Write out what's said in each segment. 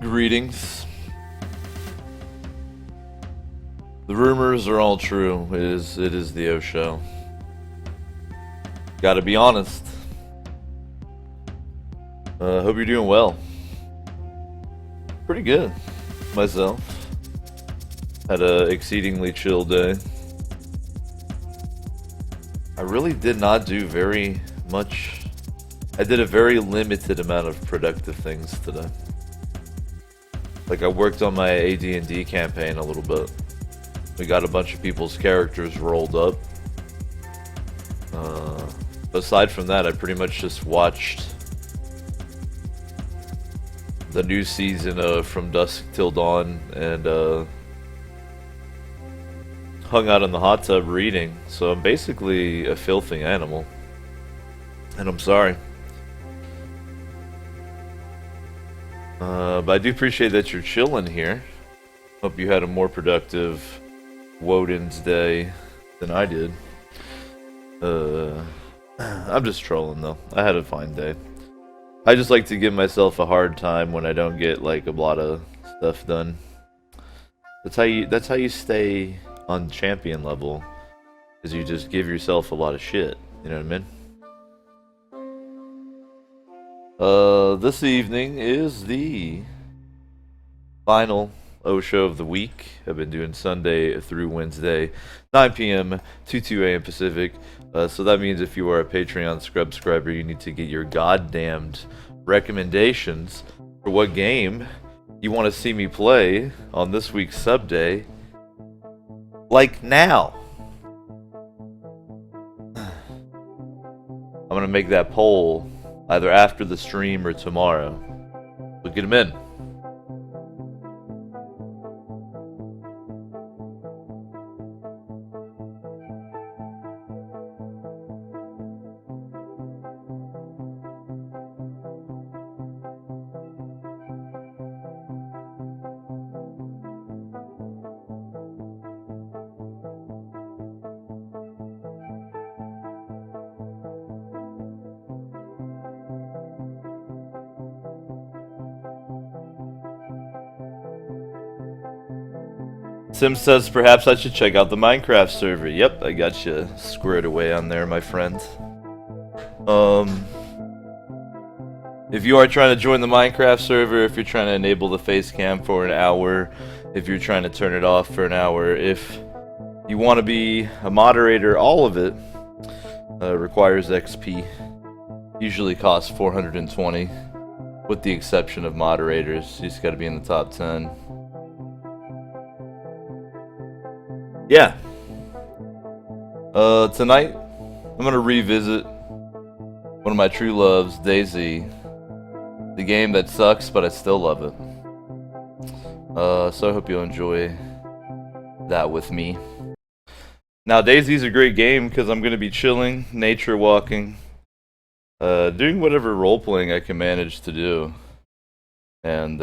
Greetings. The rumors are all true. It is the O show. Gotta be honest. Hope you're doing well. Pretty good. Myself. Had a exceedingly chill day. I really did not do very much. I did a very limited amount of productive things today. Like, I worked on my AD&D campaign a little bit. We got a bunch of people's characters rolled up. Aside from that, I pretty much just watched the new season of From Dusk Till Dawn and hung out in the hot tub reading. So I'm basically a filthy animal. And I'm sorry. But I do appreciate that you're chilling here. Hope you had a more productive Woden's day than I did. I'm just trolling though. I had a fine day. I just like to give myself a hard time when I don't get like a lot of stuff done. That's how you stay on champion level, is you just give yourself a lot of shit. You know what I mean? This evening is the final O show of the week. I've been doing Sunday through Wednesday, 9 p.m. to 2 a.m. Pacific. So that means if you are a Patreon subscriber, you need to get your goddamned recommendations for what game you want to see me play on this week's sub day. Like now. I'm gonna make that poll either after the stream or tomorrow. So get them in. Sim says perhaps I should check out the Minecraft server. Yep, I got you squared away on there, my friend. If you are trying to join the Minecraft server, if you're trying to enable the face cam for an hour, if you're trying to turn it off for an hour, if you want to be a moderator, all of it requires XP. Usually costs 420, with the exception of moderators. You just got to be in the top 10. Yeah. Tonight, I'm gonna revisit one of my true loves, DayZ. The game that sucks, but I still love it. So I hope you'll enjoy that with me. Now, DayZ's a great game because I'm gonna be chilling, nature walking, doing whatever role-playing I can manage to do. And,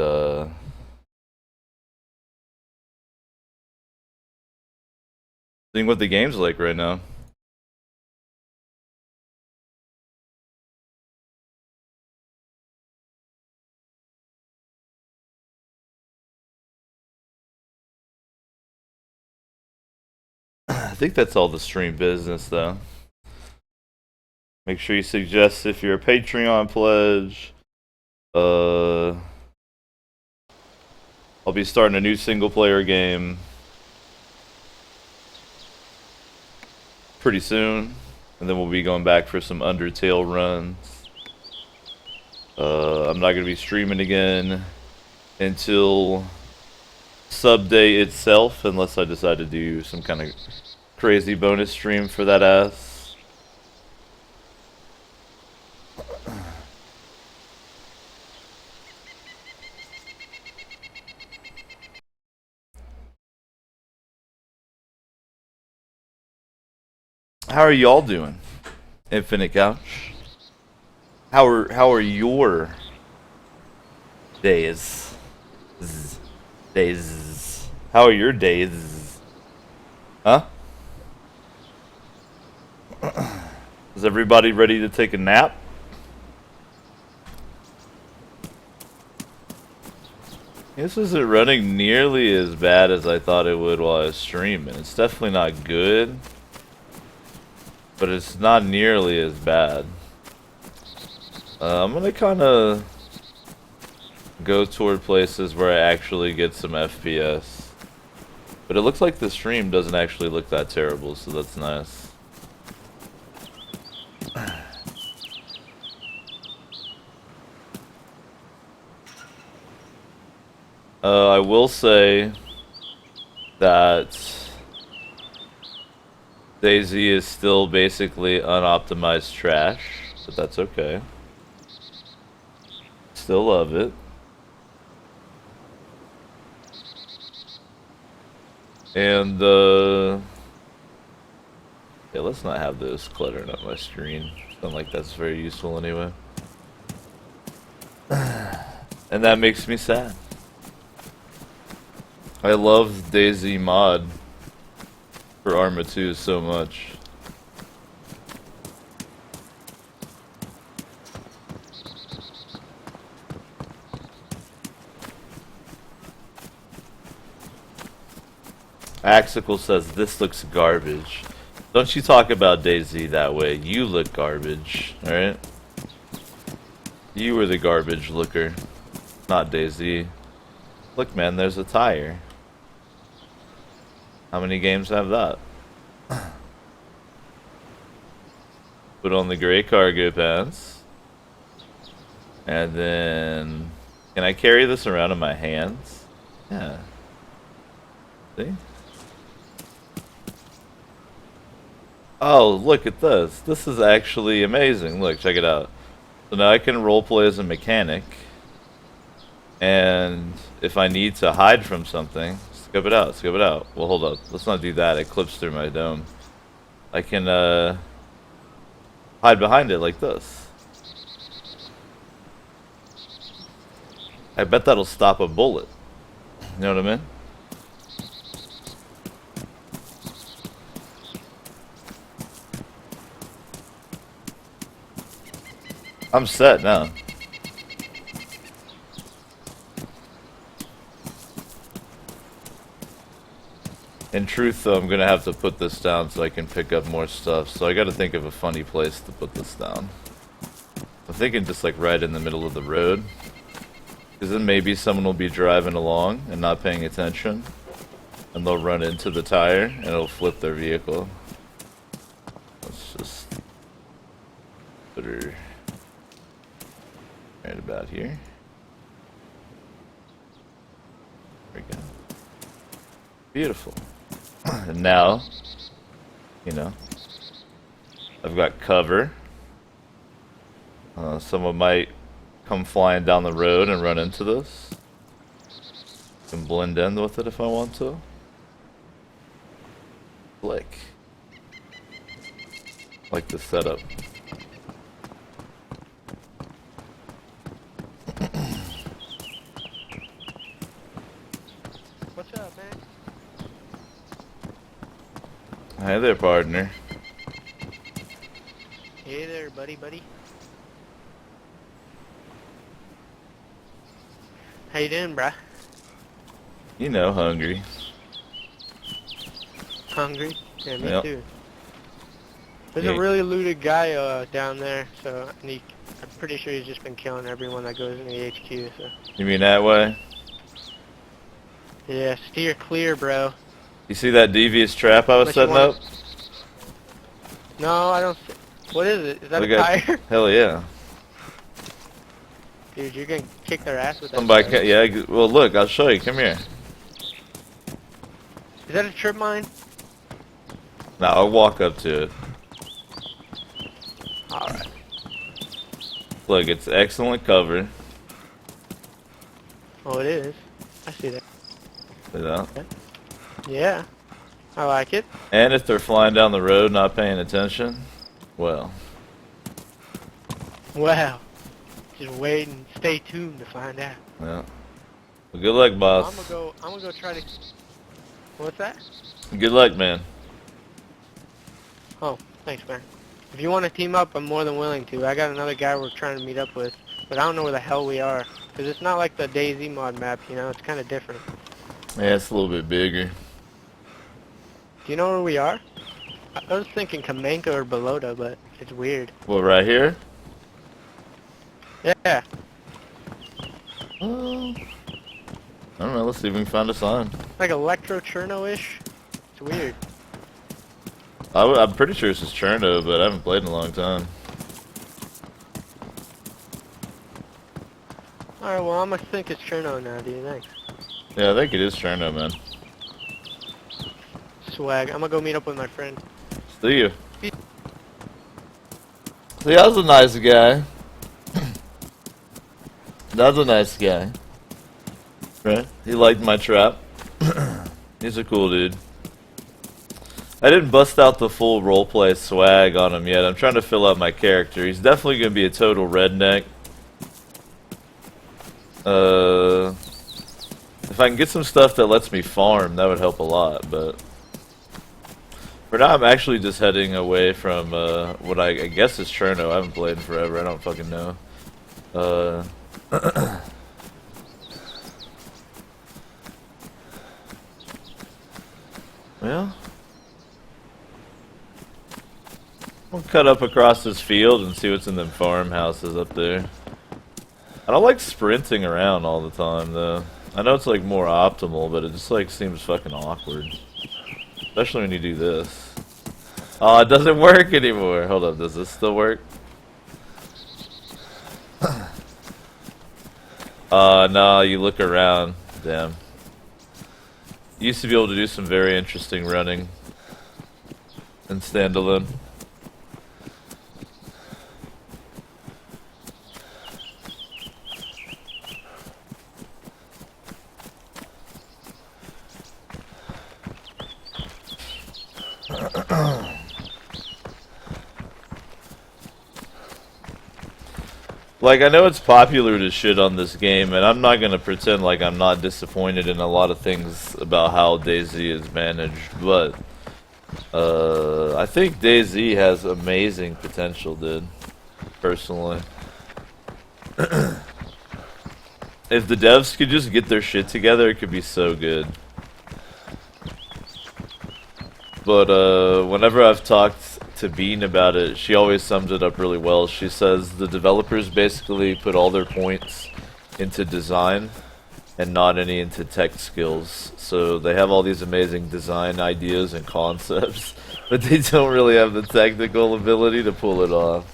seeing what the game's like right now. I think that's all the stream business, though. Make sure you suggest if you're a Patreon pledge. I'll be starting a new single-player game pretty soon, and then we'll be going back for some Undertale runs. I'm not going to be streaming again until sub day itself, unless I decide to do some kind of crazy bonus stream for that ass. How are y'all doing, Infinite Couch? How are your days? Days. How are your days? Huh? Is everybody ready to take a nap? This isn't running nearly as bad as I thought it would while I was streaming. It's definitely not good, but it's not nearly as bad. I'm gonna kind of go toward places where I actually get some FPS. But it looks like the stream doesn't actually look that terrible, so that's nice. I will say that DayZ is still basically unoptimized trash, but that's okay. Still love it. And yeah, let's not have those cluttering up my screen. I don't like that's very useful anyway. And that makes me sad. I love DayZ mod for Arma 2 so much. Axical says this looks garbage. Don't you talk about DayZ that way. You look garbage, alright? You were the garbage looker, not DayZ. Look man, there's a tire. How many games have that? Put on the gray cargo pants. And then... Can I carry this around in my hands? Yeah. See? Oh, look at this. This is actually amazing. Look, check it out. So now I can roleplay as a mechanic. And if I need to hide from something... Scope it out, scope it out. Well, hold up. Let's not do that. It clips through my dome. I can, hide behind it like this. I bet that'll stop a bullet. You know what I mean? I'm set now. In truth, though, I'm gonna have to put this down so I can pick up more stuff. So I gotta think of a funny place to put this down. I'm thinking just like right in the middle of the road. Because then maybe someone will be driving along and not paying attention. And they'll run into the tire and it'll flip their vehicle. Let's just put her right about here. There we go. Beautiful. And now, you know, I've got cover. Someone might come flying down the road and run into this. I can blend in with it if I want to. Like the setup. What's up, man? Hey there, partner. Hey there, buddy. How you doing, bruh? You know, hungry. Hungry? Yeah, me Yep. too. There's Yeah. a really looted guy down there, so I'm pretty sure he's just been killing everyone that goes in the HQ, so... You mean that way? Yeah, steer clear, bro. You see that devious trap I was Unless you setting up? No, I don't... What is it? Is that Look a at- tire? Hell yeah. Dude, you're gonna kick their ass with that Somebody tire. yeah, well look, I'll show you. Come here. Is that a trip mine? Now I'll walk up to it. Alright. Look, it's excellent cover. Oh, it is. I see that. You know? Yeah. I like it. And if they're flying down the road not paying attention, well. Wow. Just wait and stay tuned to find out. Yeah. Well, good luck, boss. I'm gonna go try to... What's that? Good luck, man. Oh, thanks, man. If you want to team up, I'm more than willing to. I got another guy we're trying to meet up with, but I don't know where the hell we are. Because it's not like the DayZ mod map, you know? It's kind of different. Yeah, it's a little bit bigger. Do you know where we are? I was thinking Kamenka or Belota, but it's weird. Well, right here? Yeah. I don't know, let's see if we can find a sign. Like Electro Cherno-ish. It's weird. I'm pretty sure this is Cherno, but I haven't played in a long time. Alright, well, I'm gonna think it's Cherno now, do you think? Yeah, I think it is Cherno, man. Swag. I'm gonna go meet up with my friend. See you. See, that was a nice guy. That's a nice guy. Right? He liked my trap. He's a cool dude. I didn't bust out the full roleplay swag on him yet. I'm trying to fill out my character. He's definitely going to be a total redneck. If I can get some stuff that lets me farm, that would help a lot, but... For now, I'm actually just heading away from what I guess is Cherno. I haven't played in forever. I don't fucking know. Well, we'll cut up across this field and see what's in them farmhouses up there. I don't like sprinting around all the time, though. I know it's like more optimal, but it just like seems fucking awkward. Especially when you do this. Oh, it doesn't work anymore. Hold up, does this still work? No, you look around. Damn. Used to be able to do some very interesting running in standalone. Like, I know it's popular to shit on this game, and I'm not gonna pretend like I'm not disappointed in a lot of things about how DayZ is managed, but I think DayZ has amazing potential, dude. Personally. If the devs could just get their shit together, it could be so good. But whenever I've talked to Bean about it, she always sums it up really well. She says the developers basically put all their points into design and not any into tech skills. So they have all these amazing design ideas and concepts, but they don't really have the technical ability to pull it off.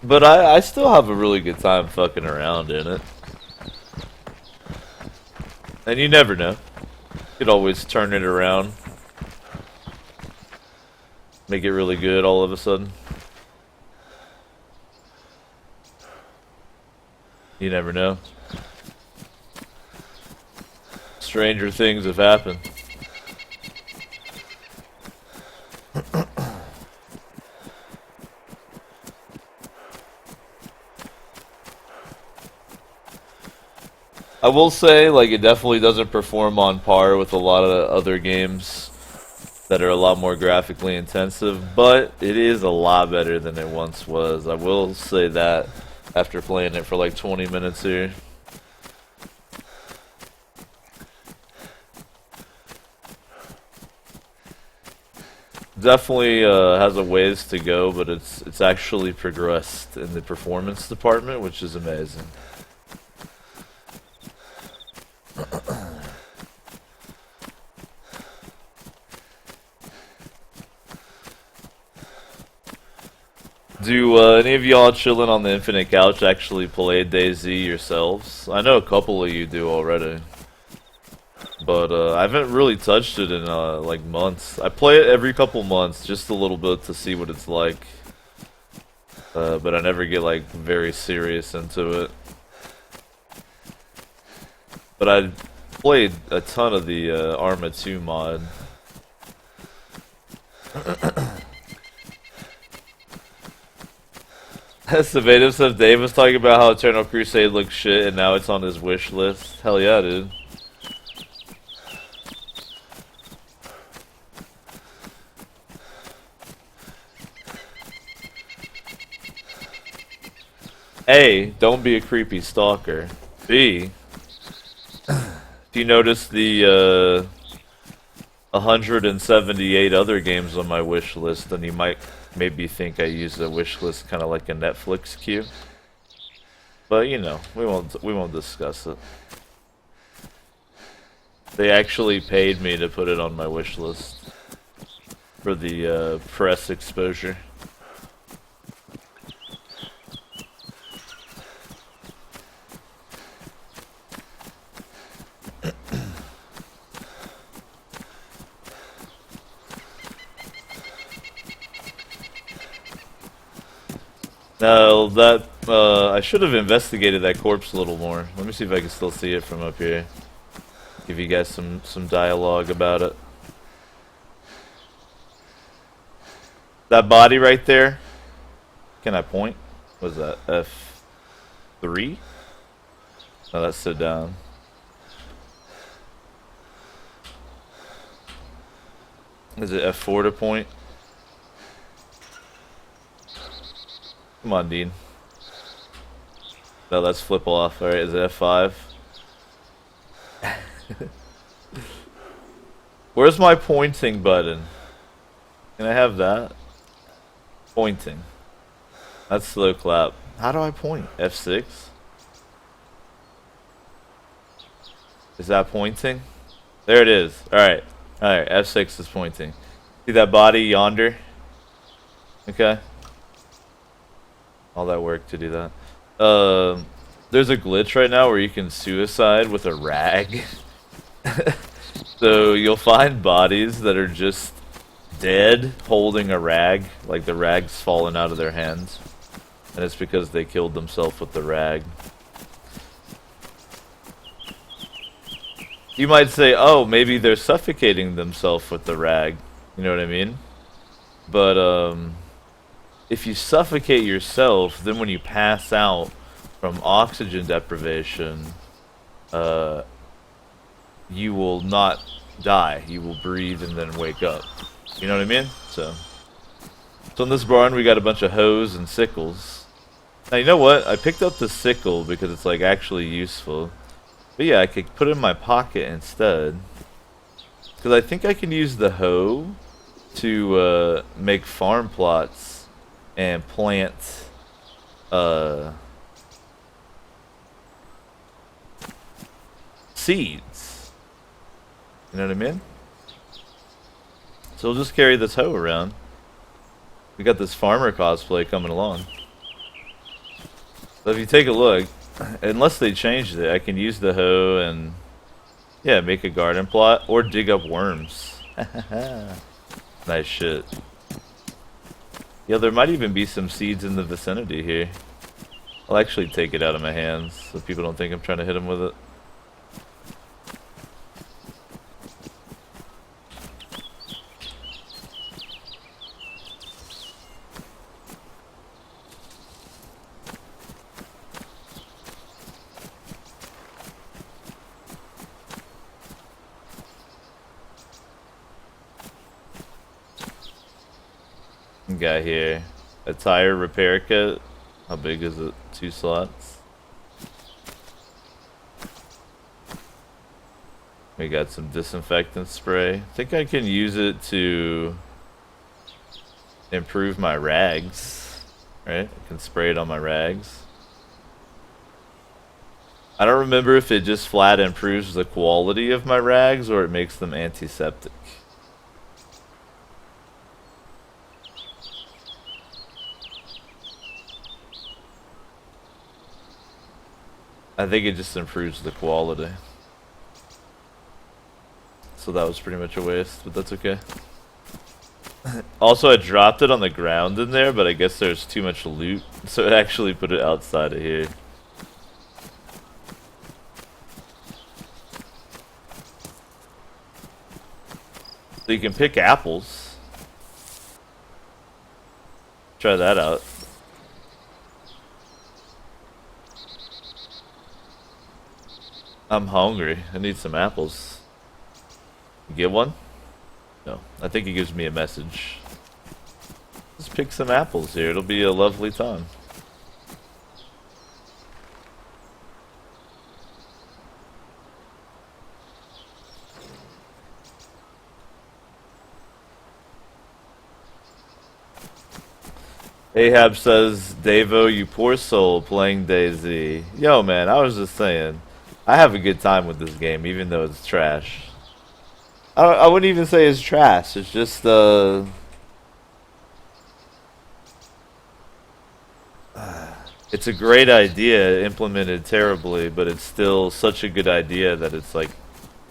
But I still have a really good time fucking around in it. And you never know. You could always turn it around. Make it really good all of a sudden. You never know. Stranger things have happened. I will say, like, it definitely doesn't perform on par with a lot of other games that are a lot more graphically intensive, but it is a lot better than it once was. I will say that after playing it for like 20 minutes here. Definitely has a ways to go, but it's actually progressed in the performance department, which is amazing. Do any of y'all chilling on the Infinite Couch actually play DayZ yourselves? I know a couple of you do already. But I haven't really touched it in like months. I play it every couple months, just a little bit to see what it's like. But I never get like very serious into it. But I played a ton of the Arma 2 mod. Savatives says Dave was talking about how Eternal Crusade looks shit and now it's on his wish list. Hell yeah, dude. A, don't be a creepy stalker. B, if you notice the 178 other games on my wish list, then you might maybe think I use a wish list kind of like a Netflix queue. But you know, we won't discuss it. They actually paid me to put it on my wish list for the press exposure. No, that I should have investigated that corpse a little more. Let me see if I can still see it from up here. Give you guys some dialogue about it. That body right there. Can I point? What is that? F3? No, that's sit down. Is it F4 to point? Come on, Dean. No, that's flip off. Alright, is it F5? Where's my pointing button? Can I have that? Pointing. That's slow clap. How do I point? F6? Is that pointing? There it is. Alright. Alright, F6 is pointing. See that body yonder? Okay. All that work to do that. There's a glitch right now where you can suicide with a rag. So you'll find bodies that are just dead holding a rag, like the rag's fallen out of their hands. And it's because they killed themselves with the rag. You might say, oh, maybe they're suffocating themselves with the rag. You know what I mean? But, if you suffocate yourself, then when you pass out from oxygen deprivation, you will not die. You will breathe and then wake up. You know what I mean? So in this barn, we got a bunch of hoes and sickles. Now, you know what? I picked up the sickle because it's, like, actually useful. But yeah, I could put it in my pocket instead. Because I think I can use the hoe to make farm plots and plant seeds. You know what I mean? So we'll just carry this hoe around. We got this farmer cosplay coming along. So if you take a look, unless they changed it, I can use the hoe and, yeah, make a garden plot or dig up worms. Nice shit. Yeah, there might even be some seeds in the vicinity here. I'll actually take it out of my hands so people don't think I'm trying to hit them with it. Got here a tire repair kit. How big is it? 2 slots. We got some disinfectant spray. I think I can use it to improve my rags. Right? I can spray it on my rags. I don't remember if it just flat improves the quality of my rags or it makes them antiseptic. I think it just improves the quality. So that was pretty much a waste, but that's okay. Also, I dropped it on the ground in there, but I guess there's too much loot, so it actually put it outside of here. So you can pick apples. Try that out. I'm hungry. I need some apples. You get one? No. I think he gives me a message. Let's pick some apples here. It'll be a lovely time. Ahab says, Davo, you poor soul playing DayZ. Yo, man, I was just saying, I have a good time with this game, even though it's trash. I wouldn't even say it's trash. It's just it's a great idea implemented terribly, but it's still such a good idea that it's like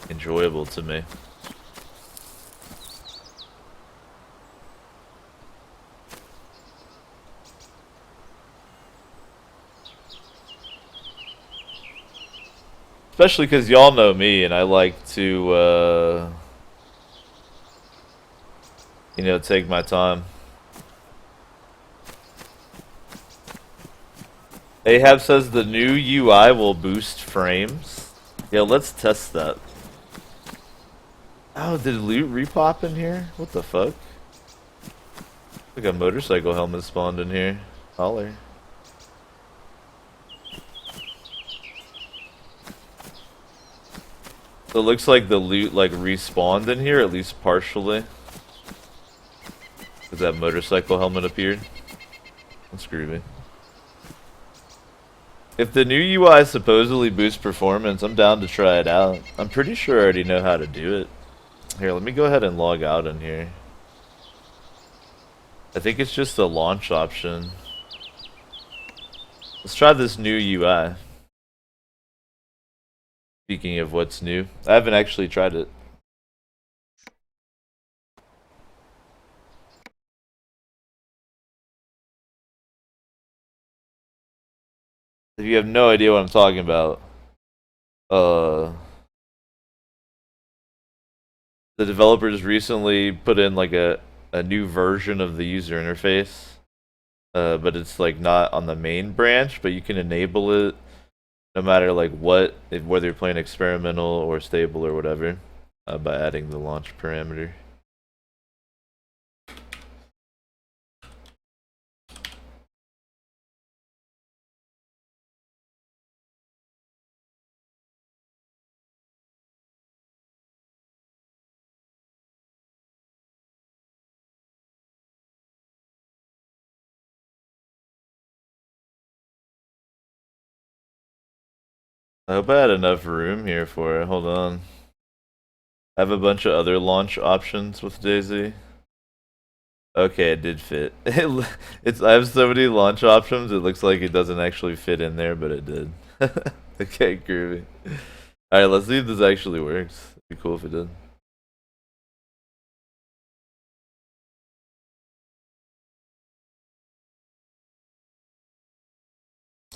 enjoyable to me. Especially because y'all know me, and I like to, you know, take my time. Ahab says the new UI will boost frames. Yeah, let's test that. Oh, did loot repop in here? What the fuck? Like a motorcycle helmet spawned in here. Holler. So it looks like the loot like respawned in here, at least partially. Because that motorcycle helmet appeared. That's groovy. If the new UI supposedly boosts performance, I'm down to try it out. I'm pretty sure I already know how to do it. Here, let me go ahead and log out in here. I think it's just a launch option. Let's try this new UI. Speaking of what's new, I haven't actually tried it. If you have no idea what I'm talking about, the developers recently put in like a new version of the user interface, but it's like not on the main branch, but you can enable it no matter like what, whether you're playing experimental or stable or whatever, by adding the launch parameter. I hope I had enough room here for it. Hold on. I have a bunch of other launch options with DayZ. Okay, it did fit. It's I have so many launch options. It looks like it doesn't actually fit in there, but it did. Okay, groovy. All right, let's see if this actually works. It'd be cool if it did.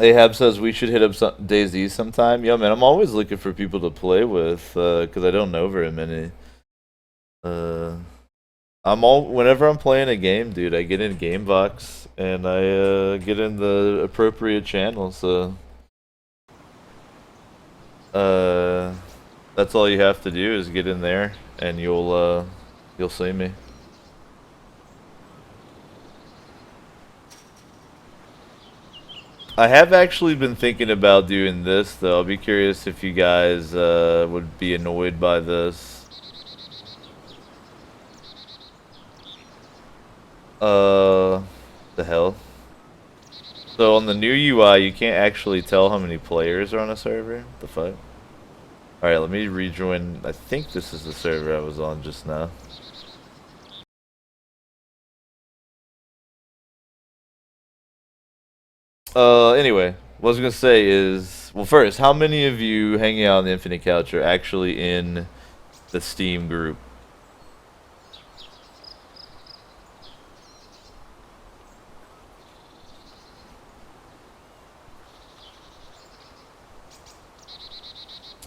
Ahab says we should hit up DayZ sometime. Yeah, man, I'm always looking for people to play with, cause I don't know very many. Whenever I'm playing a game, dude, I get in Gamebox and I get in the appropriate channel. So, that's all you have to do is get in there, and you'll see me. I have actually been thinking about doing this, though. I'll be curious if you guys would be annoyed by this. The hell? So on the new UI, you can't actually tell how many players are on a server. The fuck? Alright, let me rejoin. I think this is the server I was on just now. Anyway, what I was gonna say is, well, first, how many of you hanging out on the Infinite Couch are actually in the Steam group?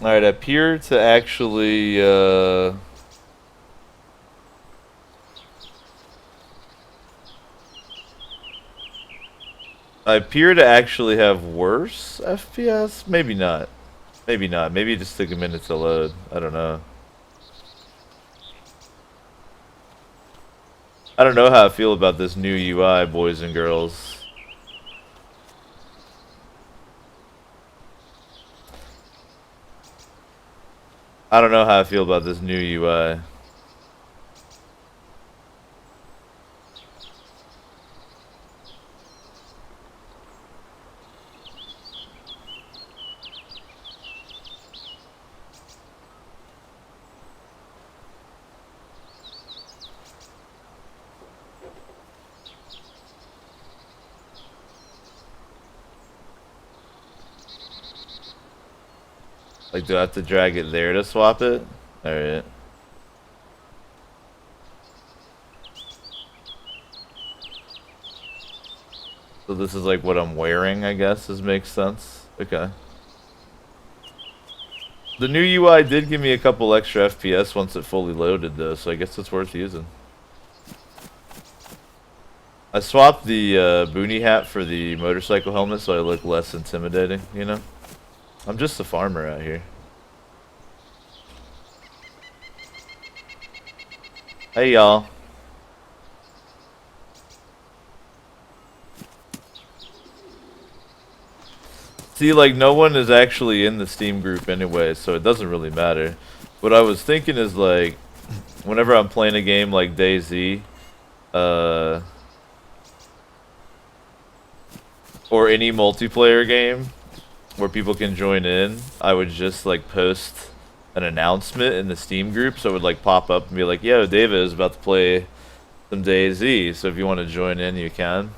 Alright, I appear to actually, I appear to actually have worse FPS? Maybe not. Maybe not. Maybe it just took a minute to load. I don't know. I don't know how I feel about this new UI, boys and girls. I don't know how I feel about this new UI. Like, do I have to drag it there to swap it? Alright. So this is like what I'm wearing, I guess, makes sense. Okay. The new UI did give me a couple extra FPS once it fully loaded, though, so I guess it's worth using. I swapped the boonie hat for the motorcycle helmet so I look less intimidating, you know? I'm just a farmer out here. Hey, y'all. See, like, no one is actually in the Steam group anyway, so it doesn't really matter. What I was thinking is, like, whenever I'm playing a game like DayZ, or any multiplayer game where people can join in, I would just, like, post an announcement in the Steam group, so it would, like, pop up and be like, yo, David is about to play some DayZ, so if you want to join in, you can.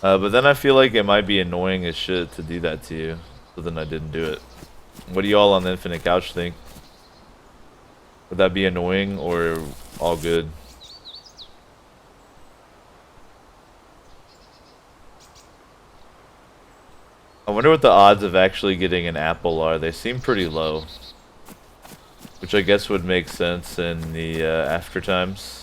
But then I feel like it might be annoying as shit to do that to you, so then I didn't do it. What do y'all on the Infinite Couch think? Would that be annoying or all good? I wonder what the odds of actually getting an apple are. They seem pretty low, which I guess would make sense in the after times.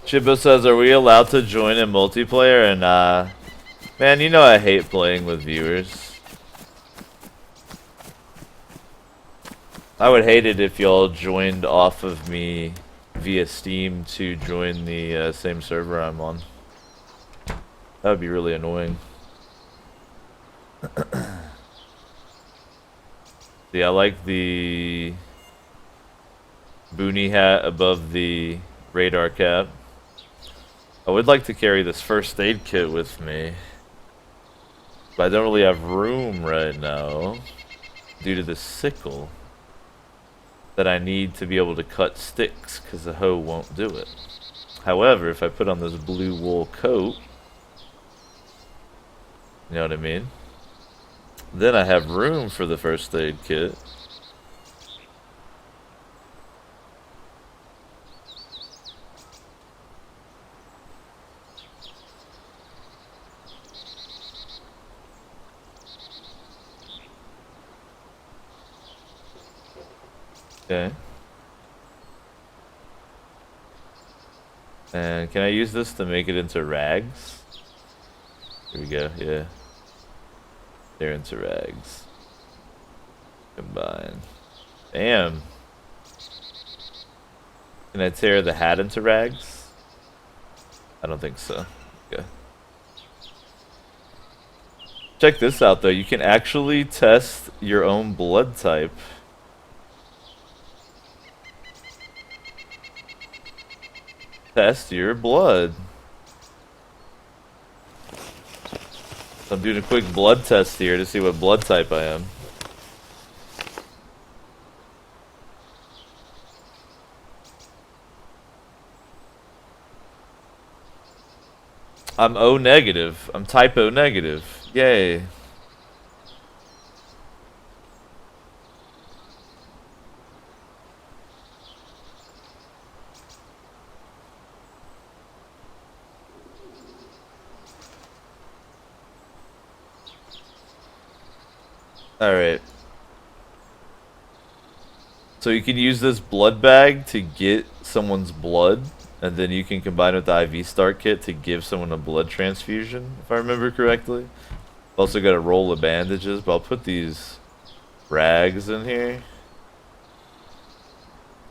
Chibo says, are we allowed to join in multiplayer? And, man, you know I hate playing with viewers. I would hate it if y'all joined off of me via Steam to join the same server I'm on. That would be really annoying. See, I like the boonie hat above the radar cap. I would like to carry this first aid kit with me, but I don't really have room right now due to the sickle that I need to be able to cut sticks because the hoe won't do it. However, if I put on this blue wool coat, you know what I mean? Then I have room for the first aid kit. Okay. And can I use this to make it into rags? Here we go, yeah. They're into rags. Combine. Damn. Can I tear the hat into rags? I don't think so. Okay. Check this out though, you can actually test your own blood type. Test your blood. So I'm doing a quick blood test here to see what blood type I am. I'm O negative. I'm type O negative. Yay. Alright. So you can use this blood bag to get someone's blood, and then you can combine it with the IV start kit to give someone a blood transfusion, if I remember correctly. I've also got a roll of bandages, but I'll put these rags in here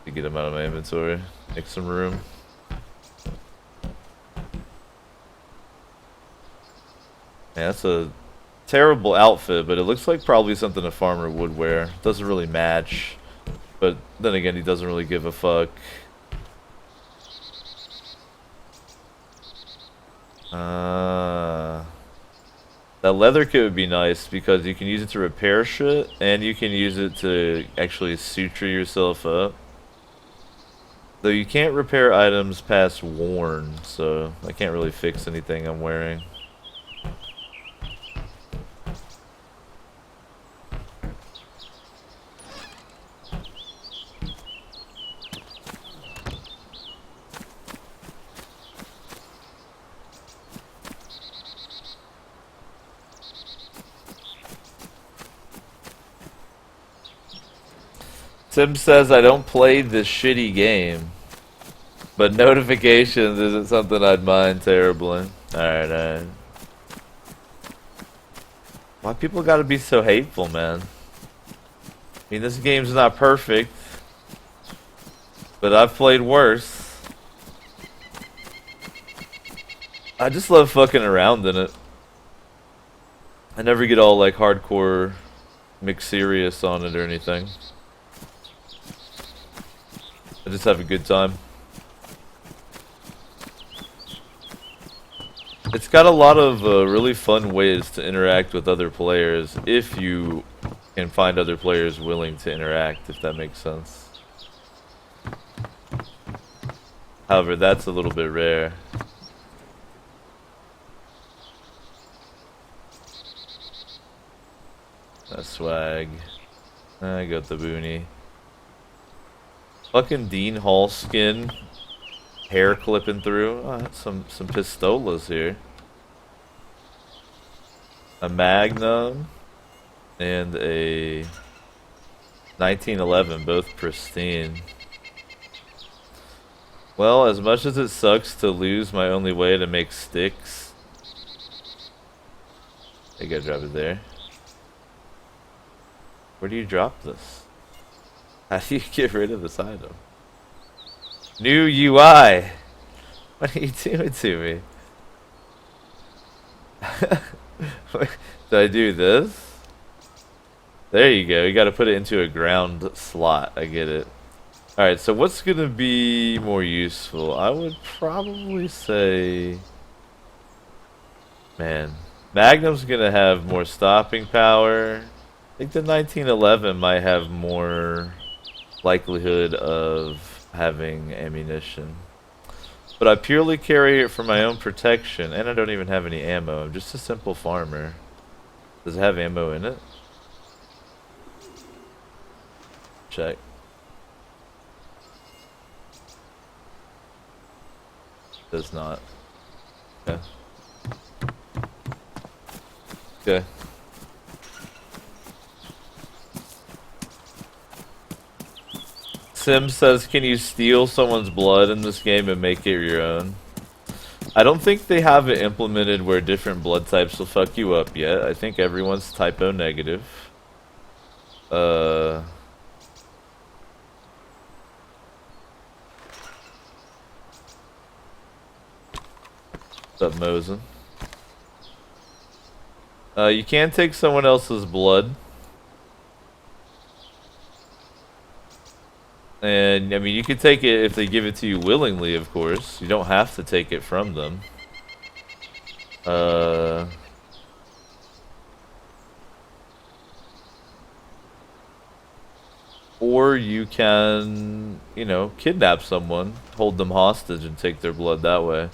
to get them out of my inventory. Make some room. Man, that's a terrible outfit, but it looks like probably something a farmer would wear. Doesn't really match, but then again, he doesn't really give a fuck. That leather kit would be nice because you can use it to repair shit and you can use it to actually suture yourself up. Though you can't repair items past worn, so I can't really fix anything I'm wearing. Tim says I don't play this shitty game, but notifications isn't something I'd mind terribly. Alright. Why people gotta be so hateful, man? I mean, this game's not perfect, but I've played worse. I just love fucking around in it. I never get all like hardcore mixed serious on it or anything. I just have a good time. It's got a lot of really fun ways to interact with other players if you can find other players willing to interact, if that makes sense. However, that's a little bit rare. That swag. I got the boonie. Fucking Dean Hall skin. Hair clipping through. Oh, some pistolas here. A Magnum. And a 1911. Both pristine. Well, as much as it sucks to lose my only way to make sticks. I gotta drop it there. Where do you drop this? How do you get rid of this item? New UI! What are you doing to me? Do I do this? There you go. You gotta put it into a ground slot. I get it. Alright, so what's gonna be more useful? I would probably say... Man. Magnum's gonna have more stopping power. I think the 1911 might have more likelihood of having ammunition. But I purely carry it for my own protection, and I don't even have any ammo. I'm just a simple farmer. Does it have ammo in it? Check. Does not. Okay. Okay. Sim says, can you steal someone's blood in this game and make it your own? I don't think they have it implemented where different blood types will fuck you up yet. I think everyone's typo negative. What's up, Mosen? You can take someone else's blood. And, I mean, you can take it if they give it to you willingly, of course. You don't have to take it from them. Or you can, you know, kidnap someone, hold them hostage, and take their blood that way.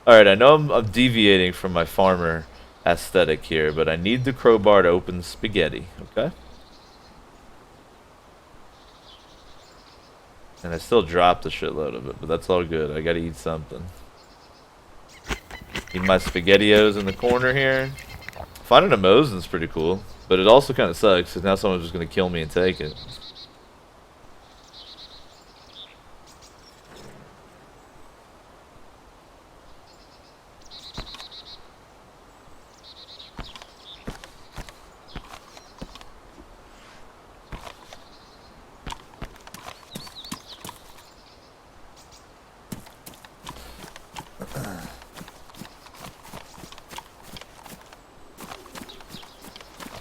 Alright, I know I'm deviating from my farmer aesthetic here, but I need the crowbar to open spaghetti, okay? And I still dropped a shitload of it, but that's all good. I gotta eat something. Eat my SpaghettiOs in the corner here. Finding a Mosen's pretty cool, but it also kind of sucks because now someone's just gonna kill me and take it.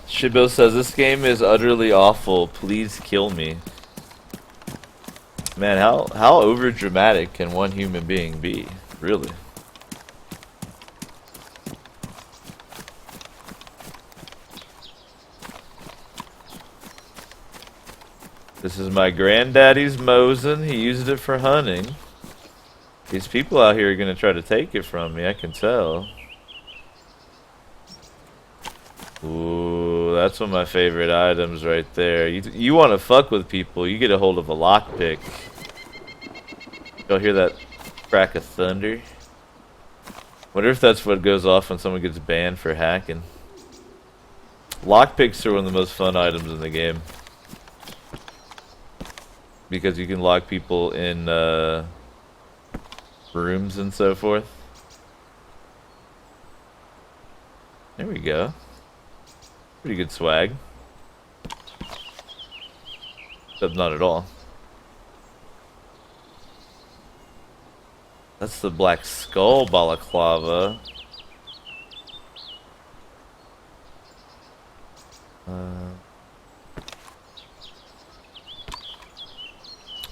Shibo says, this game is utterly awful. Please kill me. Man, how over dramatic can one human being be? Really? This is my granddaddy's Mosin. He used it for hunting. These people out here are gonna try to take it from me, I can tell. Ooh, that's one of my favorite items right there. You want to fuck with people, you get a hold of a lockpick. Y'all hear that crack of thunder? Wonder if that's what goes off when someone gets banned for hacking. Lockpicks are one of the most fun items in the game. Because you can lock people in rooms and so forth. There we go. Pretty good swag. Except not at all. That's the Black Skull balaclava.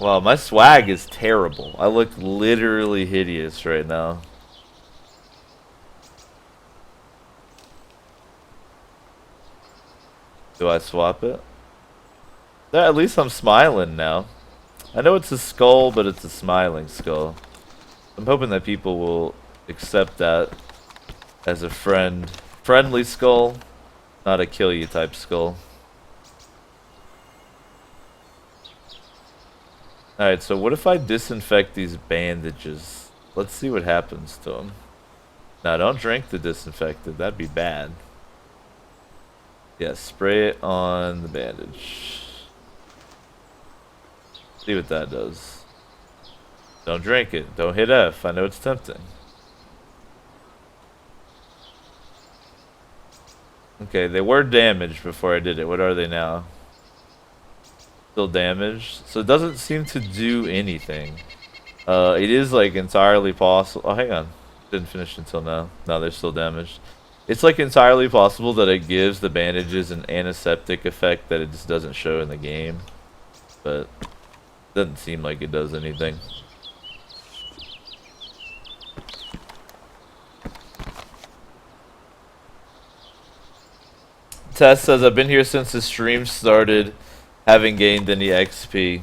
Wow, my swag is terrible. I look literally hideous right now. Do I swap it? Yeah, at least I'm smiling now. I know it's a skull, but it's a smiling skull. I'm hoping that people will accept that as a friendly skull, not a kill you type skull. Alright, so what if I disinfect these bandages? Let's see what happens to them. Now, don't drink the disinfectant. That'd be bad. Yeah, spray it on the bandage. See what that does. Don't drink it. Don't hit F. I know it's tempting. Okay, they were damaged before I did it. What are they now? Still damaged. So it doesn't seem to do anything. It is like entirely possible. Oh, hang on. Didn't finish until now. No, they're still damaged. It's like entirely possible that it gives the bandages an antiseptic effect that it just doesn't show in the game. But it doesn't seem like it does anything. Tess says, I've been here since the stream started, haven't gained any XP.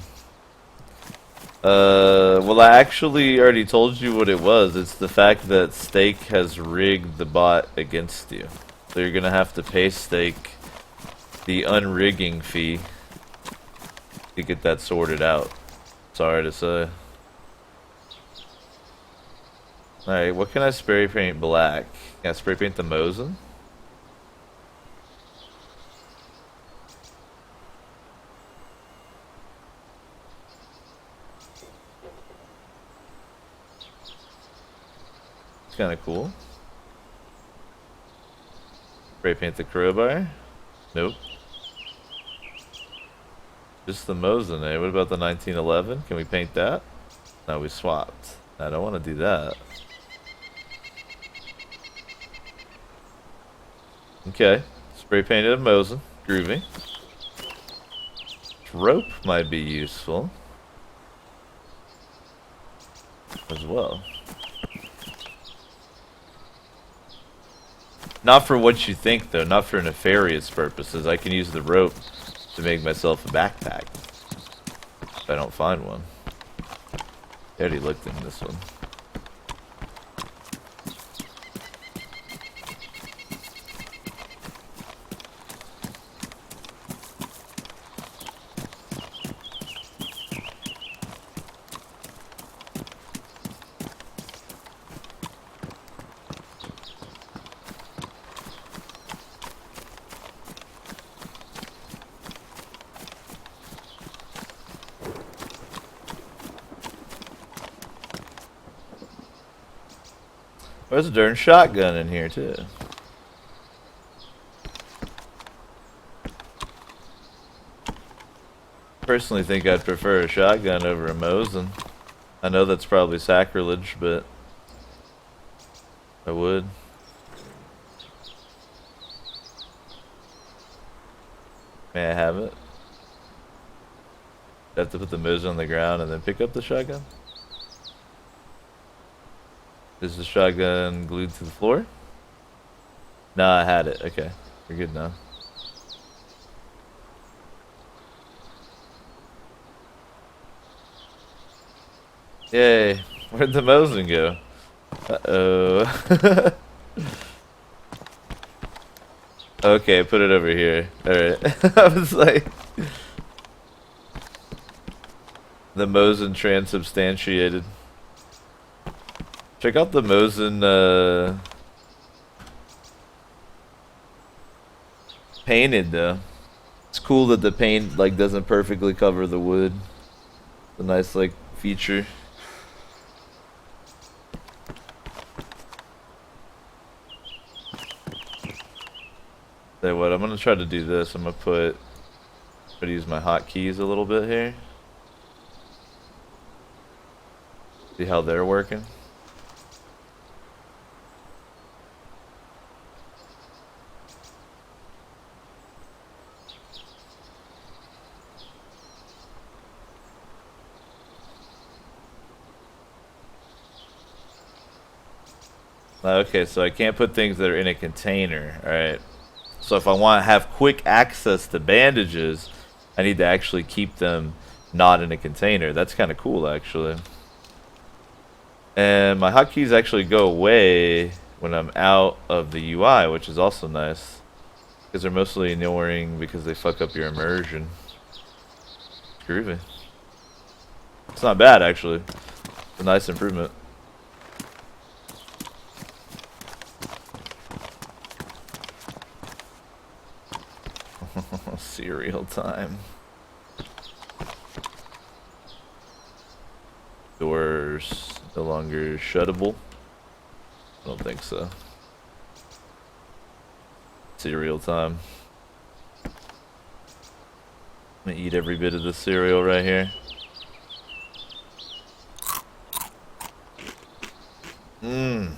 Well, I actually already told you what it was. It's the fact that Steak has rigged the bot against you. So you're gonna have to pay Steak the unrigging fee to get that sorted out. Sorry to say. Alright, what can I spray paint black? Can I spray paint the Mosin? It's kind of cool. Spray paint the crowbar? Nope. Just the Mosin, eh? What about the 1911? Can we paint that? No, we swapped. I don't want to do that. Okay. Spray painted a Mosin. Groovy. Rope might be useful. As well. Not for what you think, though. Not for nefarious purposes. I can use the rope to make myself a backpack. If I don't find one. I already looked in this one. There's a darn shotgun in here, too. Personally think I'd prefer a shotgun over a Mosin. I know that's probably sacrilege, but I would. May I have it? I have to put the Mosin on the ground and then pick up the shotgun? Is the shotgun glued to the floor? Nah, I had it. Okay. We're good now. Yay. Where'd the Mosin go? Uh-oh. Okay, put it over here. Alright. I was like... The Mosin transubstantiated. Check out the Mosin, painted, though. It's cool that the paint, like, doesn't perfectly cover the wood. It's a nice, like, feature. Say what, I'm gonna try to do this. I'm gonna use my hotkeys a little bit here. See how they're working. Okay, so I can't put things that are in a container, alright? So if I want to have quick access to bandages, I need to actually keep them not in a container. That's kind of cool, actually. And my hotkeys actually go away when I'm out of the UI, which is also nice. Because they're mostly annoying because they fuck up your immersion. It's groovy. It's not bad, actually. It's a nice improvement. Cereal time. Doors no longer shuttable. I don't think so. Cereal time. I'm gonna eat every bit of the cereal right here. Mmm.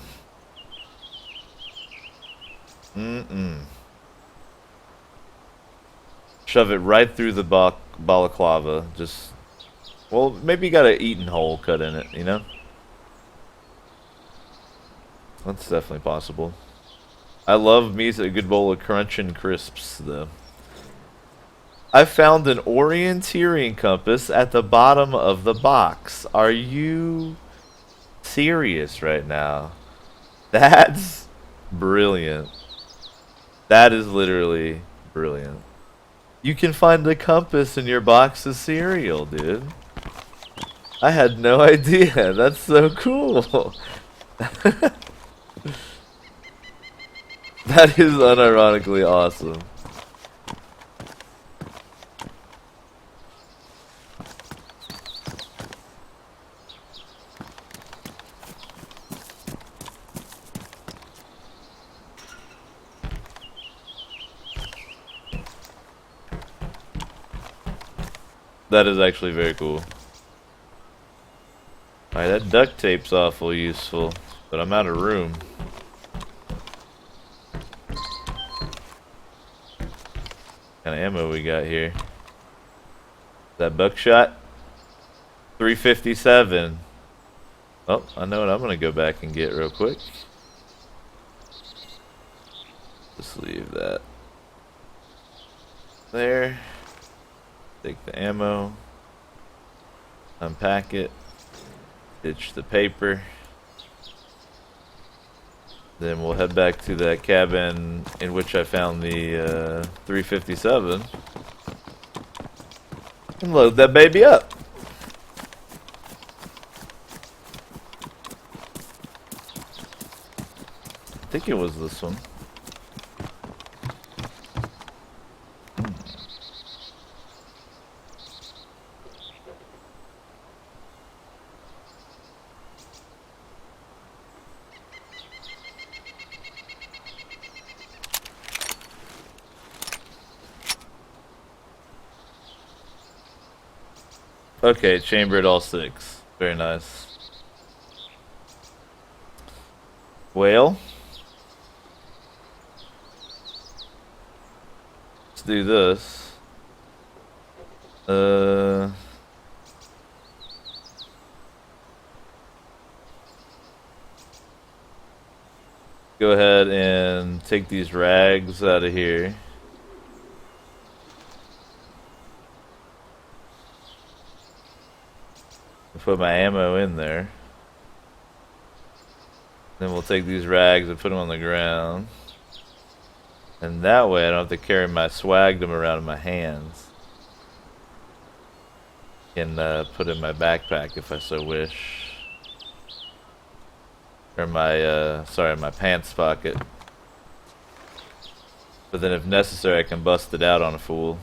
Mm-mm. Shove it right through the balaclava. Just, well, maybe you got an eating hole cut in it, you know? That's definitely possible. I love me a good bowl of Crunching Crisps, though. I found an orienteering compass at the bottom of the box. Are you serious right now? That's brilliant. That is literally brilliant. You can find a compass in your box of cereal, dude. I had no idea. That's so cool. That is unironically awesome. That is actually very cool. Alright, that duct tape's awful useful, but I'm out of room. What kind of ammo we got here? Is that buckshot? 357. Oh, I know what I'm gonna go back and get real quick. Just leave that there. Take the ammo, unpack it, ditch the paper. Then we'll head back to that cabin in which I found the 357 and load that baby up. I think it was this one. Okay, chambered all 6. Very nice. Well, let's do this. Go ahead and take these rags out of here. put my ammo in there. Then we'll take these rags and put them on the ground. And that way I don't have to carry my swagdom around in my hands. Can put it in my backpack if I so wish. Or my, sorry, my pants pocket. But then if necessary I can bust it out on a fool.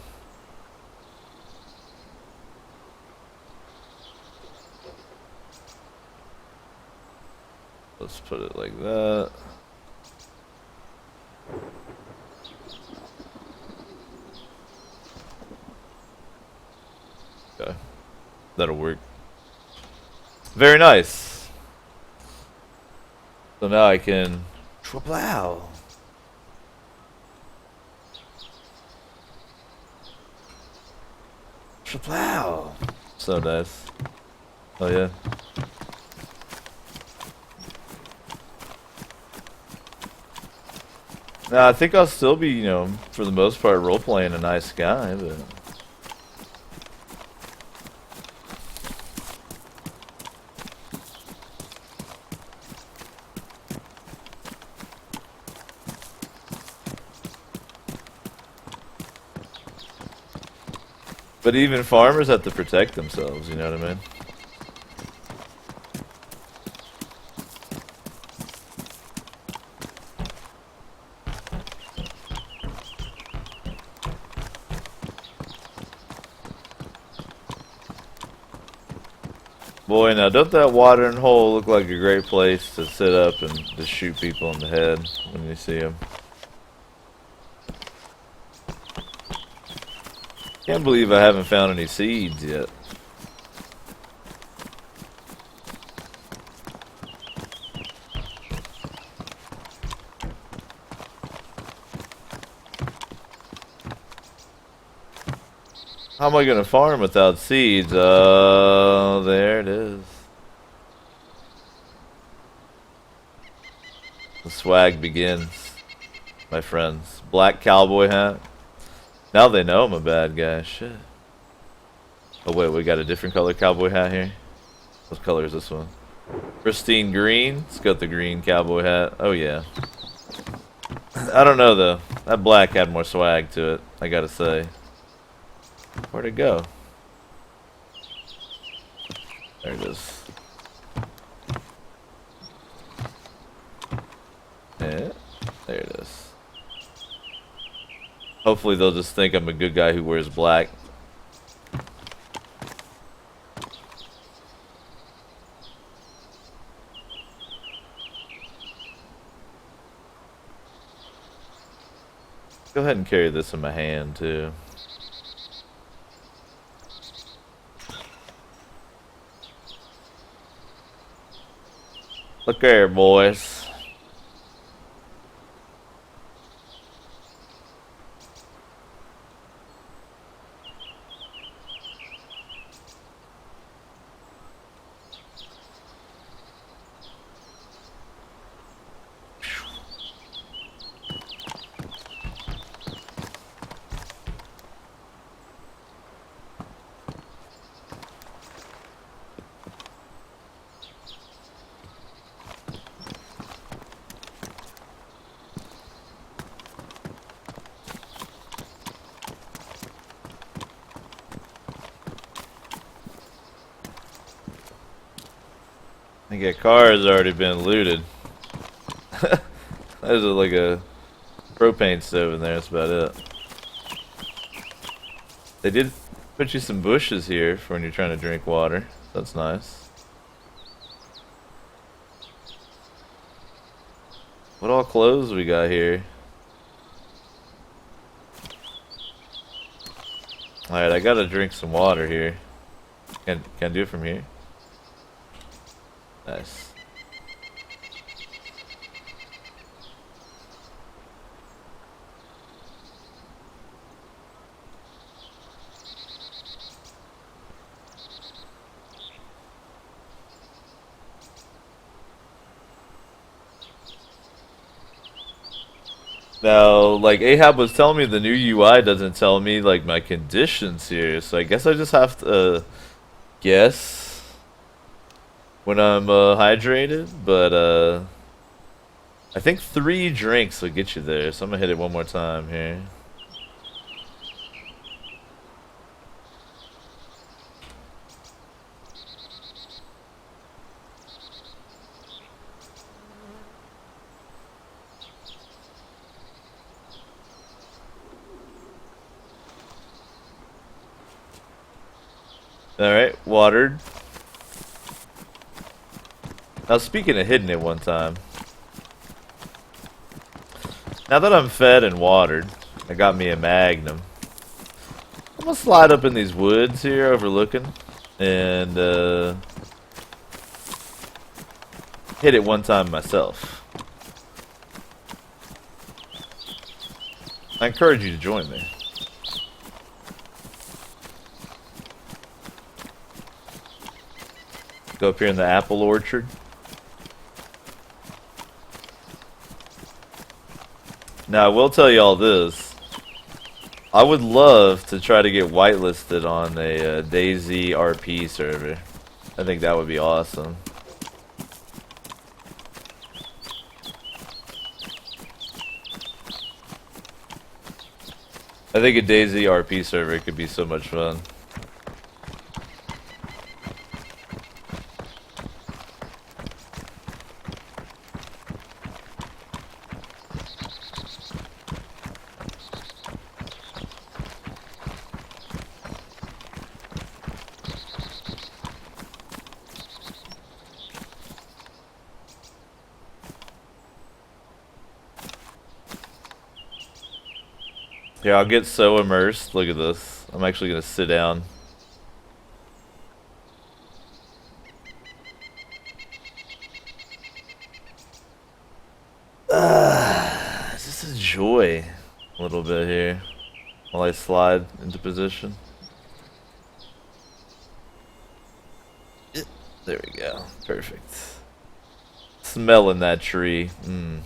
Let's put it like that. Okay. That'll work. Very nice. So now I can plow. Plow. So nice. Oh yeah. Now I think I'll still be, you know, for the most part, role playing a nice guy, but. But even farmers have to protect themselves, you know what I mean? Boy, now don't that watering hole look like a great place to sit up and just shoot people in the head when you see them? Can't believe I haven't found any seeds yet. How am I gonna farm without seeds? Oh, there it is. The swag begins, my friends. Black cowboy hat. Now they know I'm a bad guy. Shit. Oh wait, we got a different color cowboy hat here. What color is this one? Pristine green. Let's go with the green cowboy hat. Oh yeah. I don't know though. That black had more swag to it, I gotta say. Where'd it go? There it is. Yeah, there it is. Hopefully they'll just think I'm a good guy who wears black. Go ahead and carry this in my hand too. Look there, boys. I think a car has already been looted. There's like a propane stove in there, that's about it. They did put you some bushes here for when you're trying to drink water. That's nice. What all clothes we got here? Alright, I gotta drink some water here. Can I do it from here? Nice. Now, like Ahab was telling me, the new UI doesn't tell me like my conditions here, so I guess I just have to guess. when I'm hydrated, but I think 3 drinks will get you there, so I'm gonna hit it one more time here. Alright, watered. Now speaking of hitting it one time, now that I'm fed and watered, I got me a Magnum. I'm gonna slide up in these woods here overlooking and hit it one time myself. I encourage you to join me. Go up here in the apple orchard. Now, I will tell you all this. I would love to try to get whitelisted on a DayZ RP server. I think that would be awesome. I think a DayZ RP server could be so much fun. Here, I'll get so immersed. Look at this. I'm actually gonna sit down. Just enjoy a little bit here while I slide into position. There we go. Perfect. Smelling that tree. Mmm.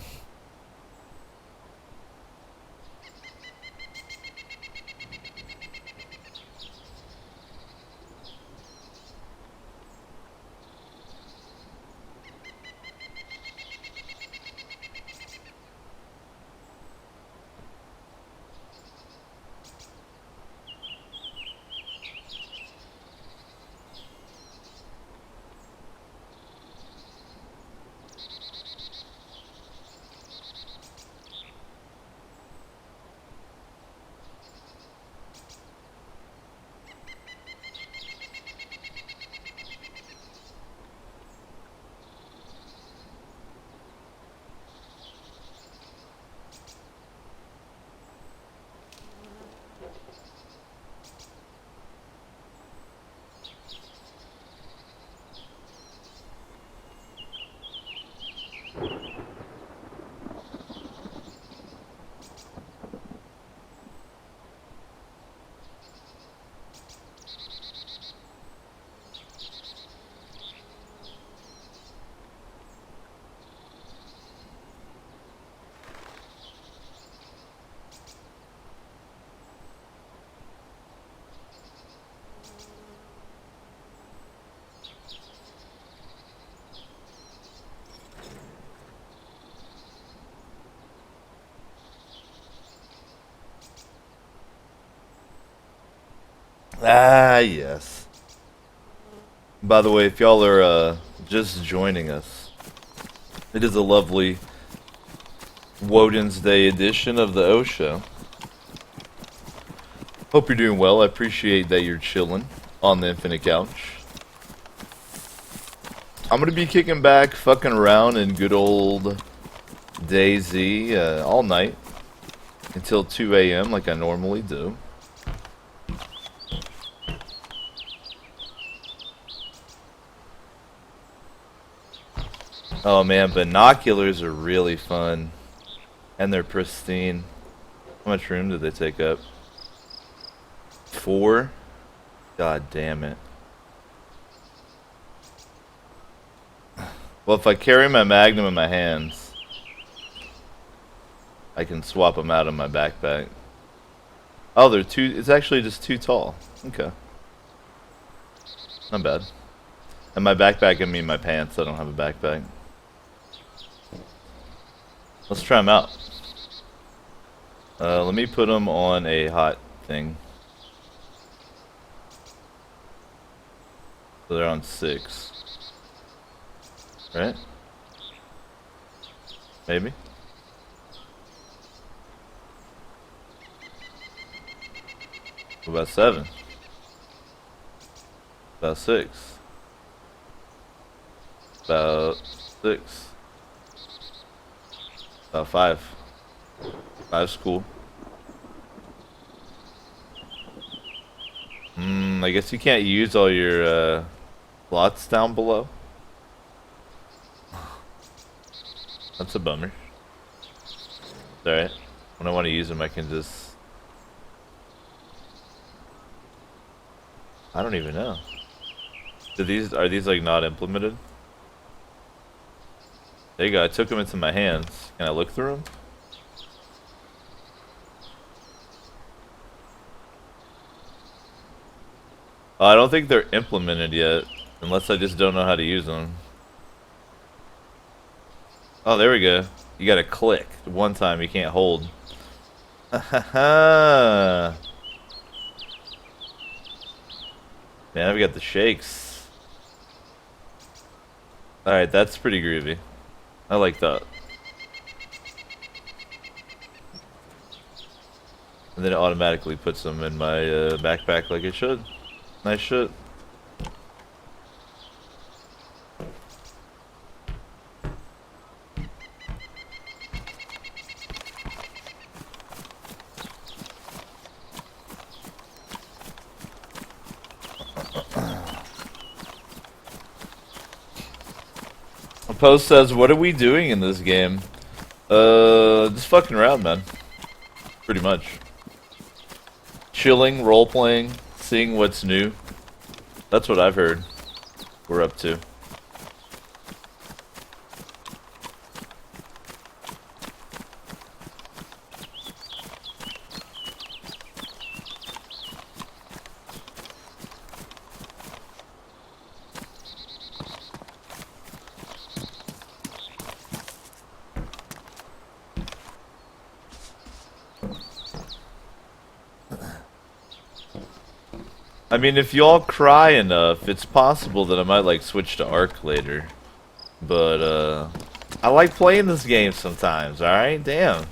Ah, yes. By the way, if y'all are just joining us, it is a lovely Woden's Day edition of the O Show. Hope you're doing well. I appreciate that you're chilling on the Infinite Couch. I'm gonna be kicking back, fucking around in good old DayZ all night until 2 a.m. like I normally do. Oh man, binoculars are really fun. And they're pristine. How much room do they take up? 4? God damn it. Well, if I carry my Magnum in my hands, I can swap them out of my backpack. Oh, they're too... It's actually just too tall. Okay. Not bad. And my backpack, I mean my pants. I don't have a backpack. Let's try them out. Let me put them on a hot thing. So they're on 6. Right? Maybe? What about 7? About 6. About 6. About 5. 5's cool. I guess you can't use all your slots down below. That's a bummer. It's alright. When I want to use them, I can just... I don't even know. Are these like not implemented? There you go. I took them into my hands. Can I look through them? Oh, I don't think they're implemented yet, unless I just don't know how to use them. Oh, there we go. You gotta click. One time you can't hold. Man, I've got the shakes. Alright, that's pretty groovy. I like that. And then it automatically puts them in my backpack like it should. Nice shit. Post says, what are we doing in this game? Just fucking around, man. Pretty much. Chilling, role-playing, seeing what's new. That's what I've heard we're up to. I mean, if y'all cry enough, it's possible that I might, like, switch to Ark later. But, I like playing this game sometimes, alright? Damn.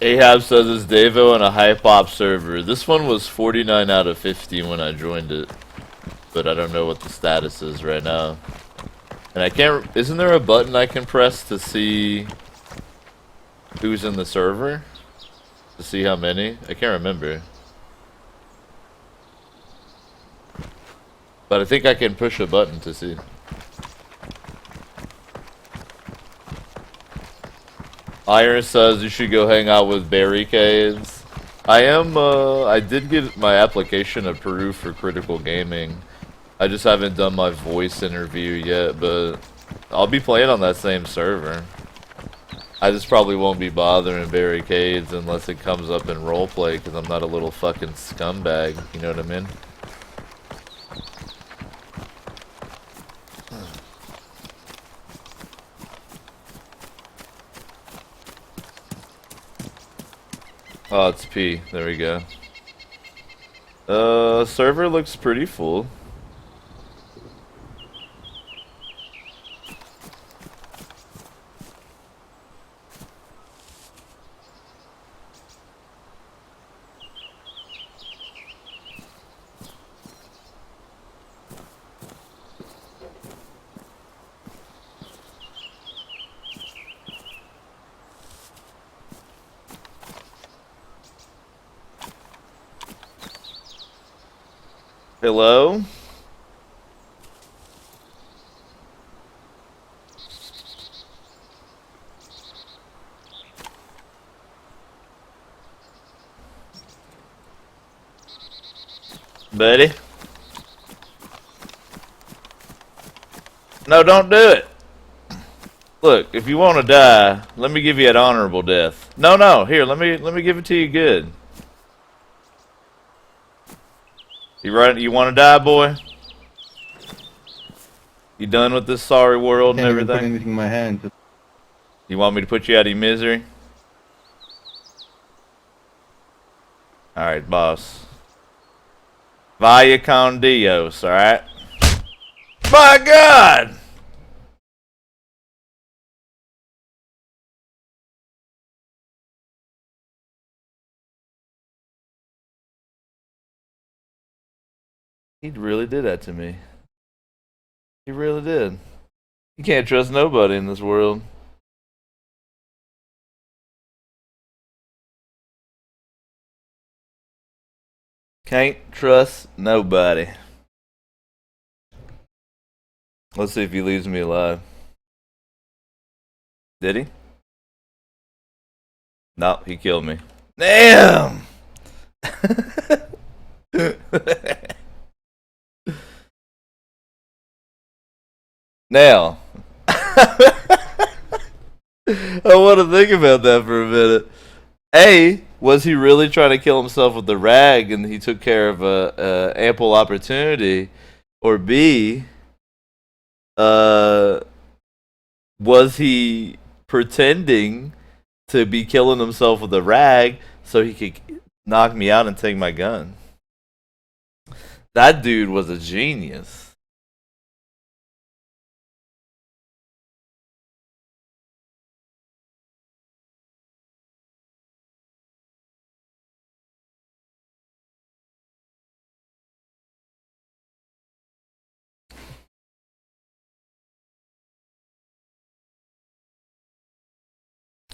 Ahab says it's Davo on a hype-hop server. This one was 49 out of 50 when I joined it. But I don't know what the status is right now. And I can't... Isn't there a button I can press to see who's in the server? To see how many? I can't remember. But I think I can push a button to see. Iron says you should go hang out with barricades. I did get my application approved for Critical Gaming. I just haven't done my voice interview yet, but I'll be playing on that same server. I just probably won't be bothering barricades unless it comes up in roleplay, because I'm not a little fucking scumbag, you know what I mean? Oh, it's P. There we go. Server looks pretty full. Hello? Buddy? No, don't do it. Look, if you want to die, let me give you an honorable death. No, no, here, let me give it to you good. You right? You want to die, boy? You done with this sorry world and Can't even put everything? anything in my hand. You want me to put you out of your misery? Alright, boss. Vaya con Dios, alright? My God! He really did that to me. He really did. You can't trust nobody in this world. Can't trust nobody. Let's see if he leaves me alive. Did he? No, he killed me. Damn! Now, I want to think about that for a minute. A, was he really trying to kill himself with the rag and he took care of a ample opportunity? Or B, was he pretending to be killing himself with a rag so he could knock me out and take my gun? That dude was a genius.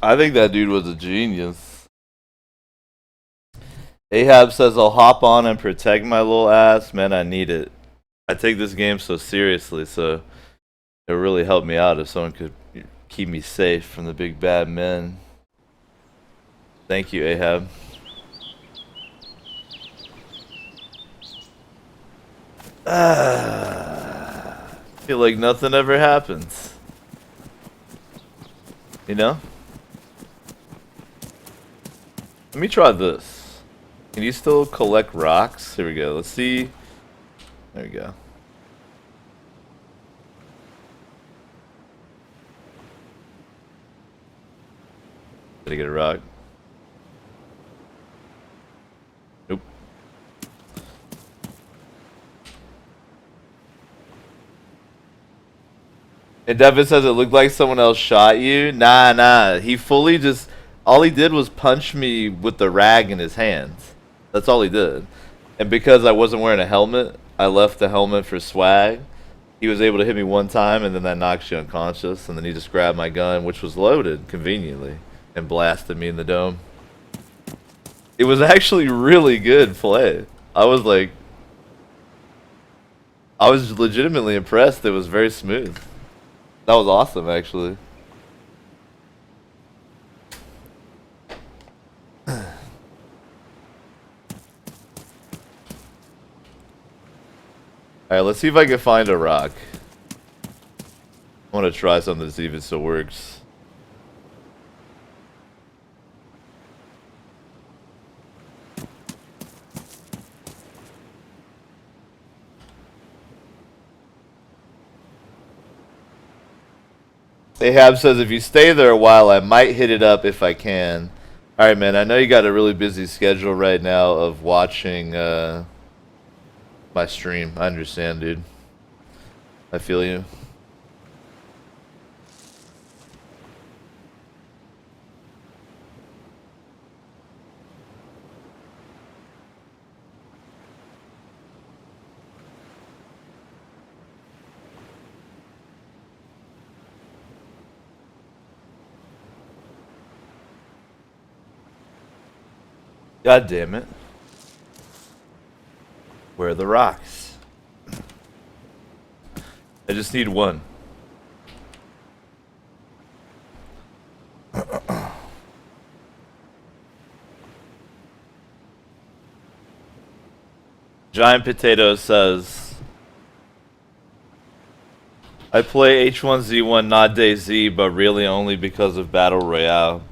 I think that dude was a genius. Ahab says, I'll hop on and protect my little ass. Man, I need it. I take this game so seriously, so it really helped me out if someone could keep me safe from the big bad men. Thank you, Ahab. Feel like nothing ever happens. You know? Let me try this. Can you still collect rocks? Here we go. Let's see. There we go. Did I get a rock? Nope. And Devin says it looked like someone else shot you. Nah. He fully just... All he did was punch me with the rag in his hands. That's all he did. And because I wasn't wearing a helmet, I left the helmet for swag. He was able to hit me one time, and then that knocks you unconscious. And then he just grabbed my gun, which was loaded, conveniently, and blasted me in the dome. It was actually really good play. I was legitimately impressed. It was very smooth. That was awesome, actually. Alright, let's see if I can find a rock. I want to try something to see if it still works. Ahab says, if you stay there a while, I might hit it up if I can. Alright, man, I know you got a really busy schedule right now of watching my stream. I understand, dude. I feel you. God damn it. Where are the rocks? I just need one. Giant Potato says, I play H1Z1 not DayZ, but really only because of Battle Royale.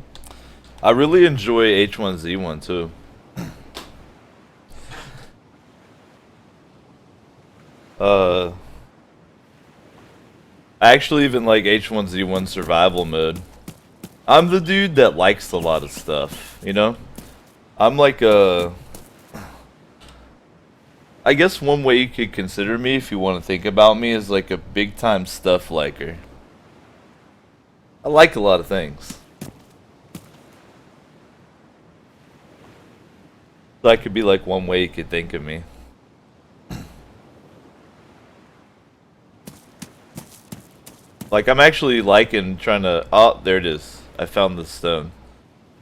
I really enjoy H1Z1 too. I actually even like H1Z1 survival mode. I'm the dude that likes a lot of stuff, you know? I'm like a... I guess one way you could consider me, if you want to think about me, is like a big time stuff liker. I like a lot of things. That could be like one way you could think of me. Like, I'm actually liking trying to... Oh, there it is. I found the stone.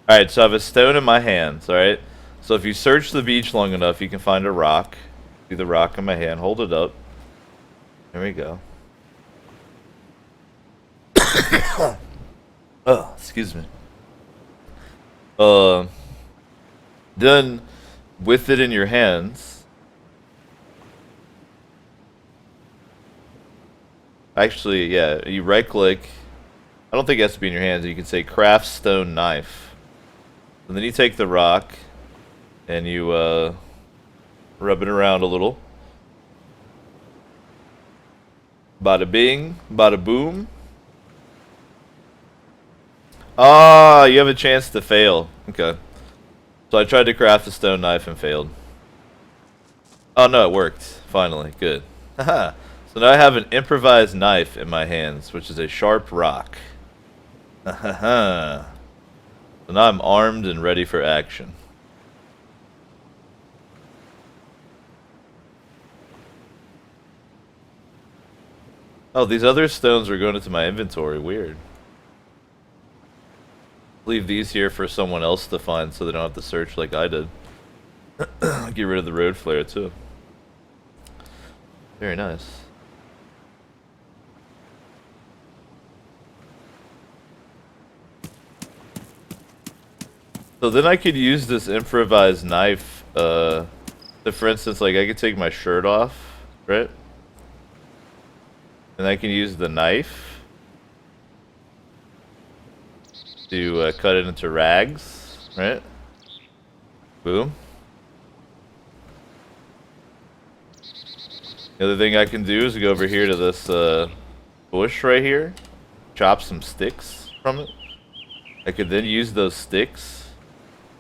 Alright, so I have a stone in my hands, alright? So if you search the beach long enough, you can find a rock. See the rock in my hand. Hold it up. There we go. Oh, excuse me. Then, with it in your hands... Actually, yeah, you right click. I don't think it has to be in your hands. You can say craft stone knife. And then you take the rock and you rub it around a little. Bada bing, bada boom. Ah, you have a chance to fail. Okay. So I tried to craft a stone knife and failed. Oh no, it worked. Finally, good. Haha. So now I have an improvised knife in my hands, which is a sharp rock. Haha. So now I'm armed and ready for action. Oh, these other stones are going into my inventory. Weird. Leave these here for someone else to find so they don't have to search like I did. Get rid of the road flare too. Very nice. So then I could use this improvised knife, for instance, like I could take my shirt off, right? And I can use the knife to cut it into rags, right? Boom. The other thing I can do is go over here to this bush right here, chop some sticks from it. I could then use those sticks.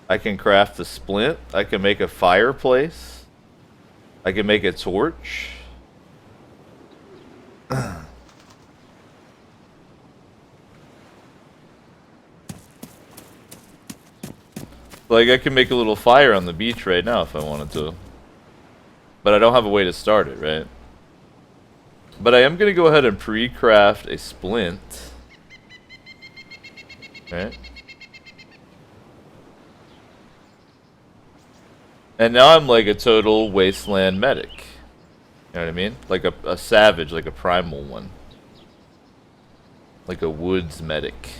I can craft a splint. I can make a fireplace. I can make a torch. Like, I can make a little fire on the beach right now if I wanted to. But I don't have a way to start it, right? But I am going to go ahead and pre-craft a splint. Right? And now I'm like a total wasteland medic. You know what I mean? Like a savage, like a primal one. Like a woods medic.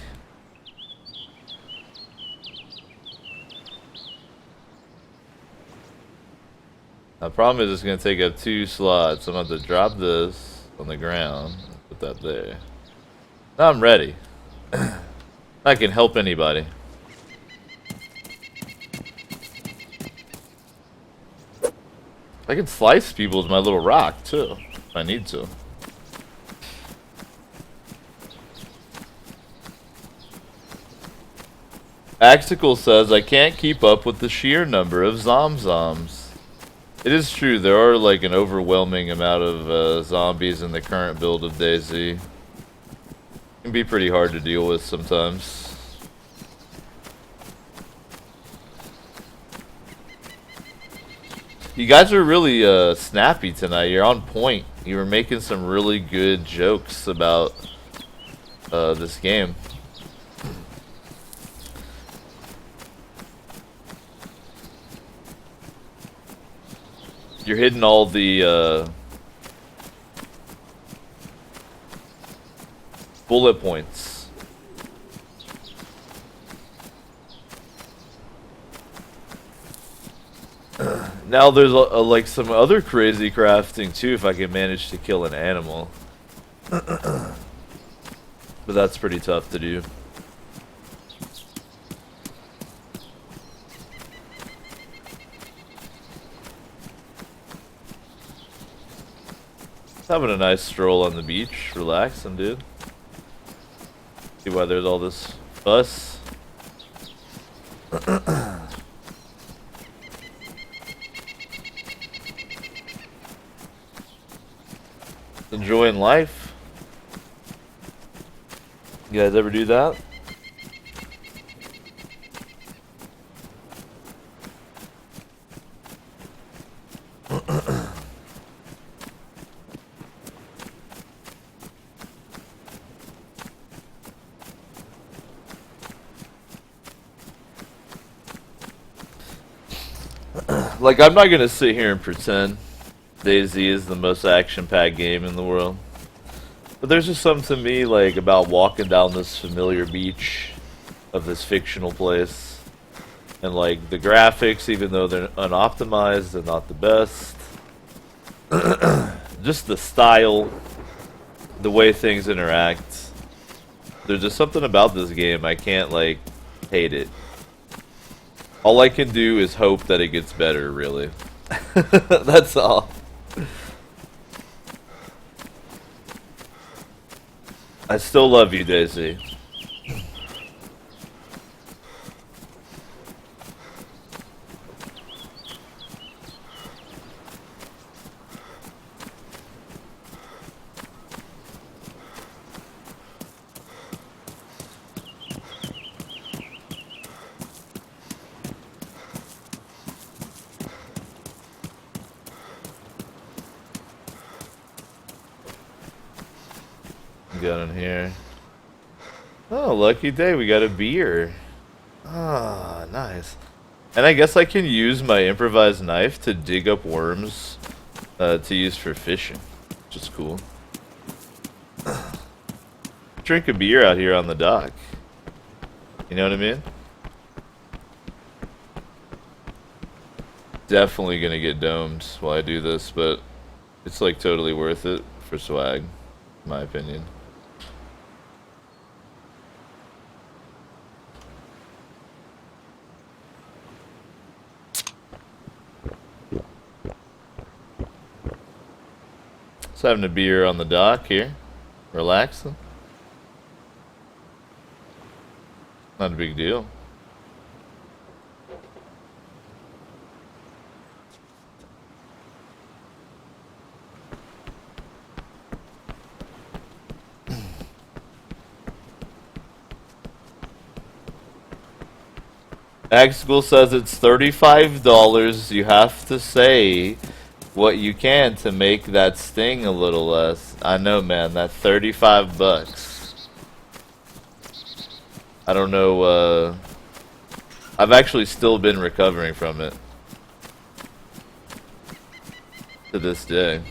The problem is it's going to take up 2 slots. I'm going to have to drop this on the ground. Put that there. Now I'm ready. I can help anybody. I can slice people with my little rock, too, if I need to. Axical says, I can't keep up with the sheer number of zomzoms. It is true, there are like an overwhelming amount of zombies in the current build of DayZ. It can be pretty hard to deal with sometimes. You guys are really snappy tonight. You're on point. You were making some really good jokes about this game. You're hitting all the bullet points. Now there's like some other crazy crafting too if I can manage to kill an animal. But that's pretty tough to do. Having a nice stroll on the beach, relaxing, dude. See why there's all this fuss. Enjoying life. You guys ever do that? Like, I'm not gonna sit here and pretend DayZ is the most action-packed game in the world. But there's just something to me, like, about walking down this familiar beach of this fictional place. And, like, the graphics, even though they're unoptimized, they're not the best. Just the style, the way things interact. There's just something about this game, I can't, like, hate it. All I can do is hope that it gets better, really. That's all. I still love you, DayZ. Got in here. Oh, lucky day, we got a beer. Ah, nice. And I guess I can use my improvised knife to dig up worms to use for fishing, which is cool. Drink a beer out here on the dock. You know what I mean? Definitely gonna get domed while I do this, but it's like totally worth it for swag, in my opinion. Just having a beer on the dock here, relaxing. Not a big deal. Ag School says it's $35. You have to say what you can to make that sting a little less. I know, man, that 35 bucks. I don't know, I've actually still been recovering from it to this day.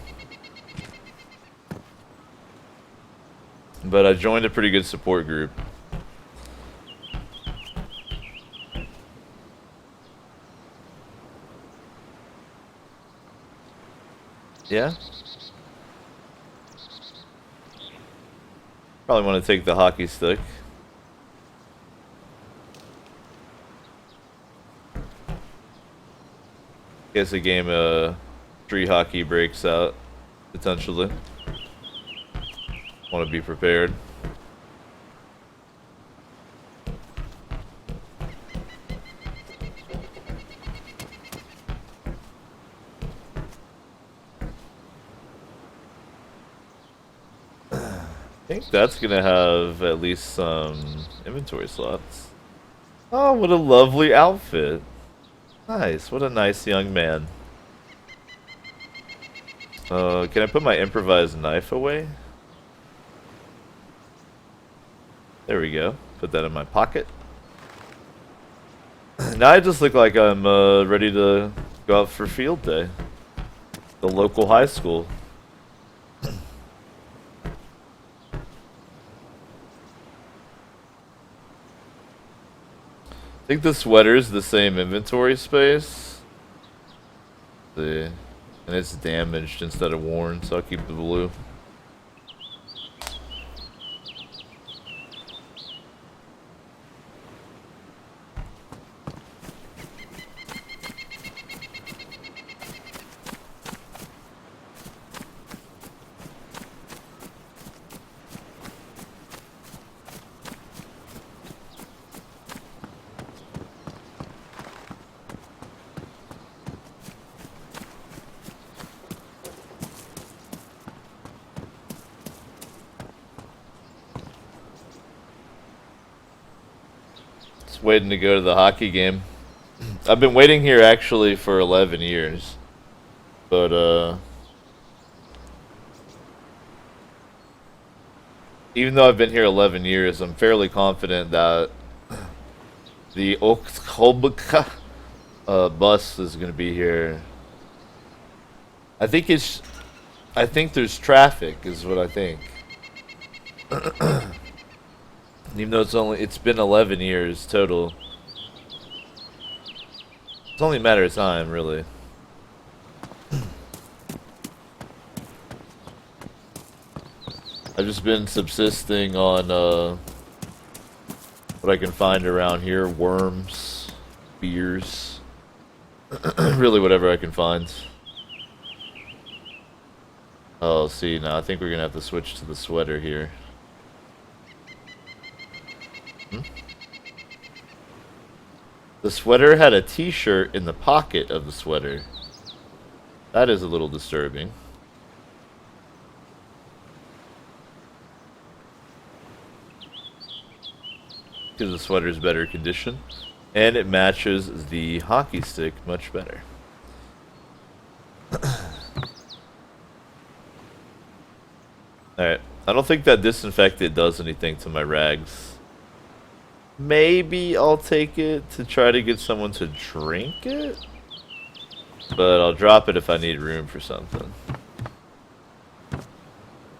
But I joined a pretty good support group. Yeah? Probably want to take the hockey stick. Guess a game of street hockey breaks out, potentially. Want to be prepared. I think that's gonna have at least some inventory slots. Oh, what a lovely outfit. Nice, what a nice young man. Can I put my improvised knife away? There we go. Put that in my pocket. Now I just look like I'm ready to go out for field day. The local high school. I think the sweater's the same inventory space. See. And it's damaged instead of worn, so I'll keep the blue. Waiting to go to the hockey game. I've been waiting here actually for 11 years. But even though I've been here 11 years, I'm fairly confident that the Oktoberka bus is going to be here. I think there's traffic is what I think. Even though it's been 11 years total. It's only a matter of time, really. I've just been subsisting on what I can find around here. Worms, beers, really whatever I can find. Oh, see, now I think we're gonna have to switch to the sweater here. The sweater had a t-shirt in the pocket of the sweater. That is a little disturbing. Because the sweater's better condition. And it matches the hockey stick much better. Alright. I don't think that disinfectant does anything to my rags. Maybe I'll take it to try to get someone to drink it. But I'll drop it if I need room for something.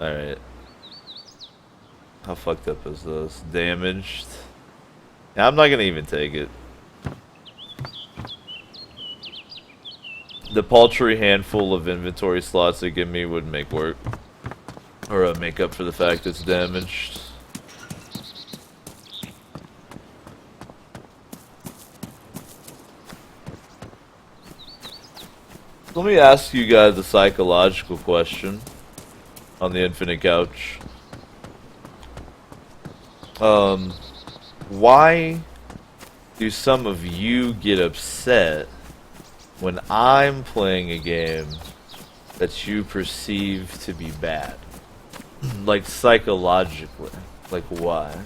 Alright. How fucked up is this? Damaged. Yeah, I'm not gonna even take it. The paltry handful of inventory slots they give me would make work. Or make up for the fact it's damaged. Let me ask you guys a psychological question on the infinite couch. Why do some of you get upset when I'm playing a game that you perceive to be bad? Like psychologically. Like why?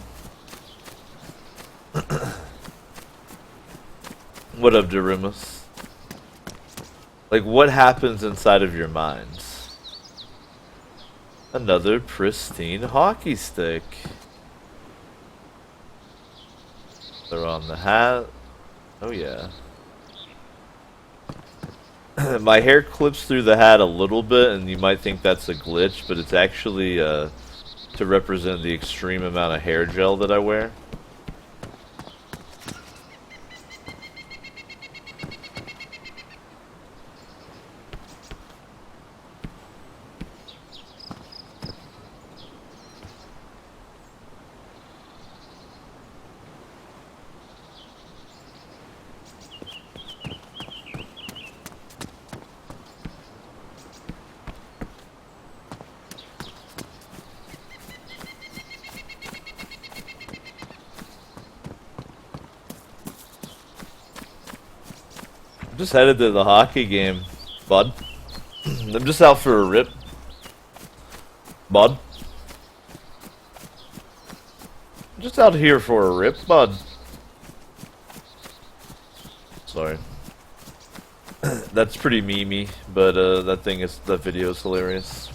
What up, Dorimus? Like, what happens inside of your minds? Another pristine hockey stick. They're on the hat. Oh, yeah. My hair clips through the hat a little bit, and you might think that's a glitch, but it's actually to represent the extreme amount of hair gel that I wear. Just headed to the hockey game, bud. I'm just out for a rip, bud. I'm just out here for a rip, bud. Sorry. That's pretty memey, but that video is hilarious.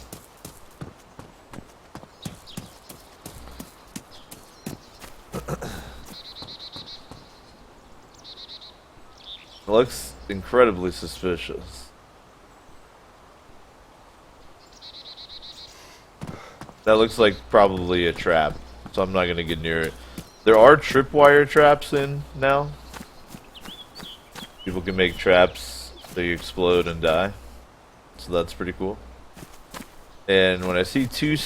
It looks incredibly suspicious. That looks like probably a trap, so I'm not gonna get near it. There are tripwire traps in now. People can make traps so you explode and die. So that's pretty cool. And when I see two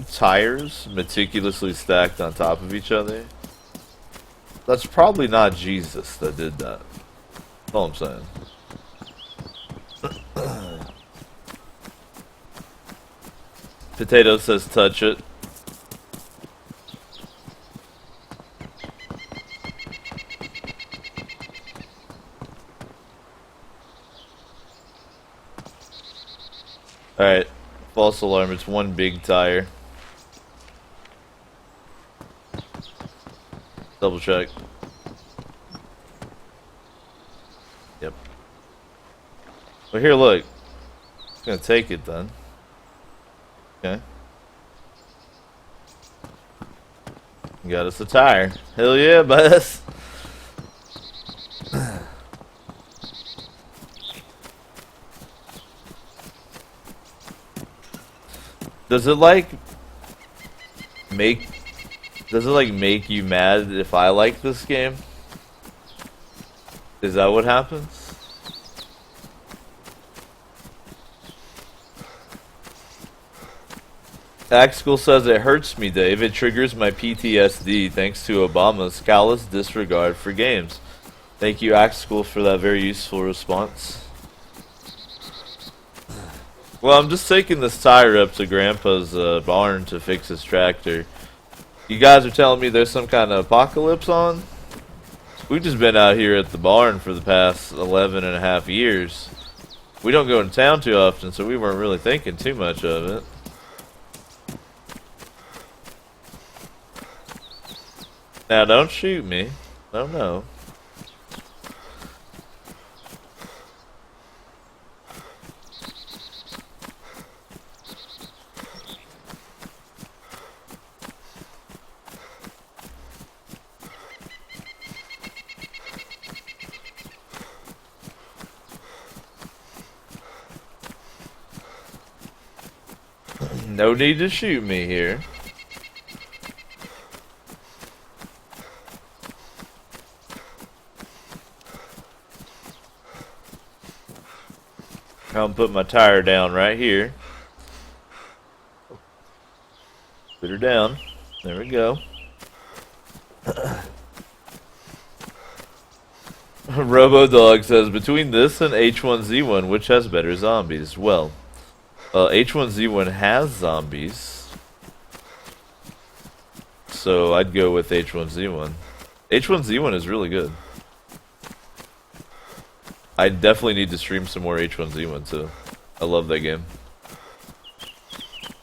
tires meticulously stacked on top of each other, that's probably not Jesus that did that. That's all I'm saying. Potato says touch it. Alright, false alarm, it's one big tire. Double check. Yep. Well, here, look. I'm gonna take it then. Okay. Got us a tire. Hell yeah, bus. Does it like make you mad if I like this game? Is that what happens? School says it hurts me, Dave. It triggers my PTSD thanks to Obama's callous disregard for games. Thank you, School, for that very useful response. Well, I'm just taking this tire up to Grandpa's barn to fix his tractor. You guys are telling me there's some kind of apocalypse on? We've just been out here at the barn for the past 11.5 years. We don't go in town too often, so we weren't really thinking too much of it. Now, don't shoot me. Oh, no. No need to shoot me here. I'm put my tire down right here. Put her down. There we go. RoboDog says, between this and H1Z1, which has better zombies? Well, H1Z1 has zombies, so I'd go with H1Z1. H1Z1 is really good. I definitely need to stream some more H1Z1 too. I love that game.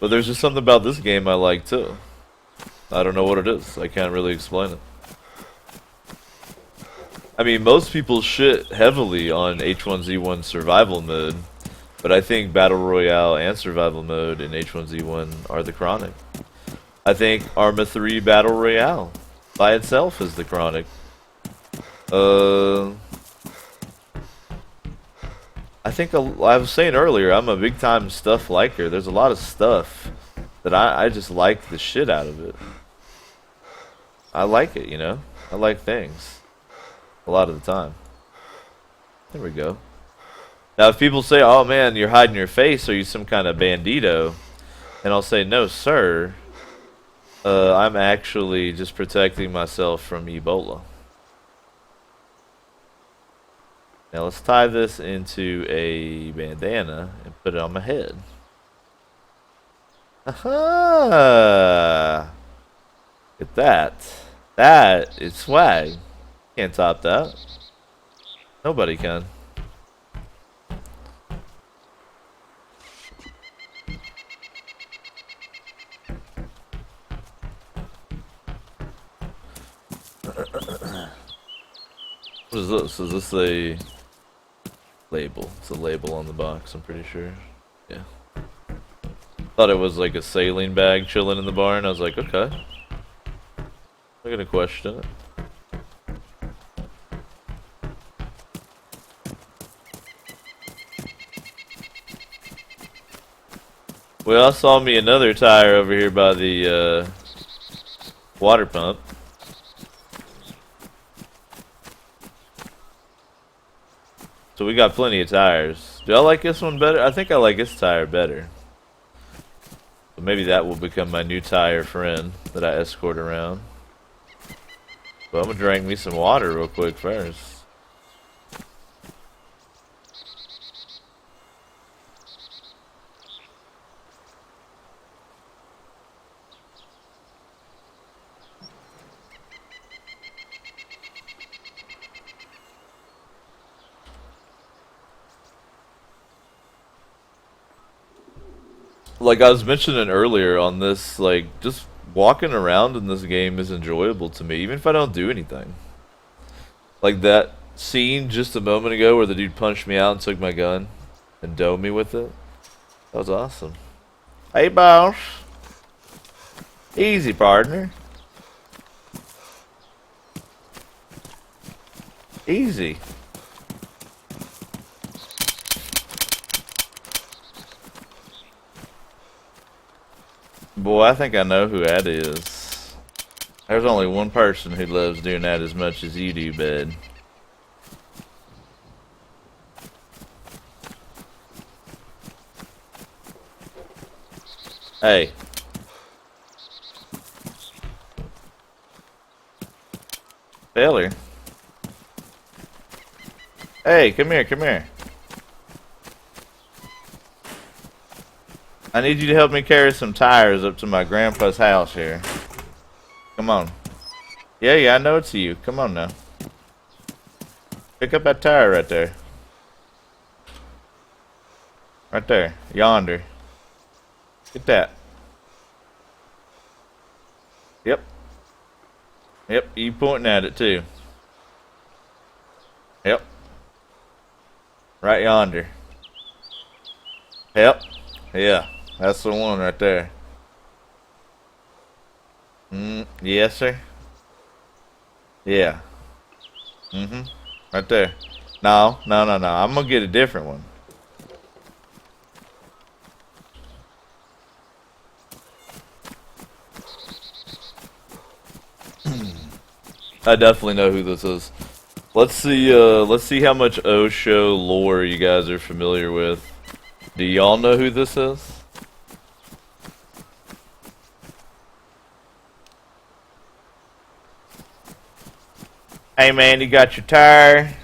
But there's just something about this game I like too. I don't know what it is. I can't really explain it. I mean, most people shit heavily on H1Z1 survival mode, but I think Battle Royale and survival mode in H1Z1 are the chronic. I think Arma 3 Battle Royale by itself is the chronic. I think I was saying earlier, I'm a big time stuff liker. There's a lot of stuff that I just like the shit out of it. I like it, you know? I like things. A lot of the time. There we go. Now if people say, oh man, you're hiding your face, are you some kind of bandito? And I'll say, no sir. I'm actually just protecting myself from Ebola. Now let's tie this into a bandana and put it on my head. Aha! Look at that. That is swag. Can't top that. Nobody can. What is this? Is this a label? It's a label on the box, I'm pretty sure. Yeah. Thought it was like a saline bag chilling in the barn. I was like, okay. I'm gonna question it. Well, I saw me another tire over here by the water pump. So we got plenty of tires. Do I like this one better? I think I like this tire better. So maybe that will become my new tire friend that I escort around. But I'm gonna drink me some water real quick first. Like I was mentioning earlier on this, like, just walking around in this game is enjoyable to me, even if I don't do anything. Like that scene just a moment ago where the dude punched me out and took my gun and dove me with it. That was awesome. Hey, boss. Easy, partner. Easy. Boy, I think I know who that is. There's only one person who loves doing that as much as you do, bud. Hey. Failure. Hey, come here, come here. I need you to help me carry some tires up to my grandpa's house here. Come on. Yeah, I know it's you. Come on now. Pick up that tire right there. Right there. Yonder. Get that. Yep. Yep, you pointing at it too. Yep. Right yonder. Yep. Yeah. That's the one right there. Yes, sir. Yeah. Right there. No. I'm gonna get a different one. I definitely know who this is. Let's see how much Osho lore you guys are familiar with. Do y'all know who this is? Hey man, you got your tire?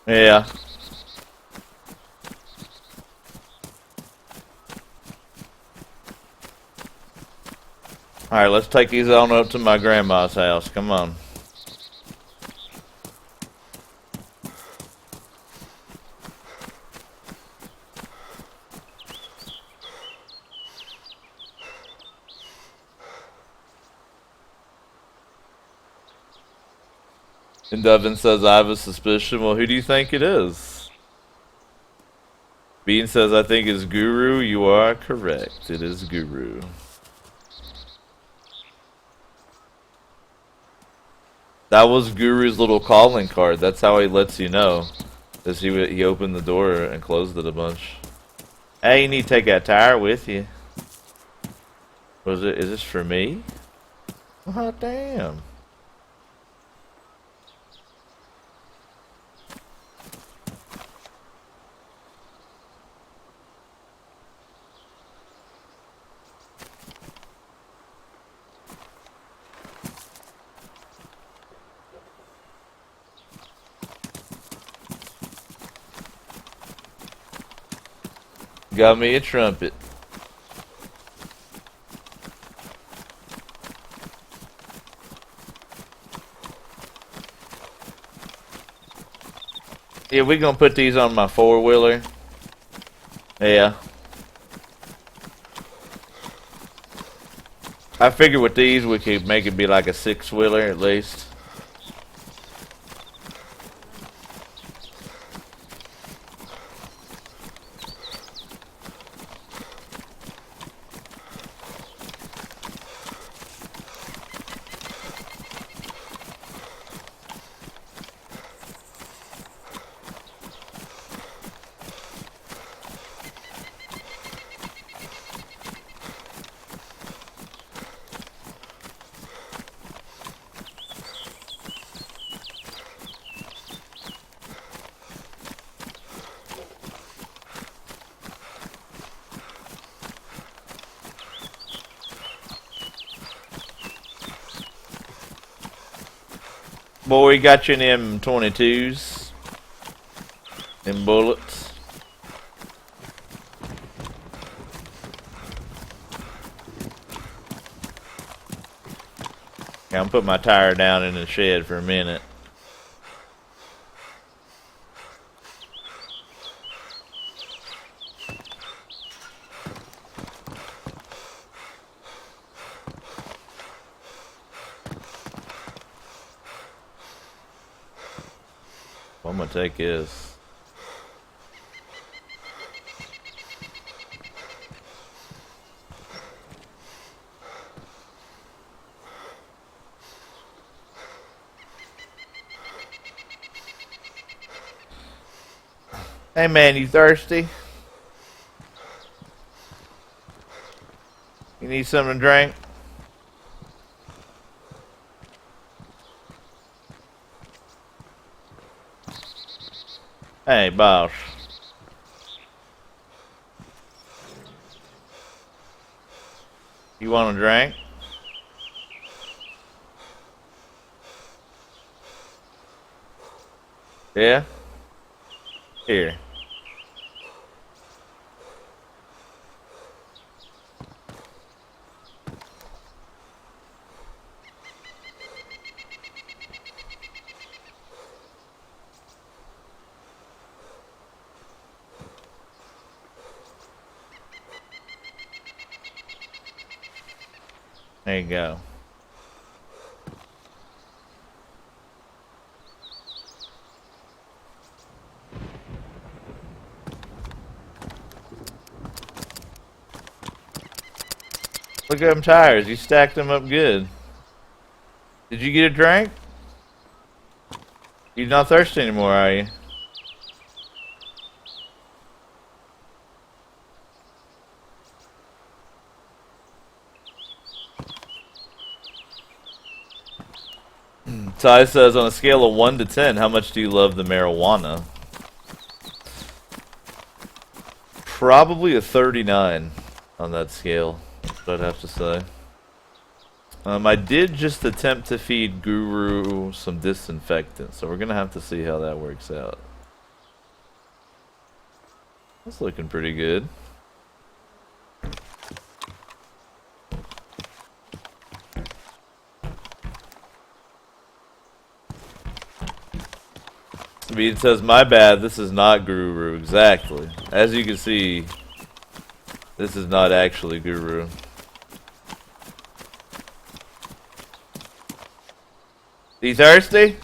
Yeah. Alright, let's take these on up to my grandma's house. Come on. And Devin says, I have a suspicion. Well, who do you think it is? Bean says, I think it's Guru. You are correct. It is Guru. That was Guru's little calling card. That's how he lets you know. Is he opened the door and closed it a bunch. Hey, you need to take that tire with you. Was it? Is this for me? Oh, damn. Got me a trumpet. Yeah, we gonna put these on my four-wheeler. Yeah. I figure with these we could make it be like a six-wheeler at least. Boy, got you in them 22s. Them bullets. Yeah, I'm putting my tire down in the shed for a minute. I'm gonna take this. Hey man, you thirsty? You need something to drink? Hey, boss. You want a drink? Yeah? Here. There you go. Look at them tires. You stacked them up good. Did you get a drink? You're not thirsty anymore, are you? Ty says, on a scale of 1 to 10, how much do you love the marijuana? Probably a 39 on that scale, I'd have to say. I did just attempt to feed Guru some disinfectant, so we're going to have to see how that works out. That's looking pretty good. It says, my bad, this is not Guru. Exactly. As you can see, this is not actually Guru. You thirsty?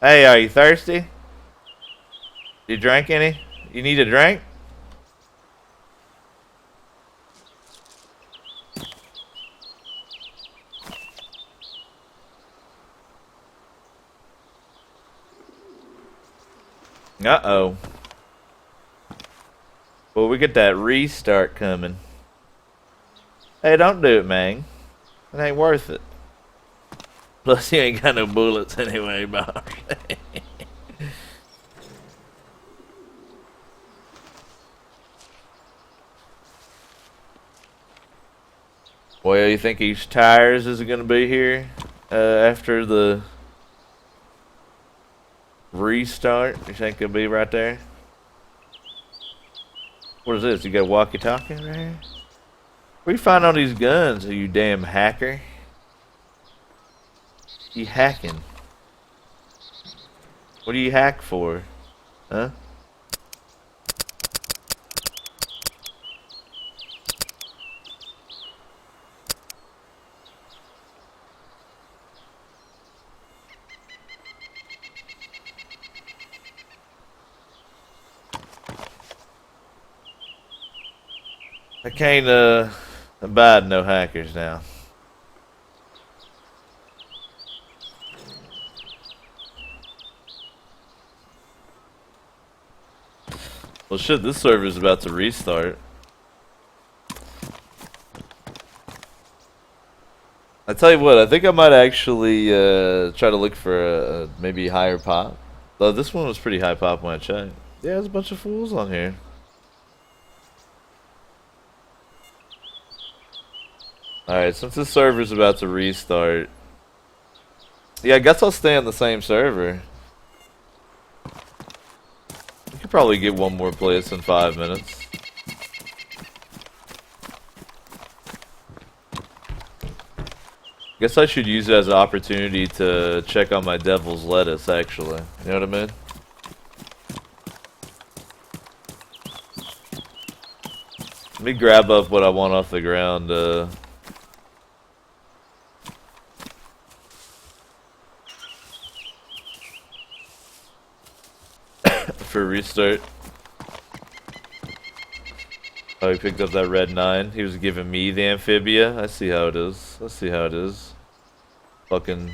Hey, are you thirsty? You drank any? You need a drink? Uh-oh. Well, we get that restart coming. Hey, don't do it, man. It ain't worth it. Plus, you ain't got no bullets anyway, boss. Well, you think each tires is going to be here after the restart? You think it'll be right there? What is this? You got a walkie-talkie right here? Where you find all these guns, you damn hacker? You hacking? What do you hack for? Huh? I can't abide no hackers now. Well shit, this server's about to restart. I tell you what, I think I might actually try to look for a maybe higher pop. Though this one was pretty high pop when I checked. Yeah, there's a bunch of fools on here. Alright, since this server's about to restart. Yeah, I guess I'll stay on the same server. We could probably get one more place in 5 minutes. Guess I should use it as an opportunity to check on my devil's lettuce, actually. You know what I mean? Let me grab up what I want off the ground, for restart. Oh, he picked up that red 9. He was giving me the amphibia. I see how it is. I see how it is. Fucking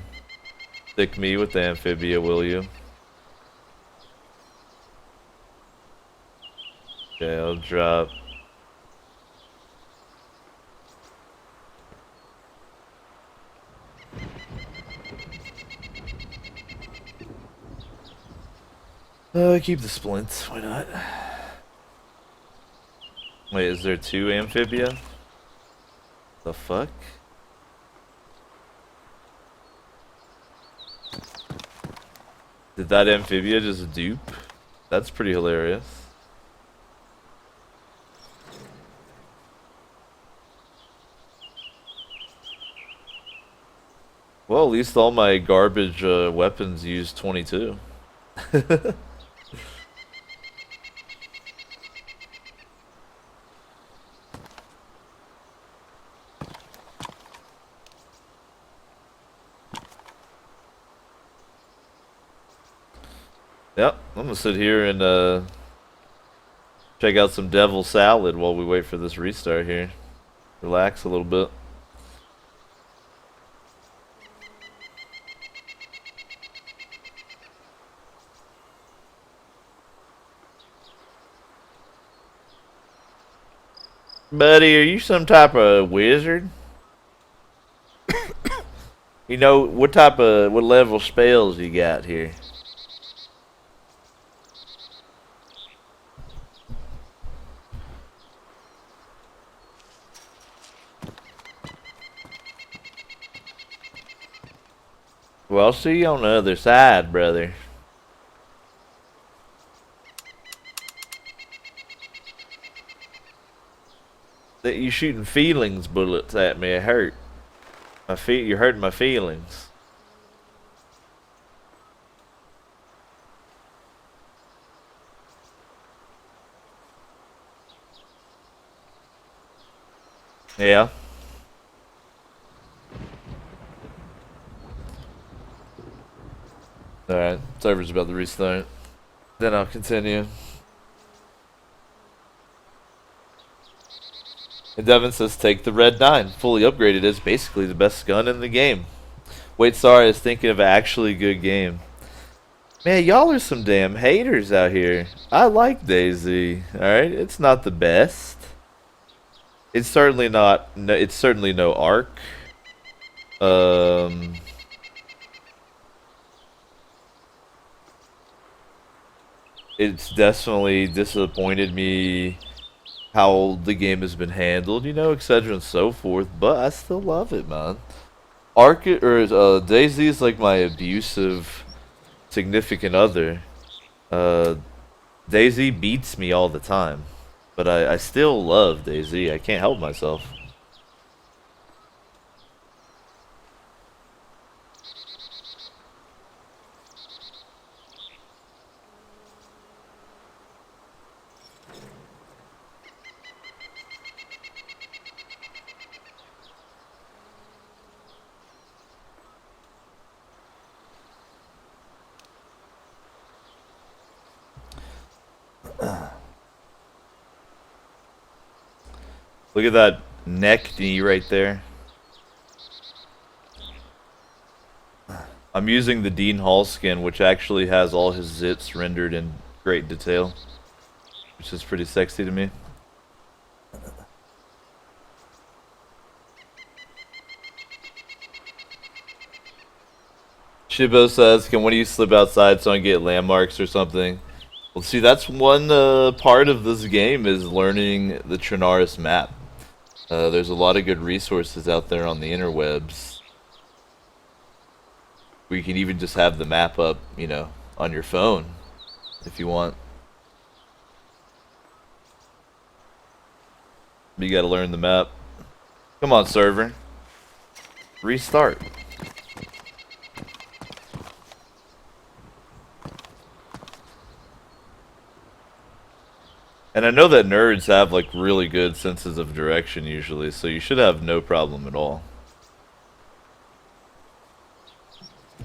stick me with the amphibia, will you? Okay, I'll drop. Keep the splints. Why not? Wait, is there 2 amphibia? The fuck? Did that amphibia just dupe? That's pretty hilarious. Well, at least all my garbage weapons use 22. Yep, I'm gonna sit here and check out some devil salad while we wait for this restart here. Relax a little bit. Buddy, are you some type of wizard? You know, what level spells you got here? Well, I'll see you on the other side, brother. That you shooting feelings bullets at me, it hurt. You're hurting my feelings. Yeah. Alright, server's about to restart. Then I'll continue. And Devin says, take the red 9. Fully upgraded is basically the best gun in the game. Wait, sorry, I was thinking of an actually good game. Man, y'all are some damn haters out here. I like DayZ, alright? It's not the best. It's certainly not, no, it's certainly no Ark. It's definitely disappointed me how the game has been handled, you know, etc. and so forth, but I still love it, man. DayZ is like my abusive significant other. DayZ beats me all the time, but I still love DayZ. I can't help myself. Look at that neck knee right there. I'm using the Dean Hall skin, which actually has all his zits rendered in great detail, which is pretty sexy to me. Shibo says, can one of you slip outside so I can get landmarks or something? Well, see, that's one part of this game is learning the Trinaris map. There's a lot of good resources out there on the interwebs. We can even just have the map up, you know, on your phone if you want. But you gotta learn the map. Come on, server. Restart. And I know that nerds have like really good senses of direction usually, so you should have no problem at all.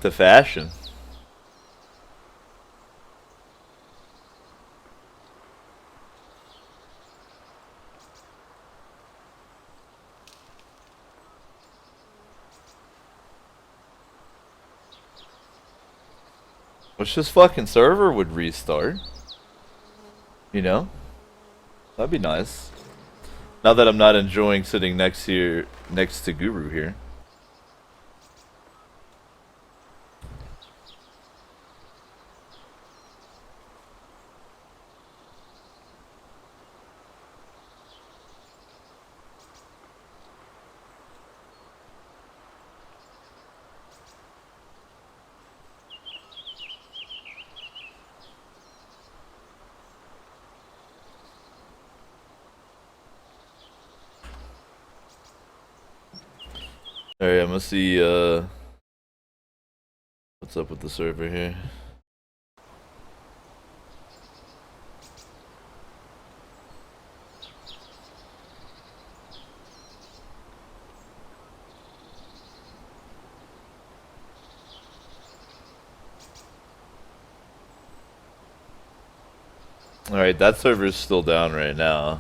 The fashion. Wish this fucking server would restart. You know? That'd be nice. Now that I'm not enjoying sitting next to Guru here. Alright, I'm gonna see what's up with the server here. Alright, that server is still down right now.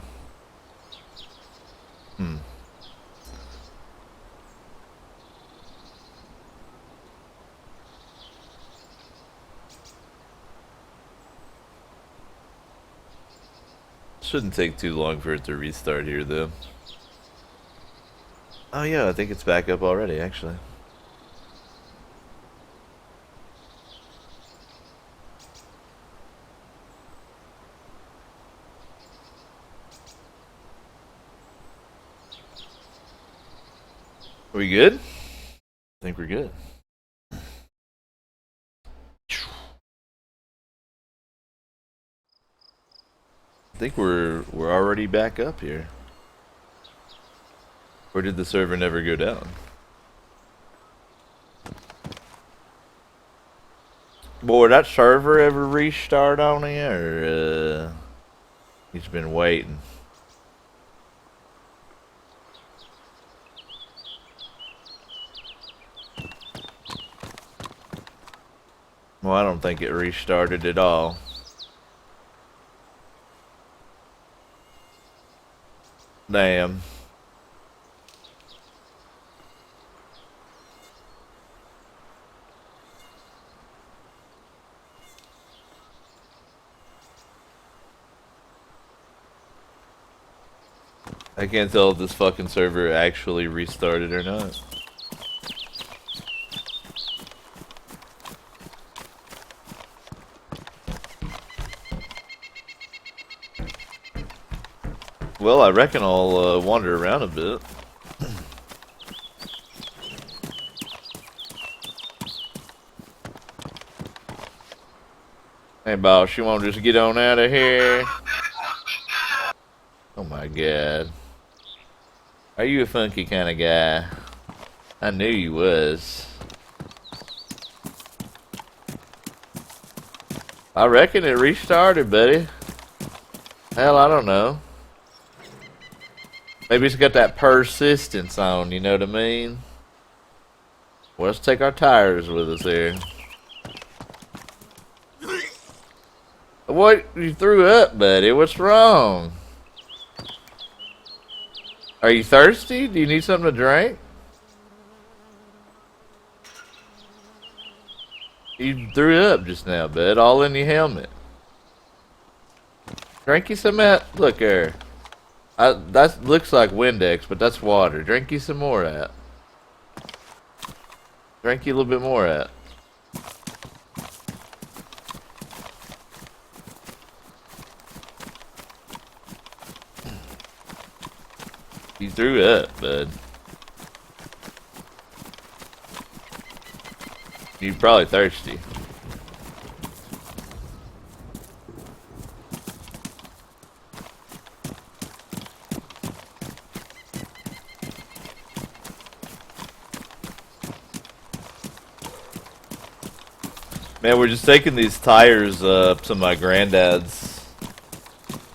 Shouldn't take too long for it to restart here, though. Oh yeah, I think it's back up already, actually. Are we good? I think we're good. I think we're already back up here. Or did the server never go down? Boy, that server ever restart on here? Or, he's been waiting. Well, I don't think it restarted at all. Damn. I can't tell if this fucking server actually restarted or not. Well, I reckon I'll wander around a bit. Hey boss, you wanna just get on out of here? Oh my god. Are you a funky kind of guy? I knew you was. I reckon it restarted, buddy. Hell, I don't know. Maybe it's got that persistence on, you know what I mean? Well, let's take our tires with us here. What? You threw up, buddy. What's wrong? Are you thirsty? Do you need something to drink? You threw up just now, bud. All in your helmet. Drink you some of that. Look there. That looks like Windex, but that's water. Drink you some more of that. Drink you a little bit more of that. threw up, bud. You're probably thirsty. Man, we're just taking these tires up to my granddad's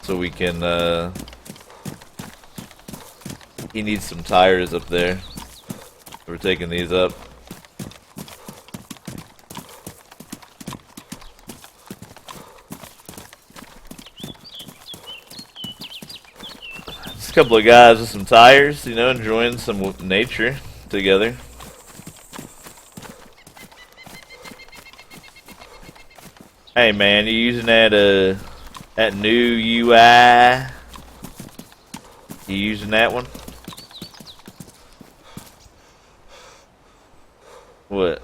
so we can, he needs some tires up there. We're taking these up. Just a couple of guys with some tires, you know, enjoying some nature together. Hey man, you using that new UI? You using that one? What?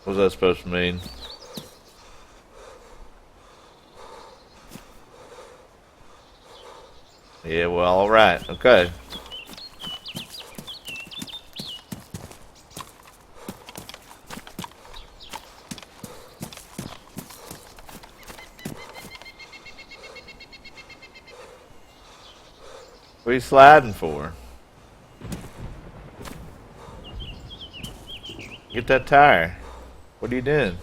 What's that supposed to mean? Yeah, well, alright, okay. What are you sliding for? Get that tire. What are you doing?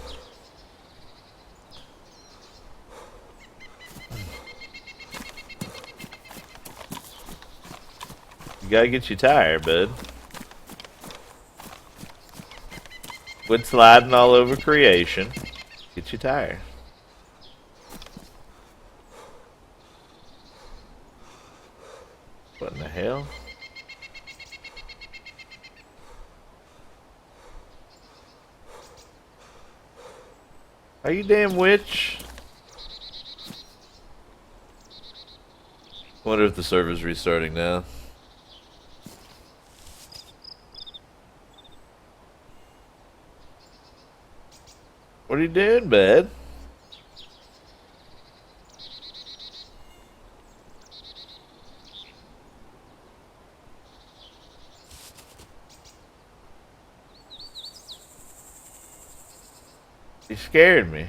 You gotta get your tire, bud. Quit sliding all over creation. Get your tire. What in the hell? Are you damn witch? Wonder if the server's restarting now. What are you doing, bud? You scared me.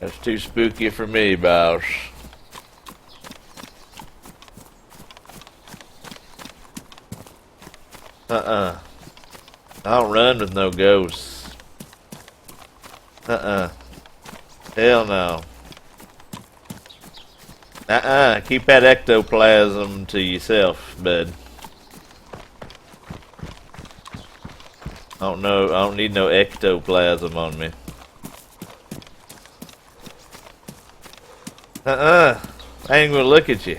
That's too spooky for me, boss. I don't run with no ghosts. Hell no. Keep that ectoplasm to yourself, bud. I don't need no ectoplasm on me. I ain't gonna look at you.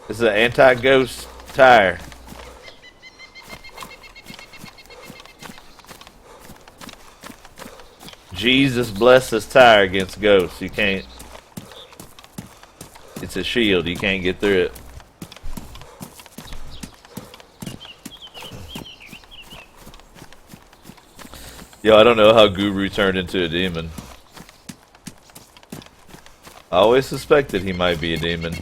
This is an anti-ghost tire. Jesus bless this tire against ghosts. You can't. It's a shield. You can't get through it. Yo, I don't know how Guru turned into a demon. I always suspected he might be a demon.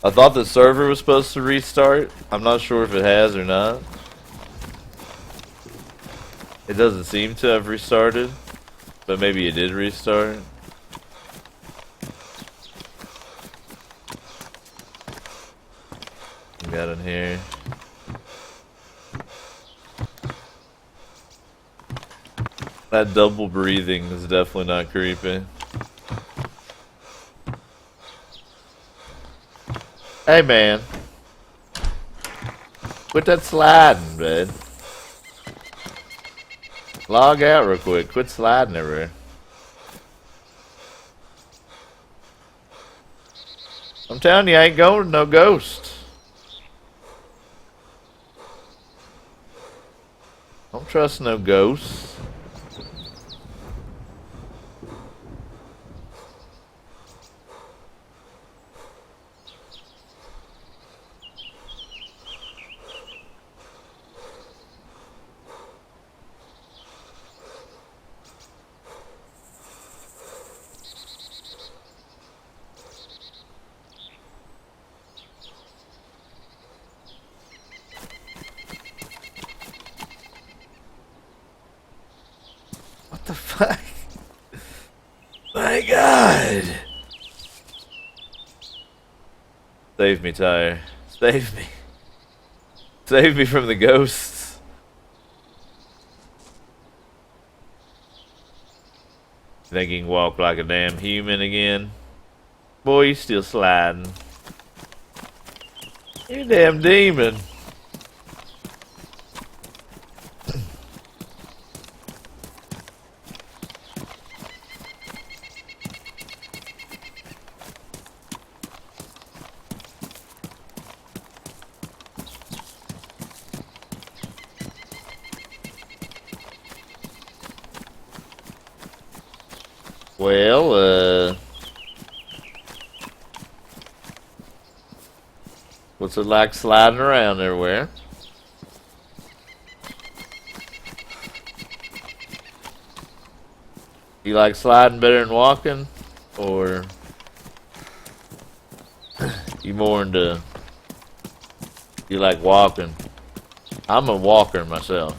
I thought the server was supposed to restart. I'm not sure if it has or not. It doesn't seem to have restarted, but maybe it did restart. We got in here. That double breathing is definitely not creepy. Hey man, quit that sliding, bud. Log out real quick. Quit sliding everywhere. I'm telling you, I ain't going to no ghost. Don't trust no ghosts. What the fuck? My God! Save me, Tyre. Save me. Save me from the ghosts. Think you can walk like a damn human again? Boy, you still sliding. You damn demon. Well, what's it like sliding around everywhere? You like sliding better than walking? Or you more into, you like walking? I'm a walker myself.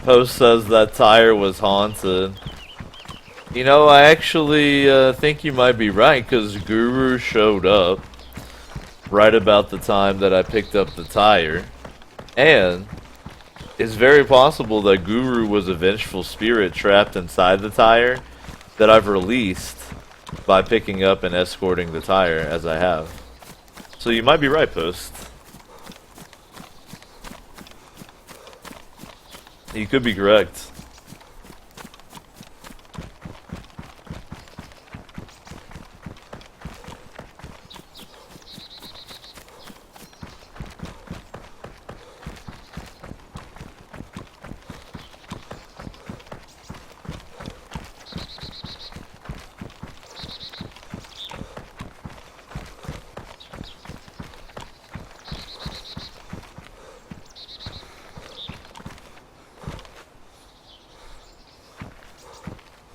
Post says that Tyre was haunted. You know, I actually think you might be right, because Guru showed up right about the time that I picked up the Tyre. And it's very possible that Guru was a vengeful spirit trapped inside the Tyre that I've released by picking up and escorting the Tyre as I have. So you might be right, Post. You could be correct.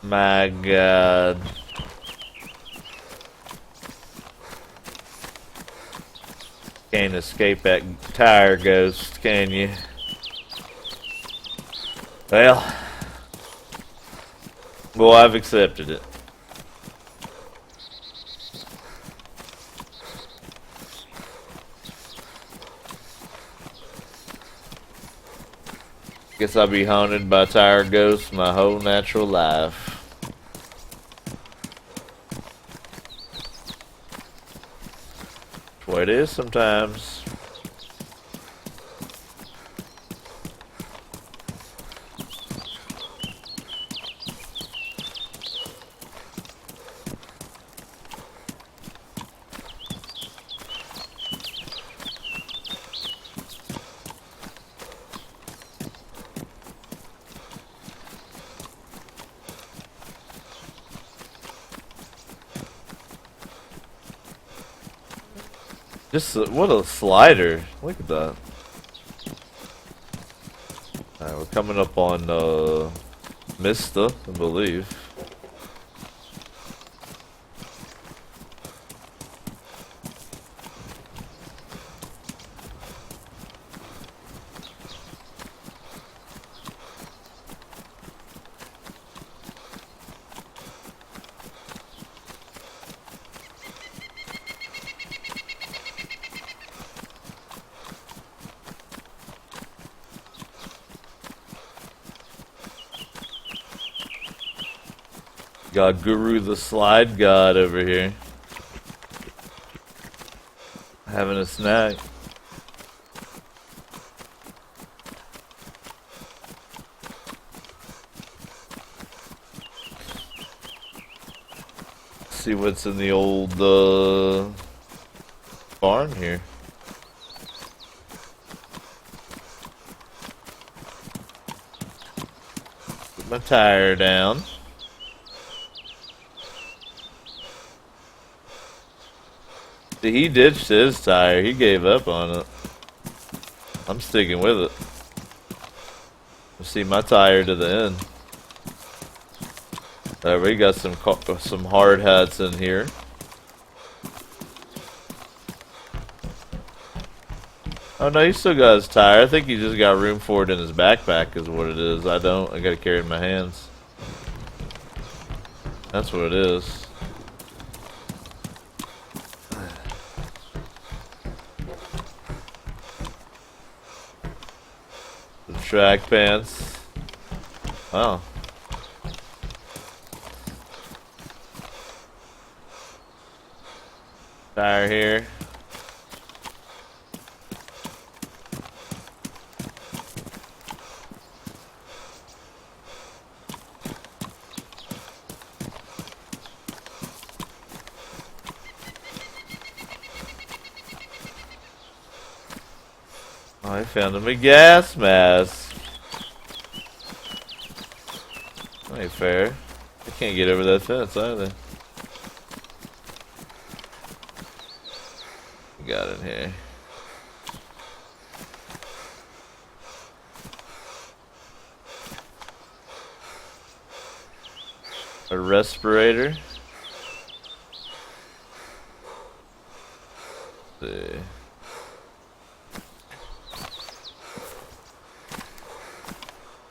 My God. Can't escape that Tyre ghost, can you? Well, I've accepted it. Guess I'll be haunted by Tyre ghosts my whole natural life. That's what it is sometimes. Just what a slider! Look at that. Alright, we're coming up on Mista, I believe. Got Guru the Slide God over here. Having a snack. See what's in the old barn here. Put my tire down. See, he ditched his tire. He gave up on it. I'm sticking with it. See my tire to the end. We got some hard hats in here. Oh no, he still got his tire. I think he just got room for it in his backpack is what it is. I don't. I gotta carry it in my hands. That's what it is. The track pants. Wow. Tire here. Oh, I found him a gas mask. That ain't fair. I can't get over that fence either. Got in here. A respirator. Let's see.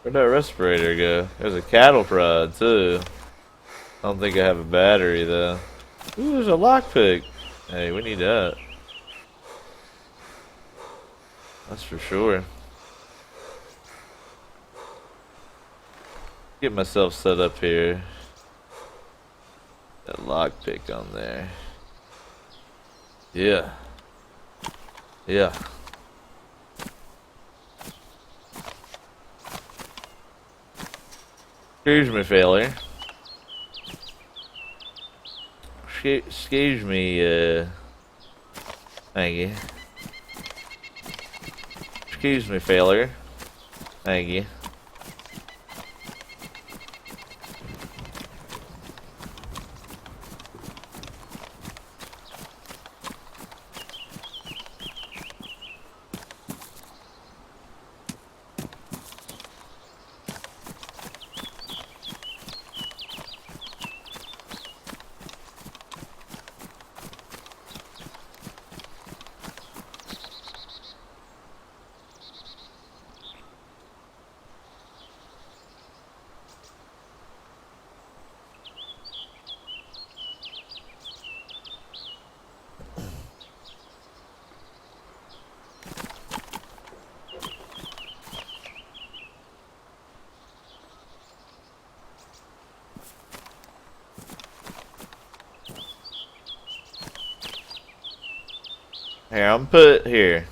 Where'd that respirator go? There's a cattle prod too. I don't think I have a battery though. Ooh, there's a lockpick. Hey, we need that. That's for sure. Get myself set up here. That lockpick on there. Yeah. Yeah. Excuse me, failure. Excuse me, thank you. Excuse me, failure. Thank you. Here, I'm put here.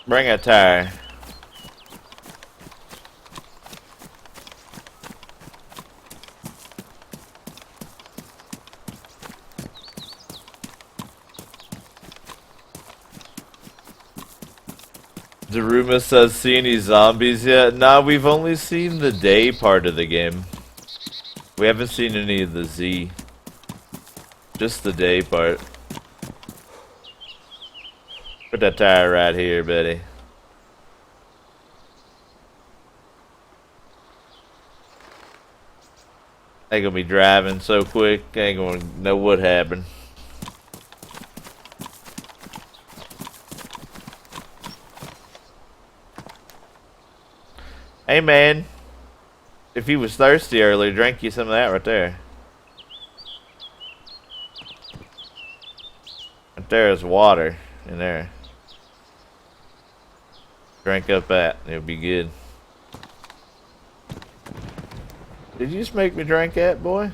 Bring a tire. Daruma says, see any zombies yet? Nah, we've only seen the day part of the game. We haven't seen any of the Z. Just the day part. Put that tire right here, buddy. I ain't gonna be driving so quick, I ain't gonna know what happened. Hey man, if you was thirsty earlier, drink you some of that right there. Right there is water in there. Drink up that, it'll be good. Did you just make me drink it, boy?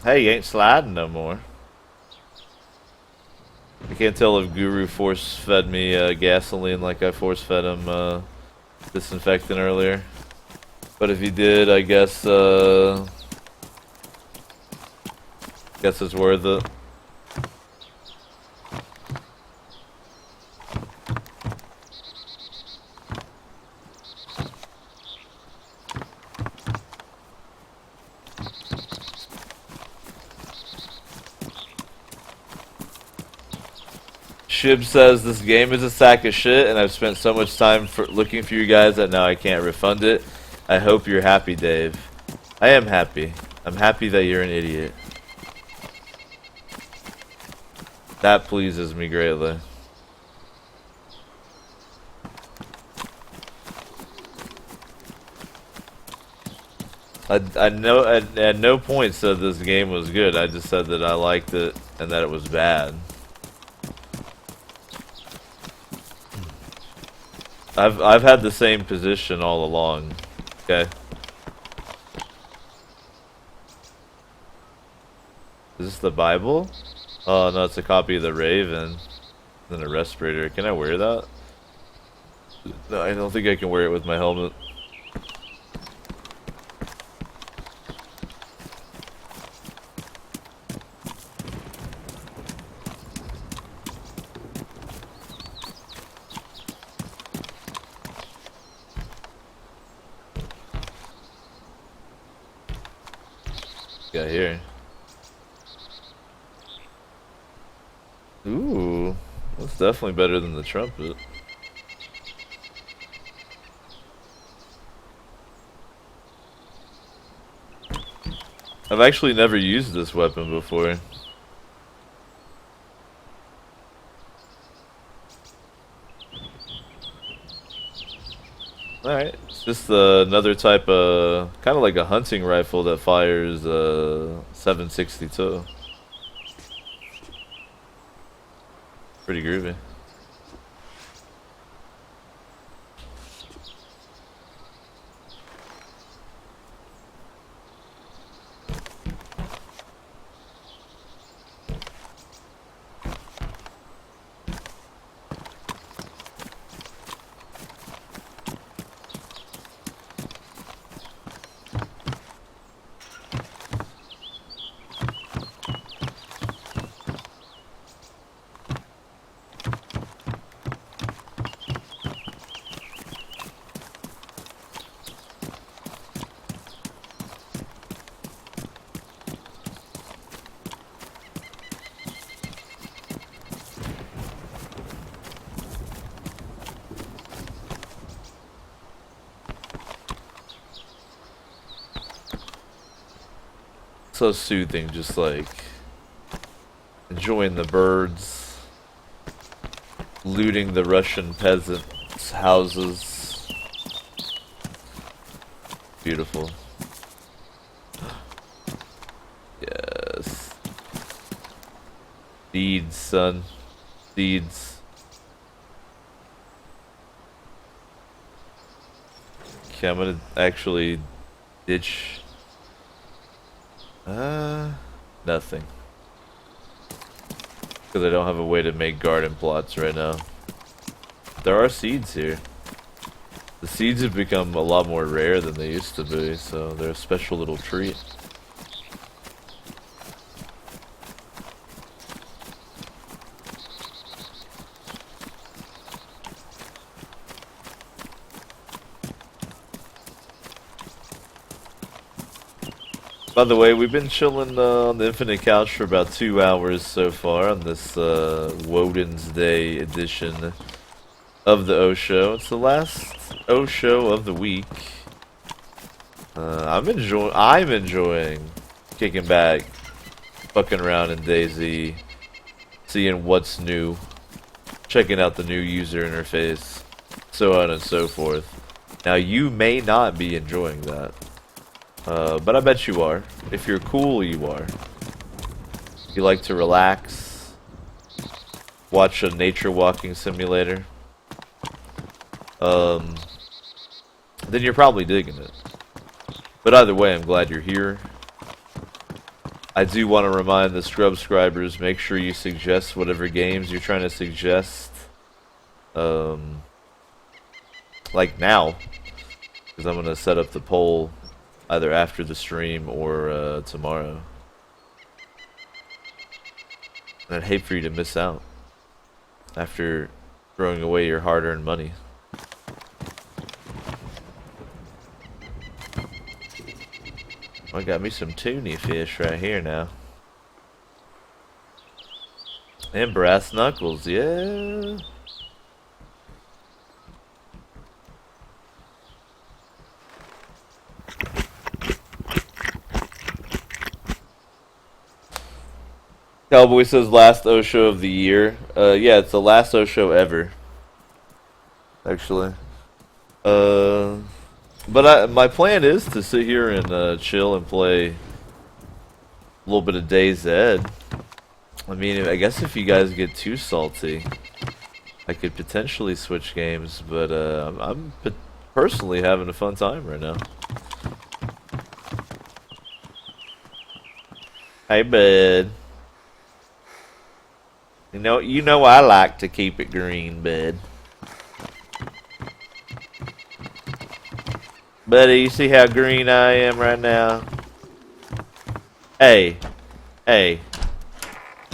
Hey, you ain't sliding no more. I can't tell if Guru force fed me gasoline like I force fed him disinfectant earlier. But if he did, I guess it's worth it. Shib says this game is a sack of shit, and I've spent so much time looking for you guys that now I can't refund it. I hope you're happy, Dave. I am happy. I'm happy that you're an idiot. That pleases me greatly. I know at no point said this game was good. I just said that I liked it and that it was bad. I've had the same position all along. Okay. Is this the Bible? Oh no, it's a copy of the Raven. Then a respirator. Can I wear that? No, I don't think I can wear it with my helmet. Got here. Ooh, that's definitely better than the trumpet. I've actually never used this weapon before. Alright, it's just another type of, kind of like a hunting rifle that fires 7.62. Pretty groovy. So soothing, just like enjoying the birds, looting the Russian peasants' houses. Beautiful. Yes. Deeds, son. Deeds. Okay, I'm gonna actually ditch. Nothing. Because I don't have a way to make garden plots right now. There are seeds here. The seeds have become a lot more rare than they used to be, so they're a special little treat. By the way, we've been chilling on the Infinite Couch for about 2 hours so far on this Woden's Day edition of the O Show. It's the last O Show of the week. I'm enjoying kicking back, fucking around in DayZ, seeing what's new, checking out the new user interface. so on and so forth. Now, you may not be enjoying that, but I bet you are. If you're cool, you are. You like to relax, watch a nature walking simulator, then you're probably digging it. But either way, I'm glad you're here. I do want to remind the subscribers, make sure you suggest whatever games you're trying to suggest. Like now, because I'm going to set up the poll either after the stream or tomorrow. And I'd hate for you to miss out after throwing away your hard-earned money. I got me some tuna fish right here now. And brass knuckles, yeah. Cowboy says last O show of the year. Yeah, it's the last O show ever. Actually. But my plan is to sit here and chill and play a little bit of DayZ. I mean, I guess if you guys get too salty, I could potentially switch games, but I'm personally having a fun time right now. Hey, bud. You know I like to keep it green, bud. Buddy, you see how green I am right now? Hey. Hey.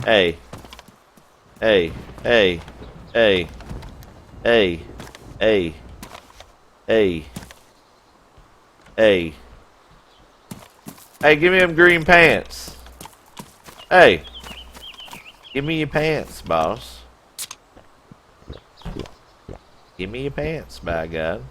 Hey. Hey. Hey. Hey. Hey. Hey. Hey. Hey. Hey, give me them green pants. Hey. Give me your pants, boss. Give me your pants, by God.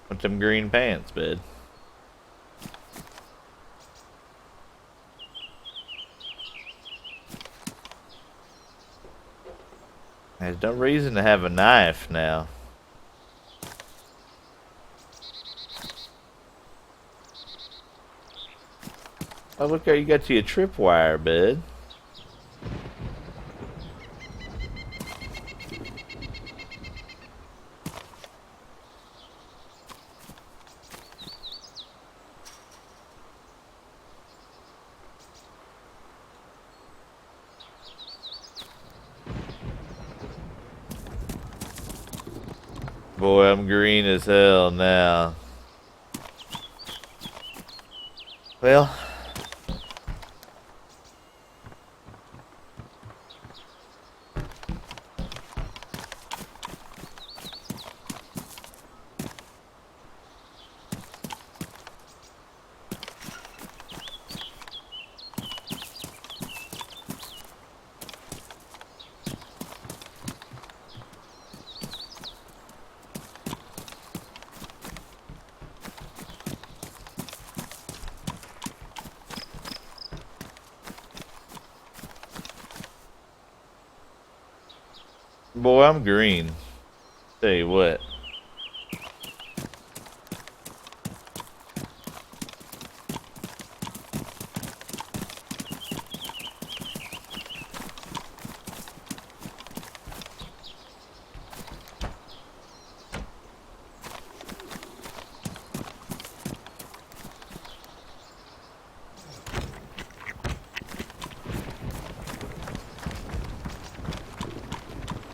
Want them green pants, bud. There's no reason to have a knife now. Oh, look how you got you a tripwire, bud. Boy, I'm green as hell now. Well, boy, I'm green. Tell you what.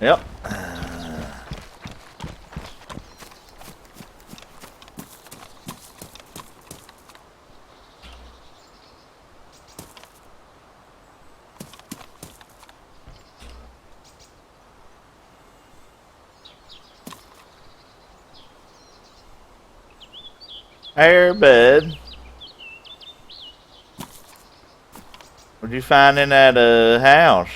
Yep. Airbud. What'd you find in that house?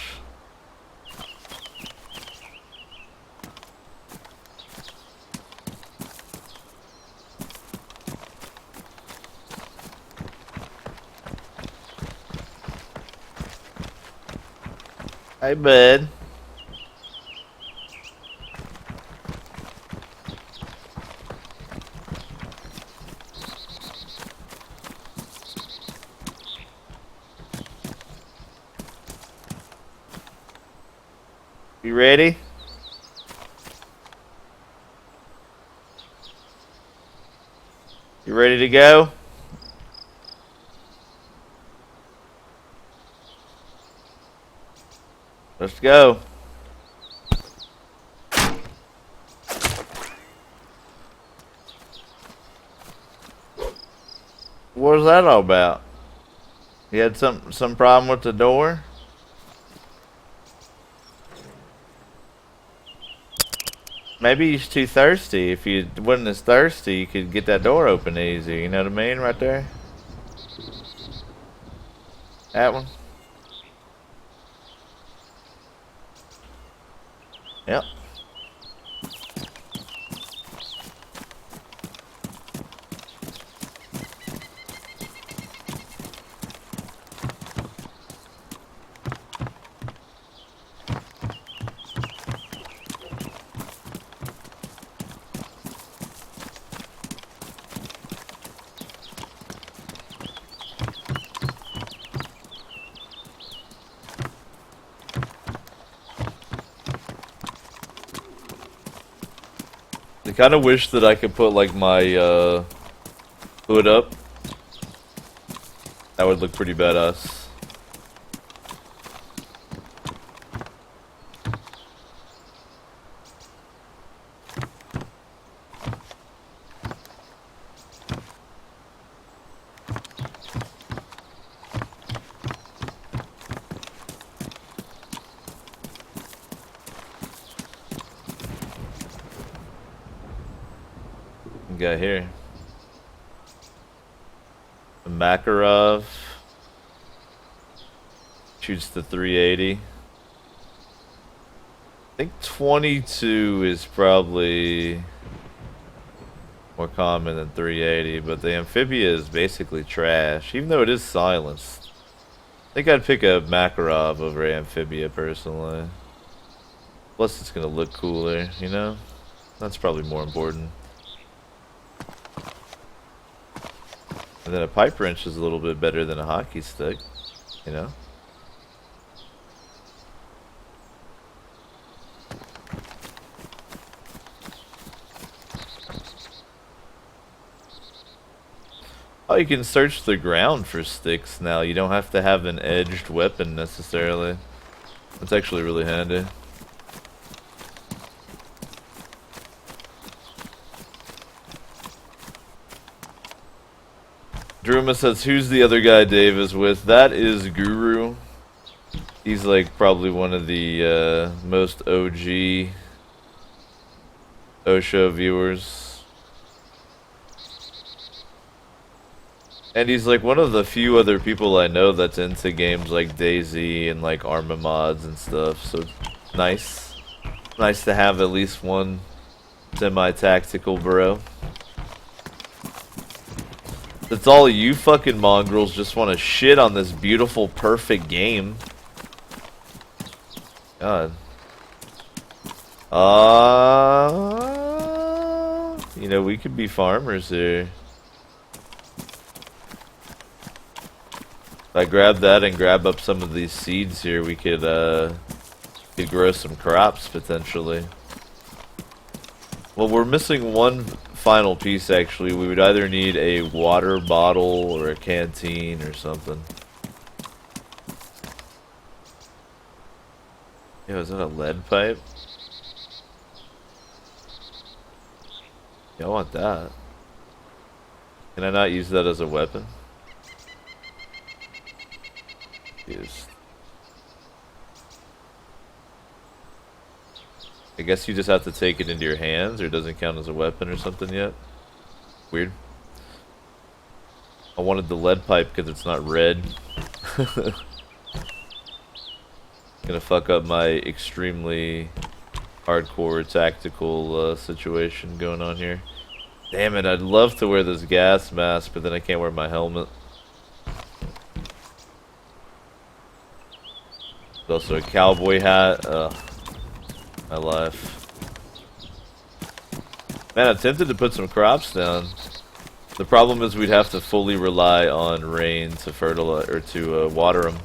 Hey, bud. You ready? You ready to go? Let's go. What was that all about? You had some problem with the door? Maybe he's too thirsty. If you wasn't as thirsty, you could get that door open easy. You know what I mean? Right there. That one. Yep. I kind of wish that I could put like my hood up. That would look pretty badass. Got here. The Makarov shoots the 380. I think 22 is probably more common than 380, but the Amphibia is basically trash, even though it is silenced. I think I'd pick a Makarov over Amphibia personally. Plus it's gonna look cooler, you know? That's probably more important. And then a pipe wrench is a little bit better than a hockey stick, you know? Oh, you can search the ground for sticks now. You don't have to have an edged weapon necessarily. That's actually really handy. Druma says, who's the other guy Dave is with? That is Guru. He's like probably one of the most OG Osho viewers. And he's like one of the few other people I know that's into games like DayZ and like Arma mods and stuff. So nice. Nice to have at least one semi-tactical bro. That's all you fucking mongrels just want to shit on this beautiful, perfect game. God. You know, we could be farmers here. If I grab that and grab up some of these seeds here, we could grow some crops, potentially. Well, we're missing one final piece, actually. We would either need a water bottle or a canteen or something. Yo, is that a lead pipe? Yeah, I want that. Can I not use that as a weapon? Yes. I guess you just have to take it into your hands, or it doesn't count as a weapon or something yet. Weird. I wanted the lead pipe because it's not red. Gonna fuck up my extremely hardcore tactical situation going on here. Damn it, I'd love to wear this gas mask, but then I can't wear my helmet. There's also a cowboy hat. Ugh. My life. Man, I'm tempted to put some crops down. The problem is we'd have to fully rely on rain to fertilize or to water them.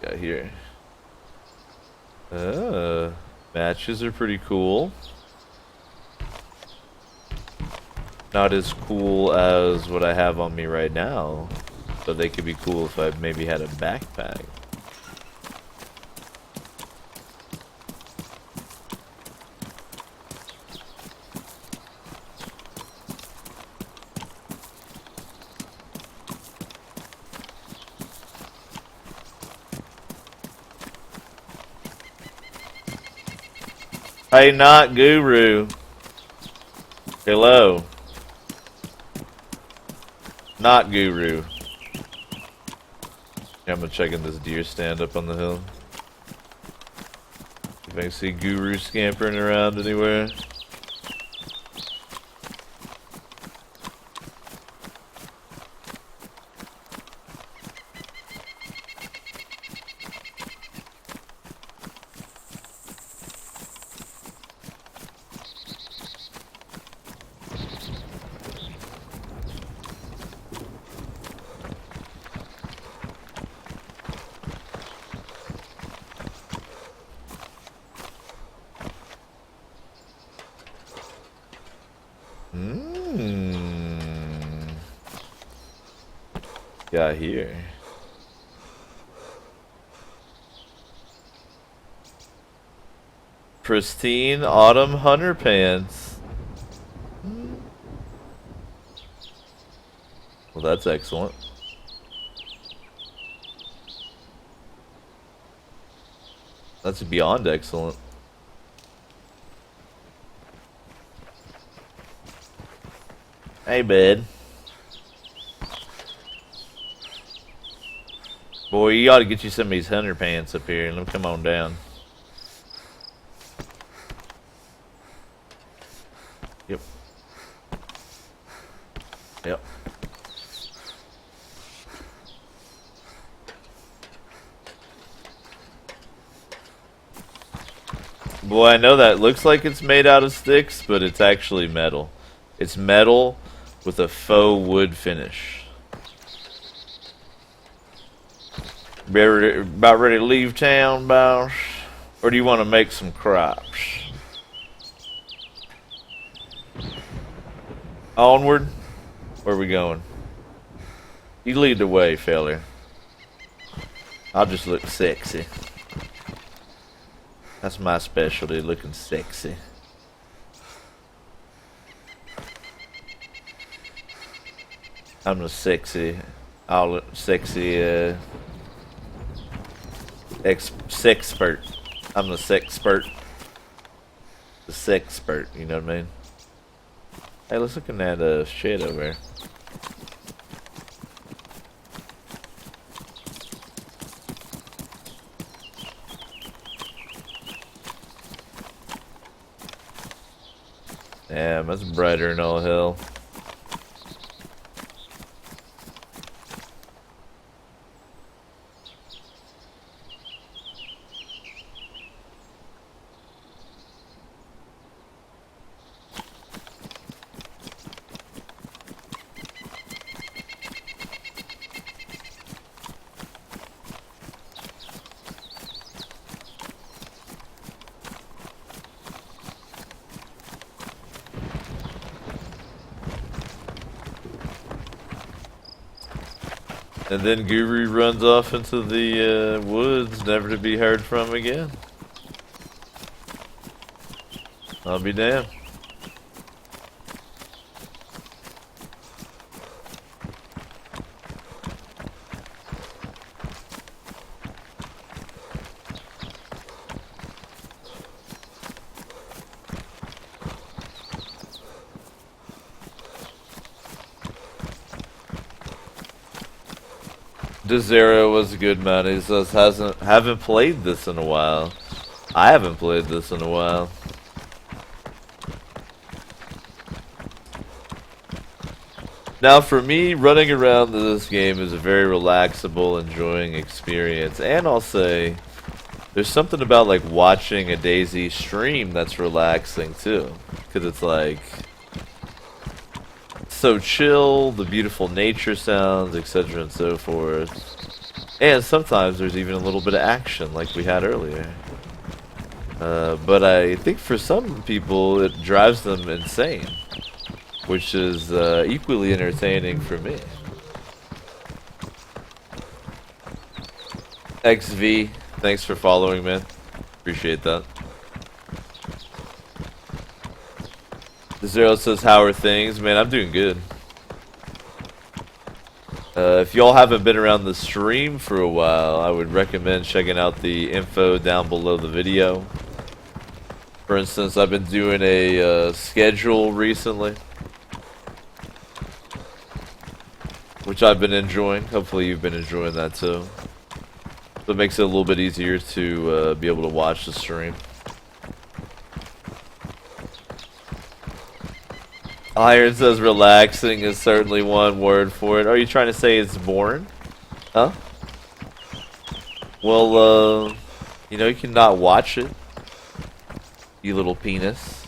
Got here. Matches are pretty cool. Not as cool as what I have on me right now, but they could be cool if I maybe had a backpack. Hey, not Guru. Hello. Not Guru. Yeah, I'm checking this deer stand up on the hill. If I can see Guru scampering around anywhere. Got here. Pristine autumn hunter pants. Well, that's excellent. That's beyond excellent. Hey, bud. Boy, you ought to get you some of these hunter pants up here and let them come on down. Yep. Yep. Boy, I know that looks like it's made out of sticks, but it's actually metal. It's metal with a faux wood finish. About ready to leave town, boss? Or do you want to make some crops? Onward? Where are we going? You lead the way, fella. I'll just look sexy. That's my specialty, looking sexy. I'm the sexy, sexpert. I'm the sexpert. The sexpert, you know what I mean? Hey, let's look in that shit over there. Damn, that's brighter than all hell. And then Guru runs off into the woods, never to be heard from again. I'll be damned. DayZ was good, man. He says haven't played this in a while. I haven't played this in a while. Now, for me, running around this game is a very relaxable, enjoying experience, and I'll say there's something about like watching a DayZ stream that's relaxing too, because it's like so chill, the beautiful nature sounds, etc. and so forth. And sometimes there's even a little bit of action like we had earlier. But I think for some people it drives them insane, which is equally entertaining for me. XV, thanks for following, man. Appreciate that. The Zero says, how are things? Man, I'm doing good. If y'all haven't been around the stream for a while, I would recommend checking out the info down below the video. For instance, I've been doing a schedule recently, which I've been enjoying. Hopefully you've been enjoying that too. So it makes it a little bit easier to be able to watch the stream. Iron says relaxing is certainly one word for it. Are you trying to say it's boring? Huh? Well, you know, you can not watch it. You little penis.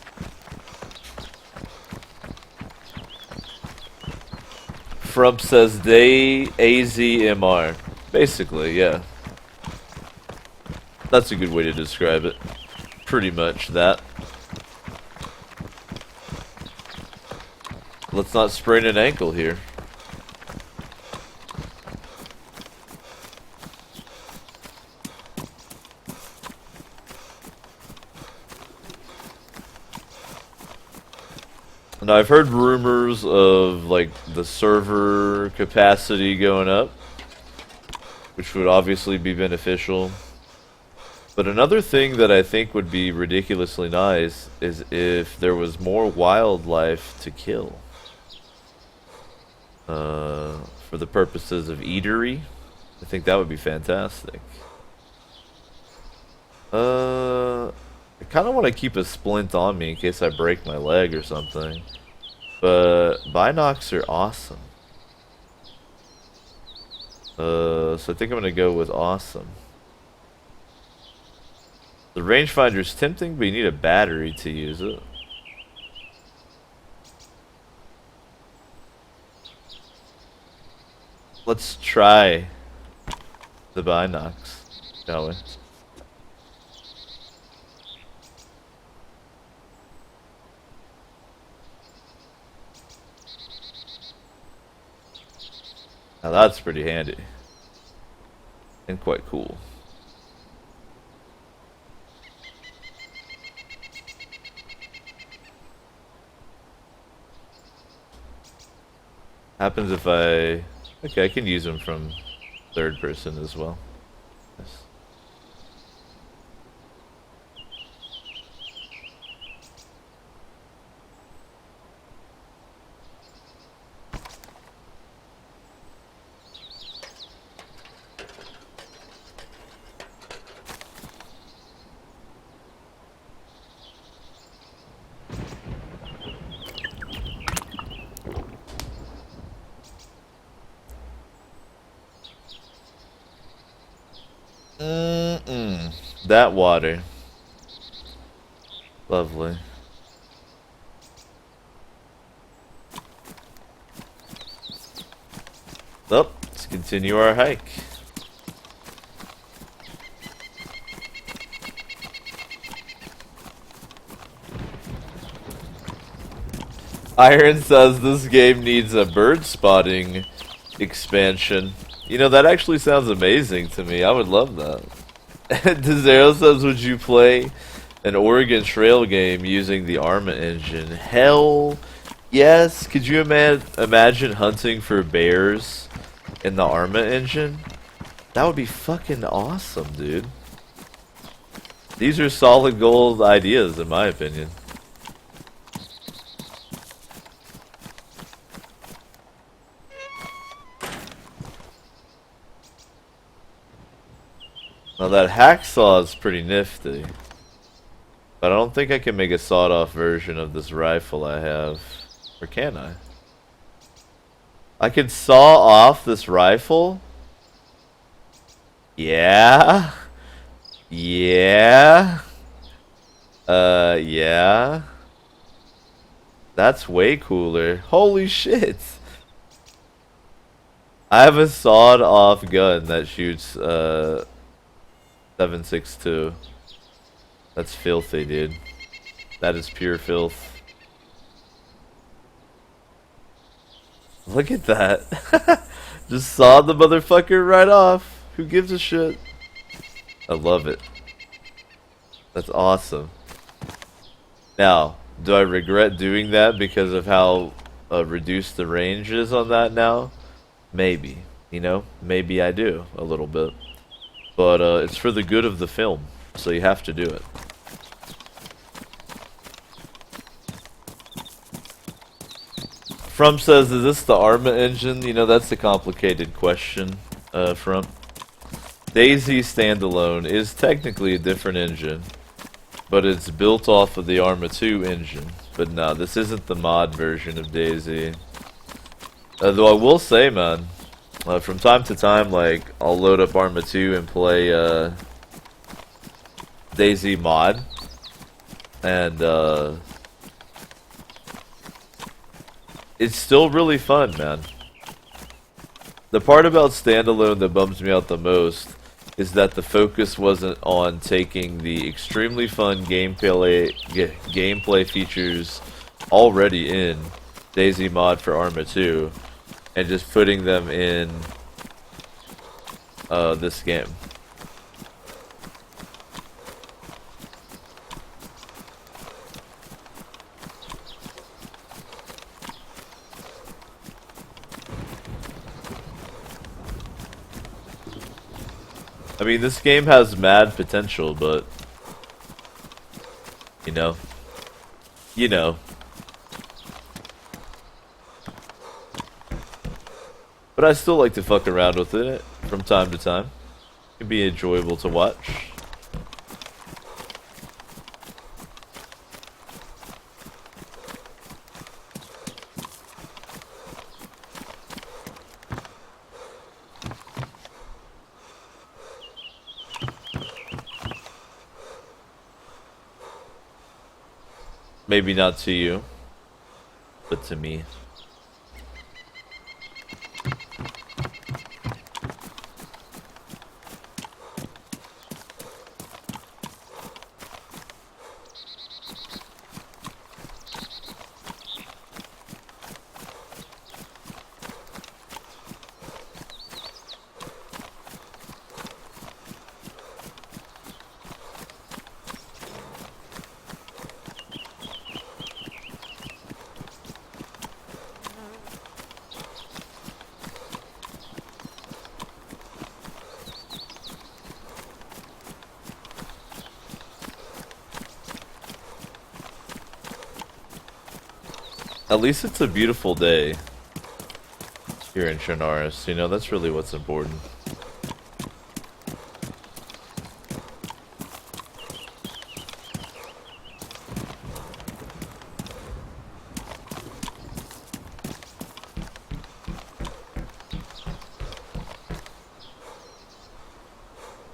Frump says AZMR. Basically, yeah. That's a good way to describe it. Pretty much that. Let's not sprain an ankle here. Now I've heard rumors of like the server capacity going up, which would obviously be beneficial. But another thing that I think would be ridiculously nice is if there was more wildlife to kill. For the purposes of eatery, I think that would be fantastic. I kind of want to keep a splint on me in case I break my leg or something. But binocs are awesome. So I think I'm going to go with awesome. The rangefinder's tempting, but you need a battery to use it. Let's try the binocs, shall we? Now that's pretty handy. And quite cool. Happens if I... Okay, I can use them from third person as well. Yes. That water. Lovely. Well, let's continue our hike. Iron says this game needs a bird spotting expansion. You know, that actually sounds amazing to me. I would love that. DayZ says, would you play an Oregon Trail game using the Arma engine? Hell yes. Could you imagine hunting for bears in the Arma engine? That would be fucking awesome, dude. These are solid gold ideas, in my opinion. Now that hacksaw is pretty nifty. But I don't think I can make a sawed-off version of this rifle I have. Or can I? I can saw off this rifle? Yeah? Yeah? Yeah? That's way cooler. Holy shit! I have a sawed-off gun that shoots, 7.62. That's filthy, dude. That is pure filth. Look at that. Just sawed the motherfucker right off. Who gives a shit? I love it. That's awesome. Now, do I regret doing that because of how reduced the range is on that now? Maybe. You know? Maybe I do. A little bit. But it's for the good of the film. So you have to do it. From says, is this the Arma engine? You know, that's a complicated question, From. DayZ standalone is technically a different engine, but it's built off of the Arma 2 engine. But nah, this isn't the mod version of DayZ. Though I will say, man, from time to time, like, I'll load up Arma 2 and play DayZ mod, and it's still really fun, man. The part about standalone that bums me out the most is that the focus wasn't on taking the extremely fun gameplay features already in DayZ mod for Arma 2 and just putting them in this game. I mean, this game has mad potential, but you know. But I still like to fuck around with it from time to time. It can be enjoyable to watch. Maybe not to you, but to me. At least it's a beautiful day here in Chernarus. You know, that's really what's important.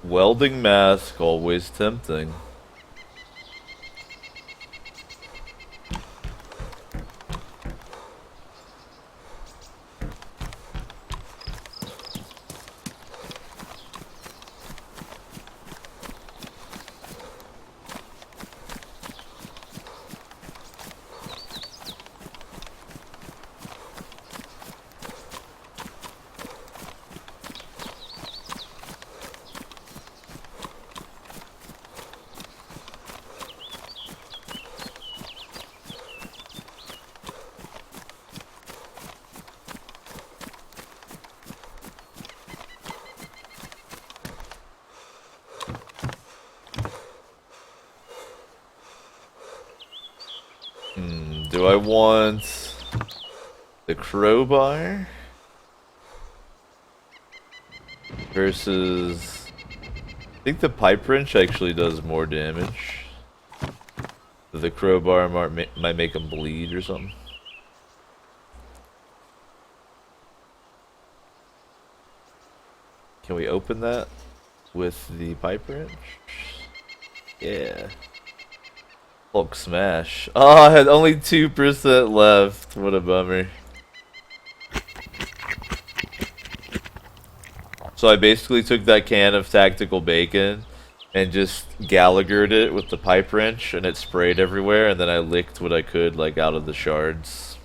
Welding mask, always tempting. Do I want the crowbar versus think the pipe wrench actually does more damage. The crowbar might make him bleed or something. Can we open that with the pipe wrench? Yeah. Hulk smash. Oh, I had only 2% left. What a bummer. So I basically took that can of tactical bacon and just Gallaghered it with the pipe wrench, and it sprayed everywhere, and then I licked what I could, like, out of the shards.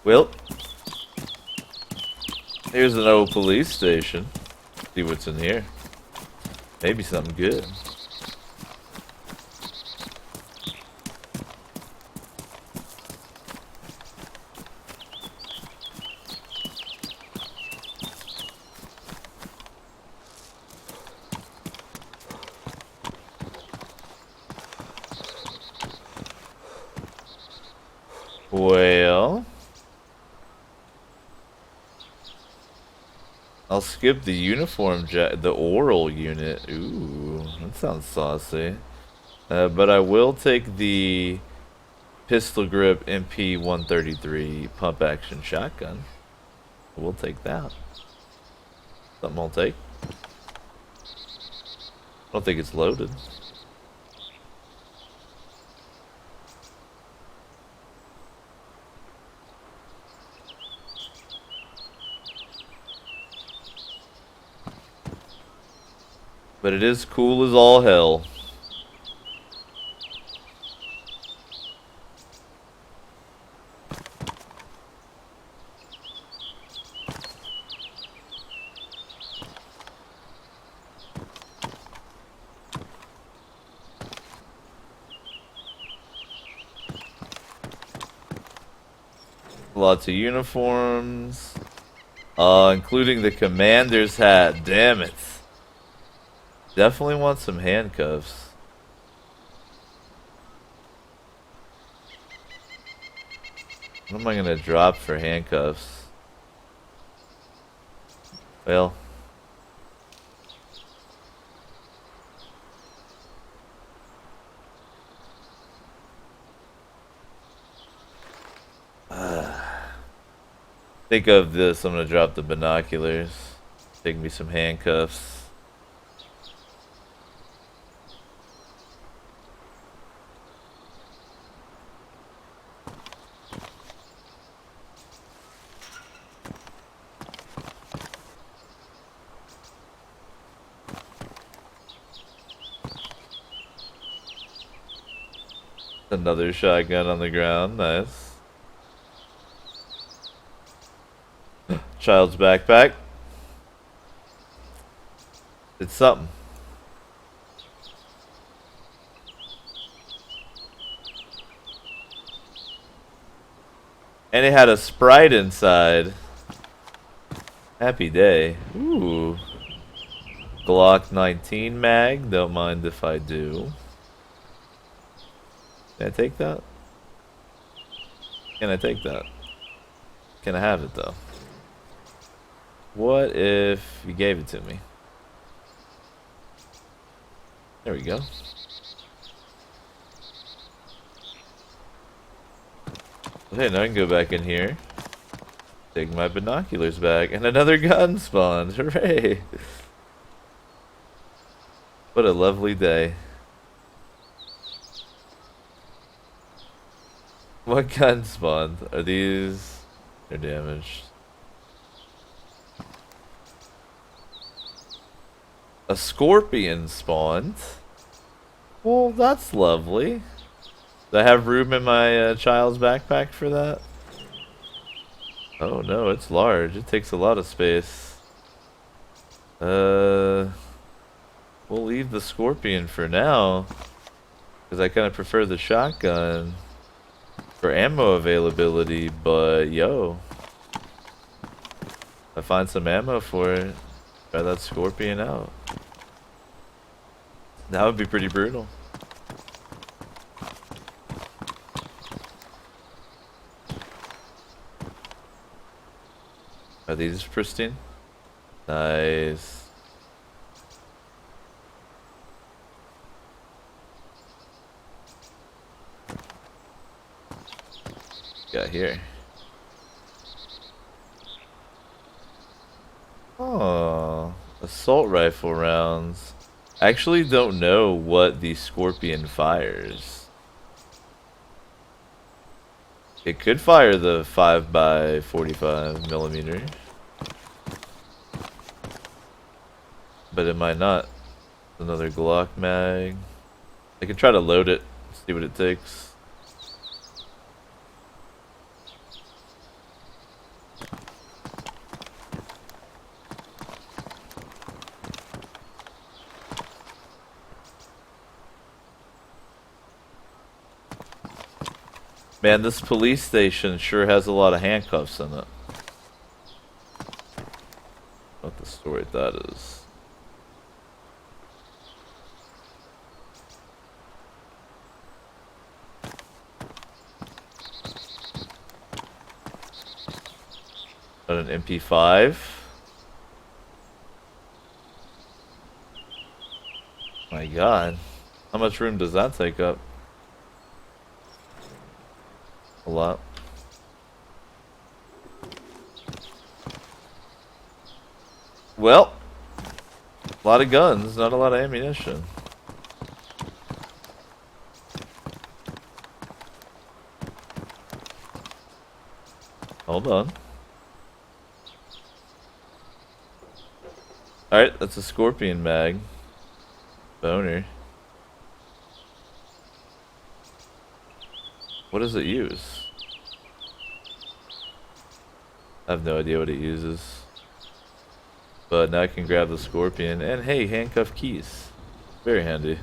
Well, here's an old police station. See what's in here. Maybe something good. Well, I'll skip the uniform the oral unit. Ooh, that sounds saucy. But I will take the pistol grip MP-133 pump action shotgun. We'll take that. Something I'll take. I don't think it's loaded. But it is cool as all hell. Lots of uniforms. Including the commander's hat. Damn it. Definitely want some handcuffs. What am I gonna drop for handcuffs? Well, think of this. I'm gonna drop the binoculars. Take me some handcuffs. Another shotgun on the ground, nice. Child's backpack. It's something. And it had a Sprite inside. Happy day. Ooh. Glock 19 mag, don't mind if I do. Can I take that? Can I take that? Can I have it though? What if you gave it to me? There we go. Okay, now I can go back in here. Take my binoculars back. And another gun spawned. Hooray! What a lovely day. What gun spawned? Are these... They're damaged. A scorpion spawned. Well, that's lovely. Do I have room in my child's backpack for that? Oh no, it's large. It takes a lot of space. We'll leave the scorpion for now. Because I kind of prefer the shotgun. for ammo availability, but yo, if I find some ammo for it, try that Scorpion out. That would be pretty brutal. Are these pristine? Nice. Got here. Oh, assault rifle rounds. I actually don't know what the Scorpion fires. It could fire the 5x45 millimeter, but it might not. Another Glock mag. I could try to load it, see what it takes. Man, this police station sure has a lot of handcuffs in it. What the story that is. Got an MP5. My god. How much room does that take up? A lot. Well, a lot of guns, not a lot of ammunition. Hold on. Alright, that's a Scorpion mag. Boner. What does it use? I have no idea what it uses. But now I can grab the Scorpion. And hey, handcuff keys. Very handy.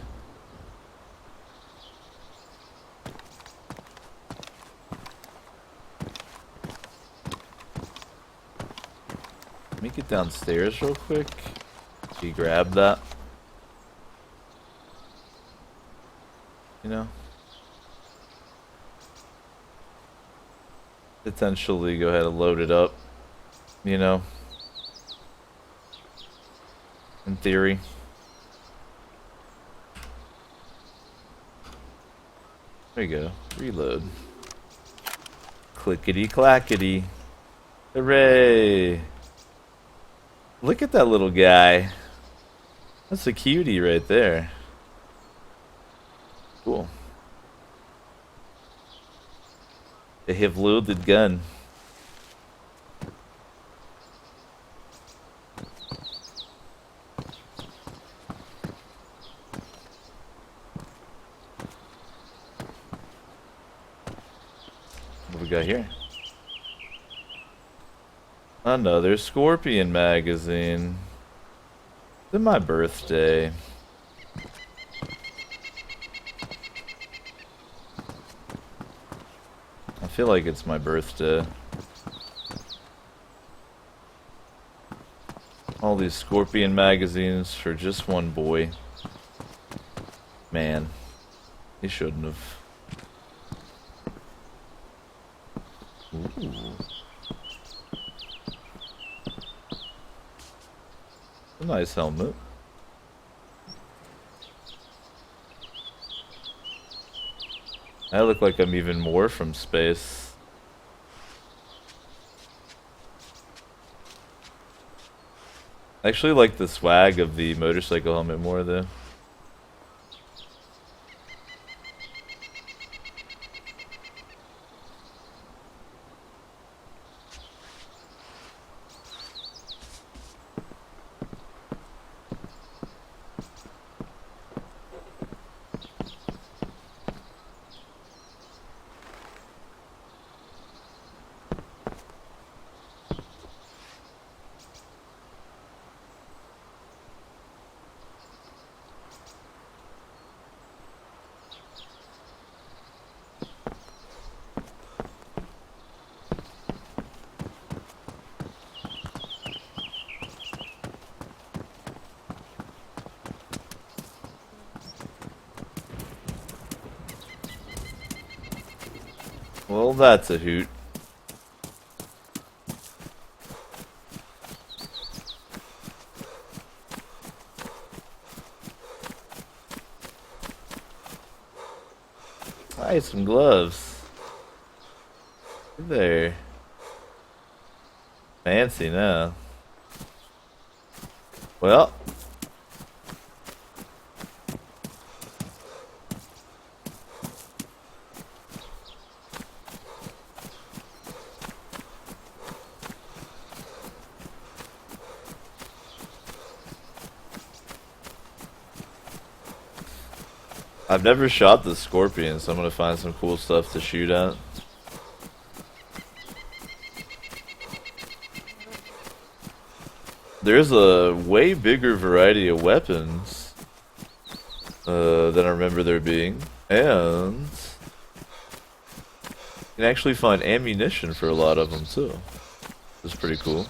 Let me get downstairs real quick. You grab that. You know? Potentially go ahead and load it up. You know? In theory. There you go. Reload. Clickety clackety. Hooray! Look at that little guy. That's a cutie right there. Cool. They have loaded gun. What we got here? Another Scorpion magazine. It's my birthday. I feel like it's my birthday. All these Scorpion magazines for just one boy. Man, he shouldn't have. Ooh. A nice helmet. I look like I'm even more from space. I actually like the swag of the motorcycle helmet more though. Well, that's a hoot. Nice, some gloves. There. Fancy now. Well. I've never shot the scorpion, so I'm gonna find some cool stuff to shoot at. There's a way bigger variety of weapons than I remember there being, and you can actually find ammunition for a lot of them too. It's pretty cool.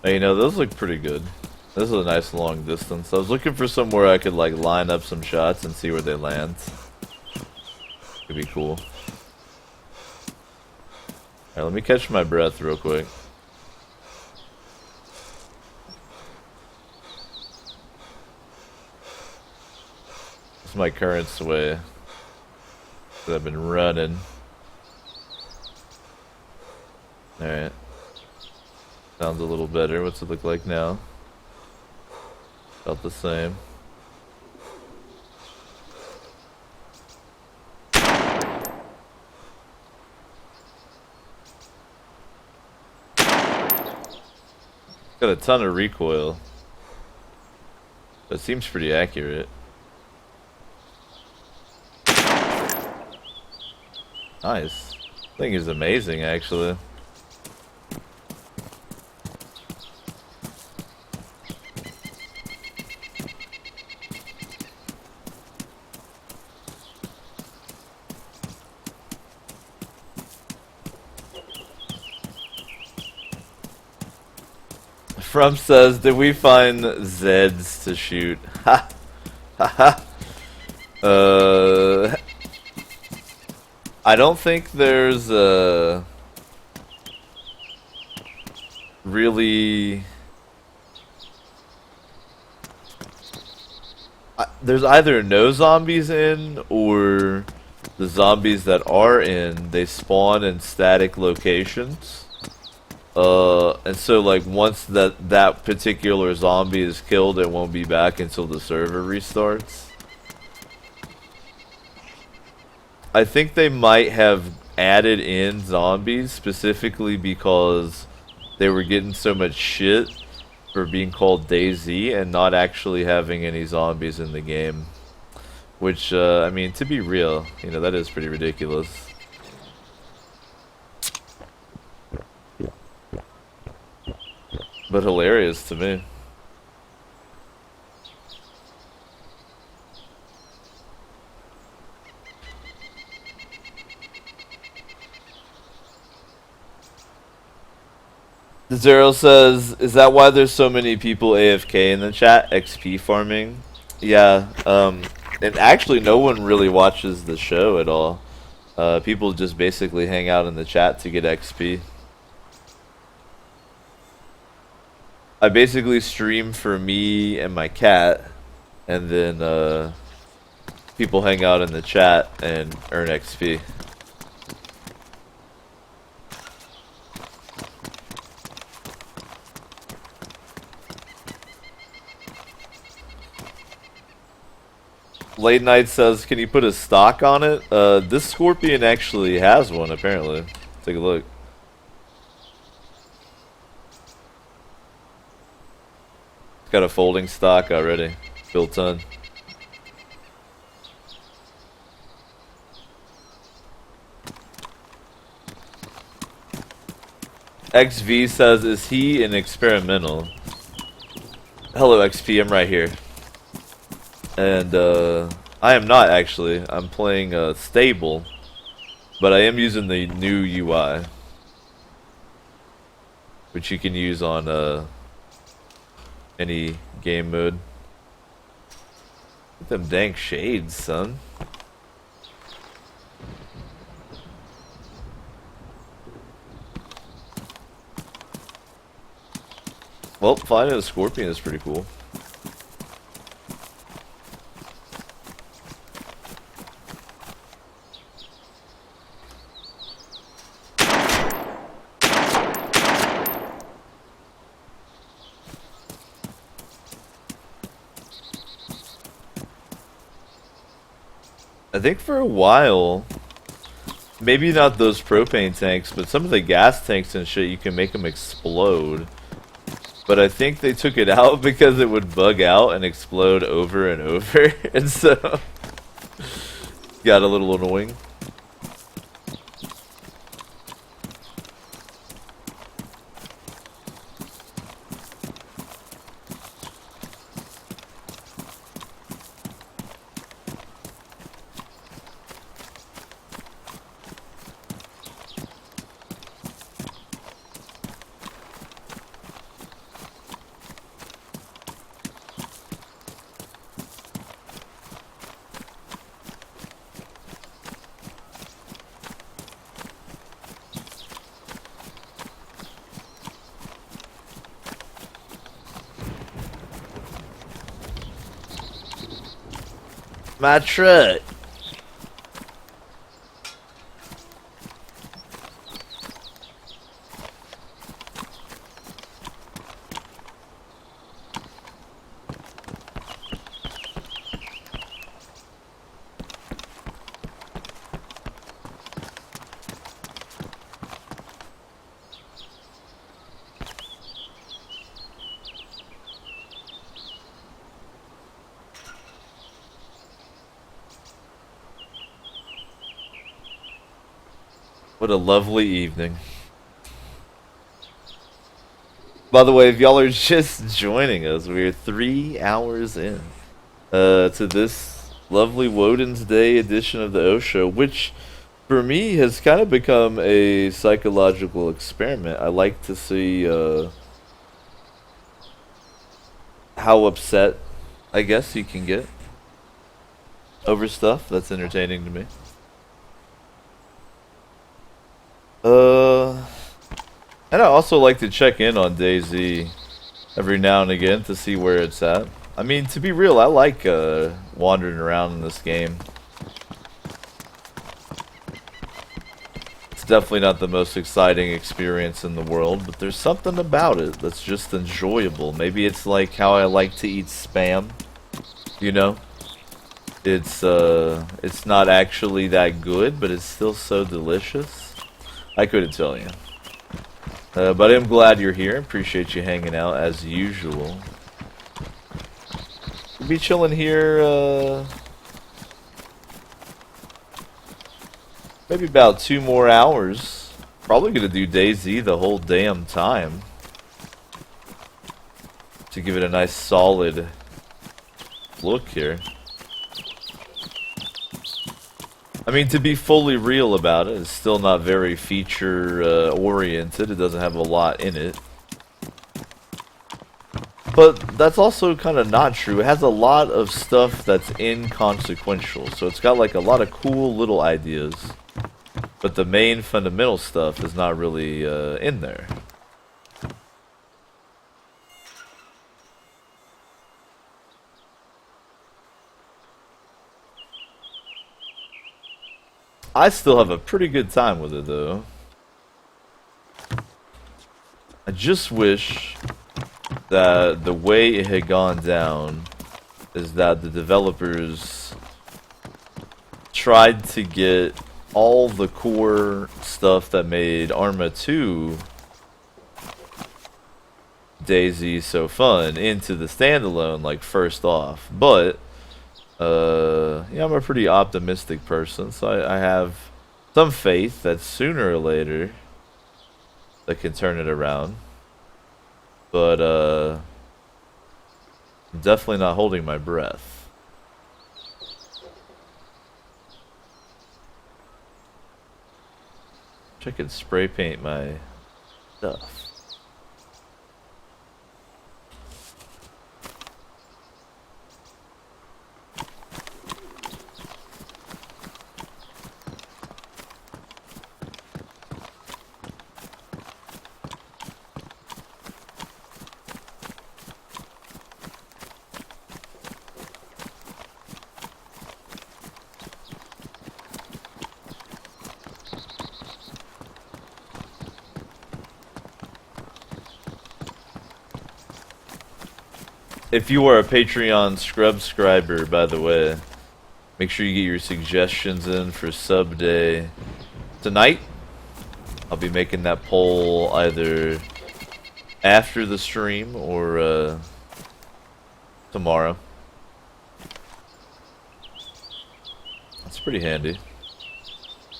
Hey, you know, those look pretty good. This is a nice long distance. I was looking for somewhere I could like line up some shots and see where they land. Could be cool. Alright, let me catch my breath real quick. This is my current sway that I've been running. Alright. Sounds a little better. What's it look like now? About the same. Got a ton of recoil. But it seems pretty accurate. Nice. Thing is amazing, actually. From says, did we find Zeds to shoot? Ha! Ha ha! I don't think there's really... there's either no zombies in, or the zombies that are in, they spawn in static locations. And so like once that particular zombie is killed, it won't be back until the server restarts. I think they might have added in zombies specifically because they were getting so much shit for being called DayZ and not actually having any zombies in the game. Which, I mean, to be real, you know, that is pretty ridiculous. But hilarious to me. Zero says, is that why there's so many people AFK in the chat? XP farming? Yeah, and actually no one really watches the show at all. People just basically hang out in the chat to get XP. I basically stream for me and my cat, and then people hang out in the chat and earn XP. Late Night says, can you put a stock on it? This Scorpion actually has one, apparently. Take a look. It's got a folding stock already, built in. XV says, is he an experimental? Hello XP, I'm right here. And I am not actually. I'm playing stable. But I am using the new UI, which you can use on any game mode. Get them dank shades, son. Well, finding a scorpion is pretty cool. I think for a while, maybe not those propane tanks, but some of the gas tanks and shit, you can make them explode. But I think they took it out because it would bug out and explode over and over, and so got a little annoying. My truck. What a lovely evening. By the way, if y'all are just joining us, we're 3 hours in to this lovely Woden's Day edition of the O Show, which for me has kind of become a psychological experiment. I like to see how upset, I guess, you can get over stuff. That's entertaining to me. And I also like to check in on DayZ every now and again to see where it's at. I mean, to be real, I like wandering around in this game. It's definitely not the most exciting experience in the world, but there's something about it that's just enjoyable. Maybe it's like how I like to eat Spam, you know? It's not actually that good, but it's still so delicious. I couldn't tell you. But I'm glad you're here. Appreciate you hanging out as usual. We'll be chilling here, maybe about 2 more hours. Probably gonna do DayZ the whole damn time. To give it a nice solid look here. I mean, to be fully real about it, it's still not very feature oriented. It doesn't have a lot in it. But that's also kind of not true. It has a lot of stuff that's inconsequential. So it's got like a lot of cool little ideas. But the main fundamental stuff is not really in there. I still have a pretty good time with it, though. I just wish that the way it had gone down is that the developers tried to get all the core stuff that made Arma 2 DayZ so fun into the standalone, like, first off. But yeah, I'm a pretty optimistic person, so I have some faith that sooner or later they can turn it around. But I'm definitely not holding my breath. I could spray paint my stuff. If you are a Patreon subscriber, by the way, make sure you get your suggestions in for sub day tonight. I'll be making that poll either after the stream or tomorrow. That's pretty handy.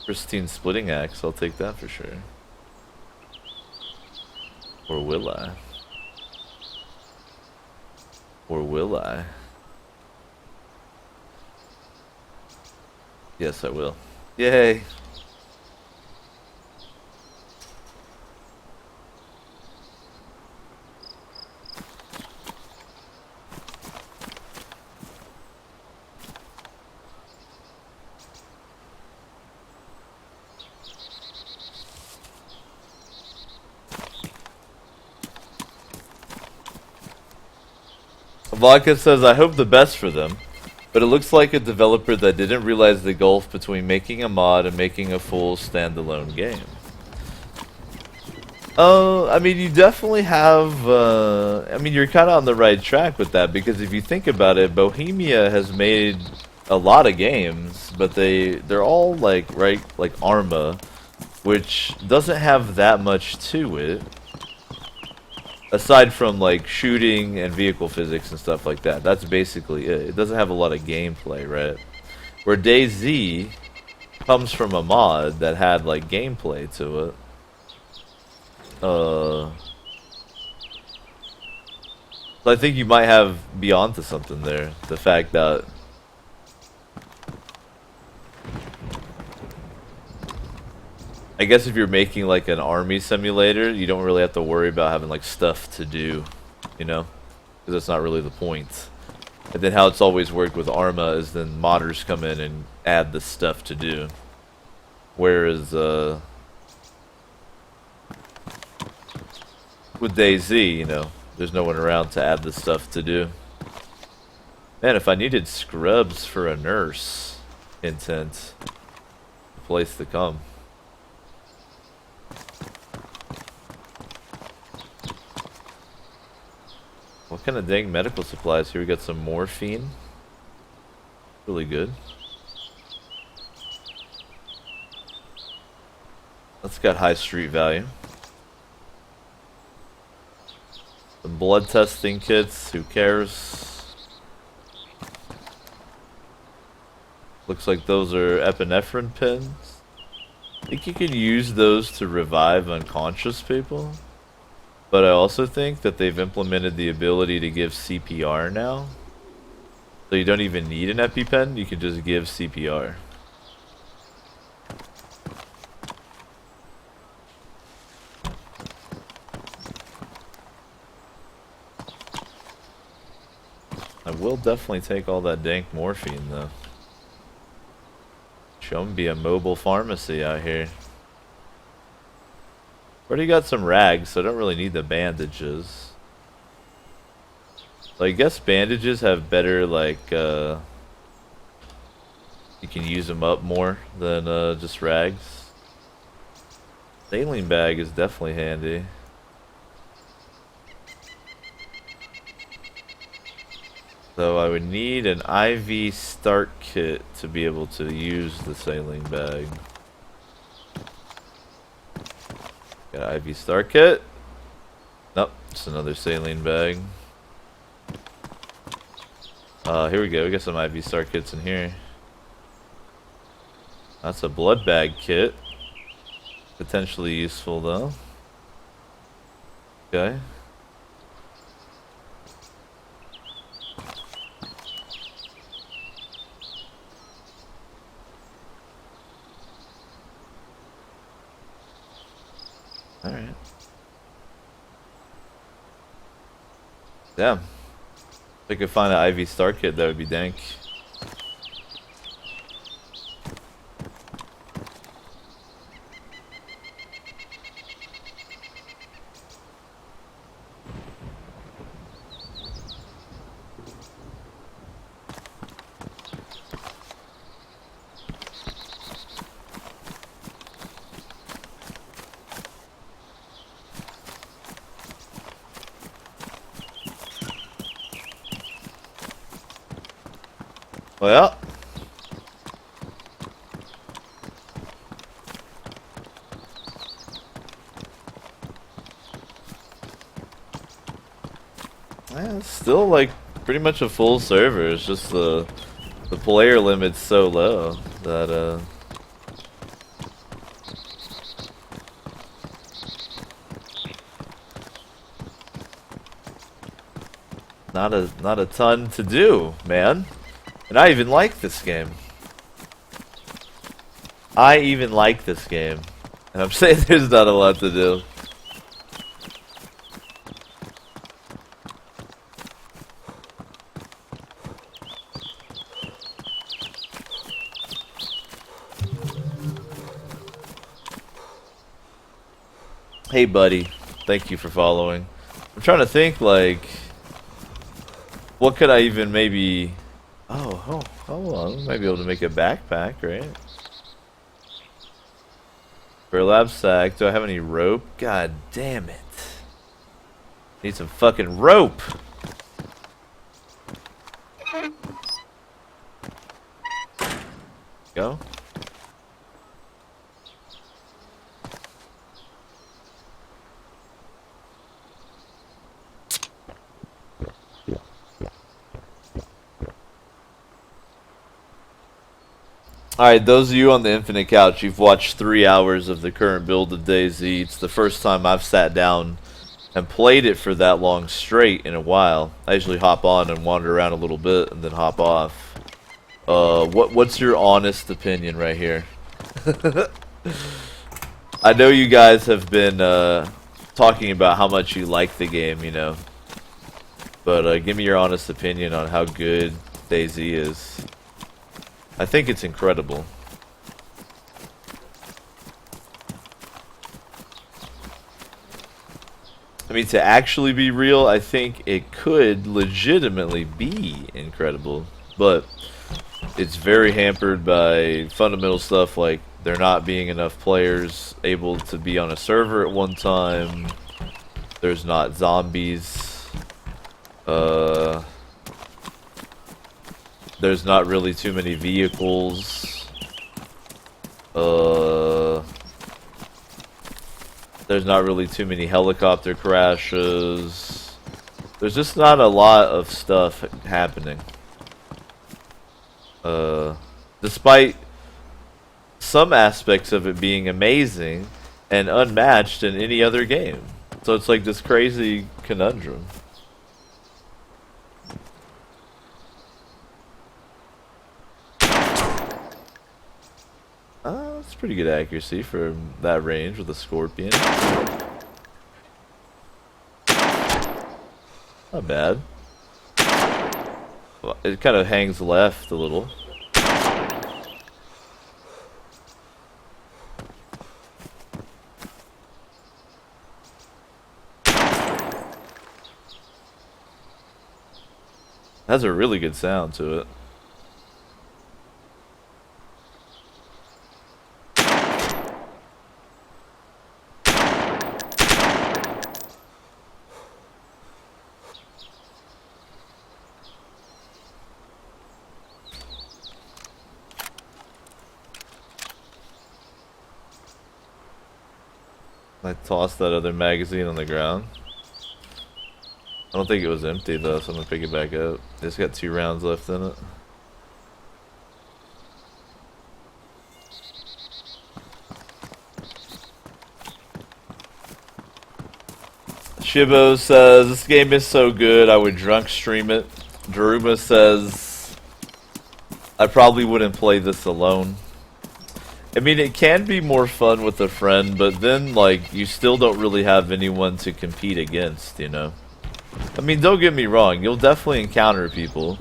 Pristine splitting axe, I'll take that for sure. Or will I? Or will I? Yes, I will. Yay! Vodka says, I hope the best for them, but it looks like a developer that didn't realize the gulf between making a mod and making a full standalone game. I mean, you definitely have, I mean, you're kind of on the right track with that, because if you think about it, Bohemia has made a lot of games, but they're all like, right, like Arma, which doesn't have that much to it. Aside from like shooting and vehicle physics and stuff like that, that's basically it. It doesn't have a lot of gameplay, right? Where DayZ comes from a mod that had like gameplay to it. So I think you might be onto something there. The fact that I guess if you're making like an army simulator, you don't really have to worry about having like stuff to do, you know? Because that's not really the point. And then how it's always worked with Arma is then modders come in and add the stuff to do. Whereas with DayZ, you know, there's no one around to add the stuff to do. Man, if I needed scrubs for a nurse intent, place to come. What kind of dang medical supplies here? We got some morphine. Really good. That's got high street value. Some blood testing kits. Who cares? Looks like those are epinephrine pins. I think you can use those to revive unconscious people. But I also think that they've implemented the ability to give CPR now. So you don't even need an EpiPen, you can just give CPR. I will definitely take all that dank morphine though. Show 'em be a mobile pharmacy out here. Already got some rags, so I don't really need the bandages. So I guess bandages have better, like, you can use them up more than just rags. Saline bag is definitely handy. So I would need an IV start kit to be able to use the saline bag. Got an IV start kit. Nope, just another saline bag. Here we go. We got some IV start kits in here. That's a blood bag kit. Potentially useful though. Okay. Alright. Damn. If I could find an Ivy Star kit, that would be dank. Well, yeah, it's still like pretty much a full server. It's just the player limit's so low that not a ton to do, man. And I even like this game. I even like this game. And I'm saying there's not a lot to do. Hey buddy, thank you for following. I'm trying to think like, what could I even maybe... Oh, hold on. We might be able to make a backpack, right? Burlap sack. Do I have any rope? God damn it. Need some fucking rope. Go. Alright, those of you on the Infinite Couch, you've watched 3 hours of the current build of DayZ. It's the first time I've sat down and played it for that long straight in a while. I usually hop on and wander around a little bit and then hop off. What's your honest opinion right here? I know you guys have been talking about how much you like the game, you know. But give me your honest opinion on how good DayZ is. I think it's incredible. I mean, to actually be real, I think it could legitimately be incredible. But it's very hampered by fundamental stuff like there not being enough players able to be on a server at one time. There's not zombies. There's not really too many vehicles. There's not really too many helicopter crashes. There's just not a lot of stuff happening. Despite some aspects of it being amazing and unmatched in any other game. So it's like this crazy conundrum. That's pretty good accuracy for that range with a scorpion. Not bad. Well, it kind of hangs left a little. Has a really good sound to it. I tossed that other magazine on the ground. I don't think it was empty though, so I'm gonna pick it back up. It's got 2 rounds left in it. Shibo says, this game is so good, I would drunk stream it. Daruma says, I probably wouldn't play this alone. I mean, it can be more fun with a friend, but then, like, you still don't really have anyone to compete against, you know? I mean, don't get me wrong, you'll definitely encounter people.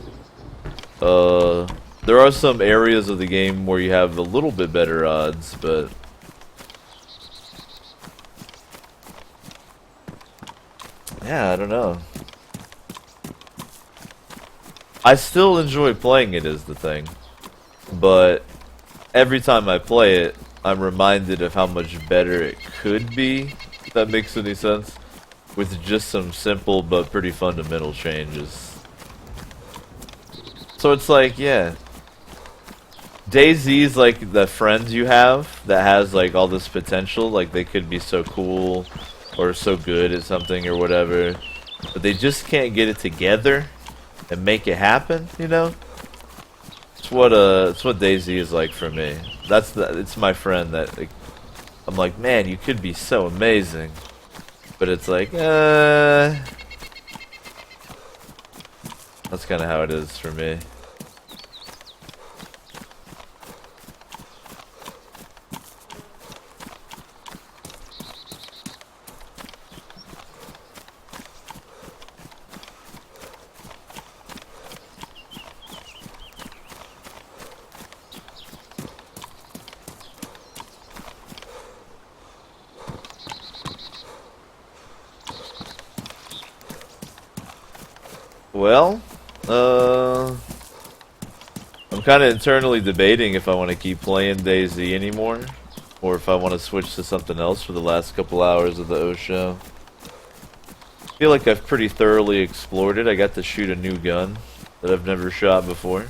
There are some areas of the game where you have a little bit better odds, but... yeah, I don't know. I still enjoy playing it is the thing, but every time I play it, I'm reminded of how much better it could be, if that makes any sense, with just some simple but pretty fundamental changes. So it's like, yeah, DayZ's like the friends you have that has like all this potential, like they could be so cool or so good at something or whatever, but they just can't get it together and make it happen, you know? It's what DayZ is like for me. It's my friend that like, I'm like, man, you could be so amazing, but it's like, that's kind of how it is for me. Well, I'm kind of internally debating if I want to keep playing DayZ anymore, or if I want to switch to something else for the last couple hours of the O show. I feel like I've pretty thoroughly explored it. I got to shoot a new gun that I've never shot before.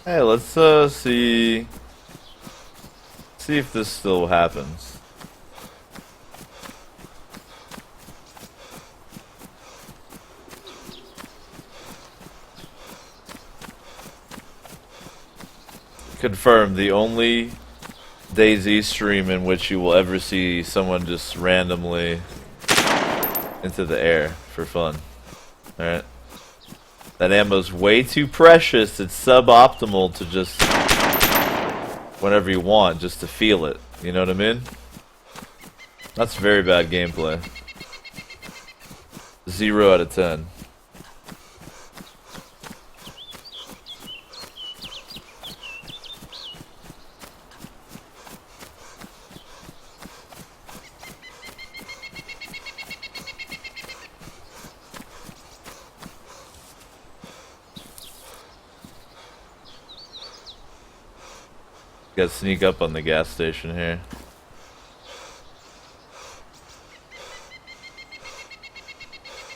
Hey, let's see if this still happens. Confirm the only DayZ stream in which you will ever see someone just randomly into the air for fun. Alright. That ammo's way too precious. It's suboptimal to just whenever you want, just to feel it. You know what I mean? That's very bad gameplay. 0 out of 10. Gotta sneak up on the gas station here.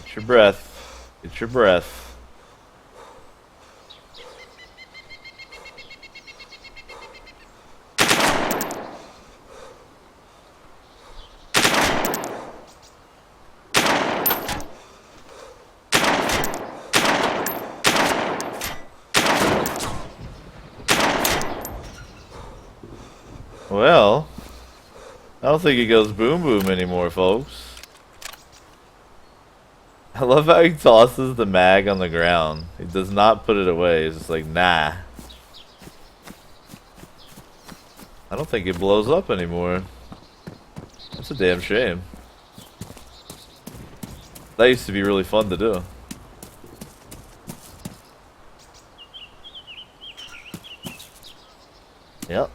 Get your breath. Get your breath. Well, I don't think it goes boom boom anymore, folks. I love how he tosses the mag on the ground. He does not put it away. He's just like, nah. I don't think it blows up anymore. That's a damn shame. That used to be really fun to do. Yep.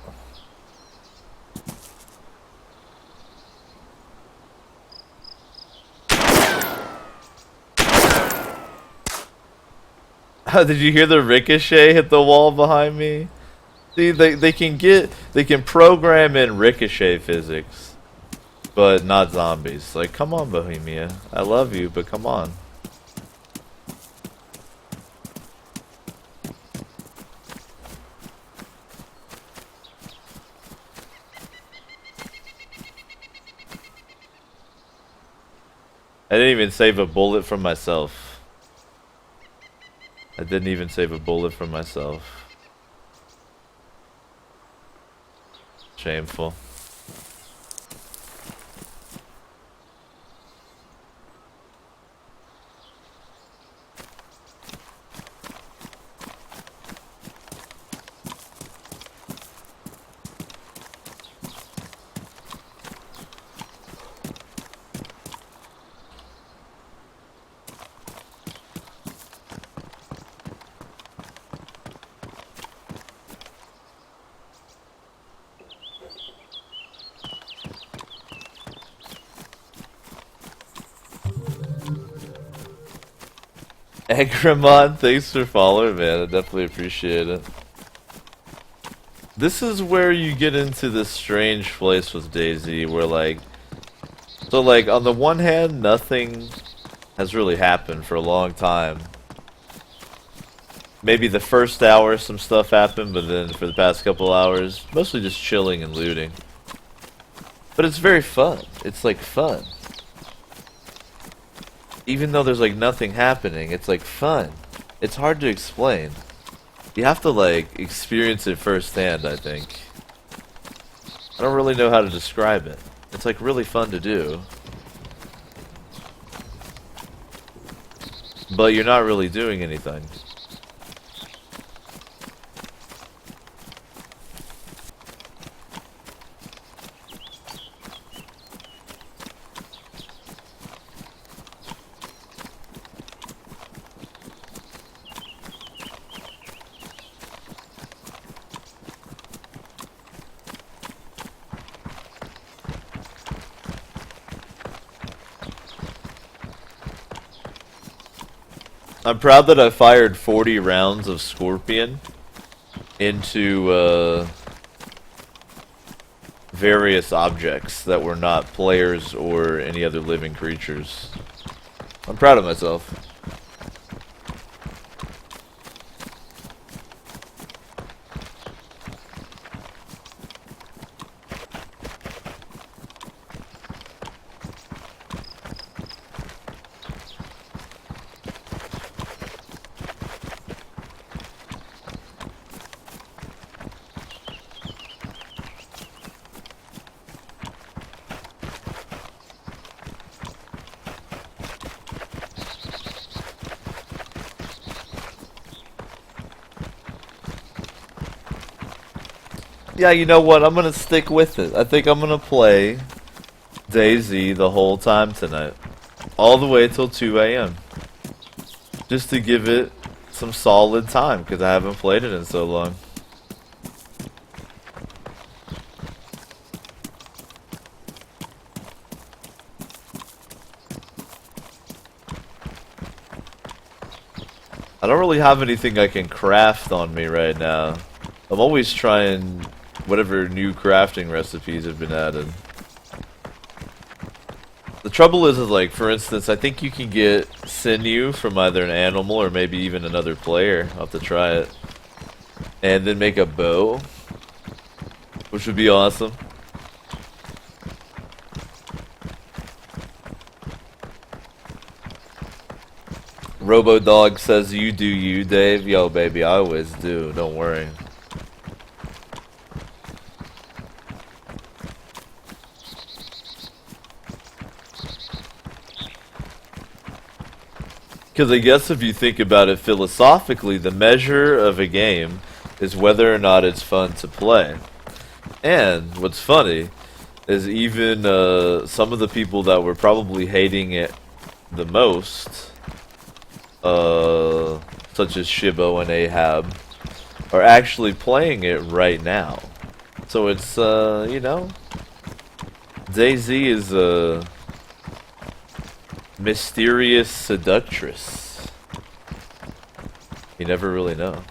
Did you hear the ricochet hit the wall behind me? See, they can program in ricochet physics, but not zombies. Like, come on, Bohemia. I love you, but come on. I didn't even save a bullet from myself. I didn't even save a bullet from myself. Shameful. Egramon, thanks for following, man. I definitely appreciate it. This is where you get into this strange place with DayZ, where like, on the one hand, nothing has really happened for a long time. Maybe the first hour some stuff happened, but then for the past couple hours, mostly just chilling and looting. But it's very fun. It's like fun. Even though there's like nothing happening, it's like fun. It's hard to explain. You have to like experience it firsthand, I think. I don't really know how to describe it. It's like really fun to do. But you're not really doing anything. I'm proud that I fired 40 rounds of Scorpion into various objects that were not players or any other living creatures. I'm proud of myself. Yeah, you know what? I'm gonna stick with it. I think I'm gonna play DayZ the whole time tonight. All the way till 2 a.m. Just to give it some solid time, because I haven't played it in so long. I don't really have anything I can craft on me right now. I'm always trying whatever new crafting recipes have been added. The trouble is like, for instance, I think you can get sinew from either an animal or maybe even another player. I'll have to try it. And then make a bow, which would be awesome. RoboDog says you do you, Dave. Yo, baby, I always do. Don't worry. Because I guess if you think about it philosophically, the measure of a game is whether or not it's fun to play. And what's funny is even some of the people that were probably hating it the most, such as Shibbo and Ahab, are actually playing it right now. So it's, you know, DayZ is a mysterious seductress. You never really know.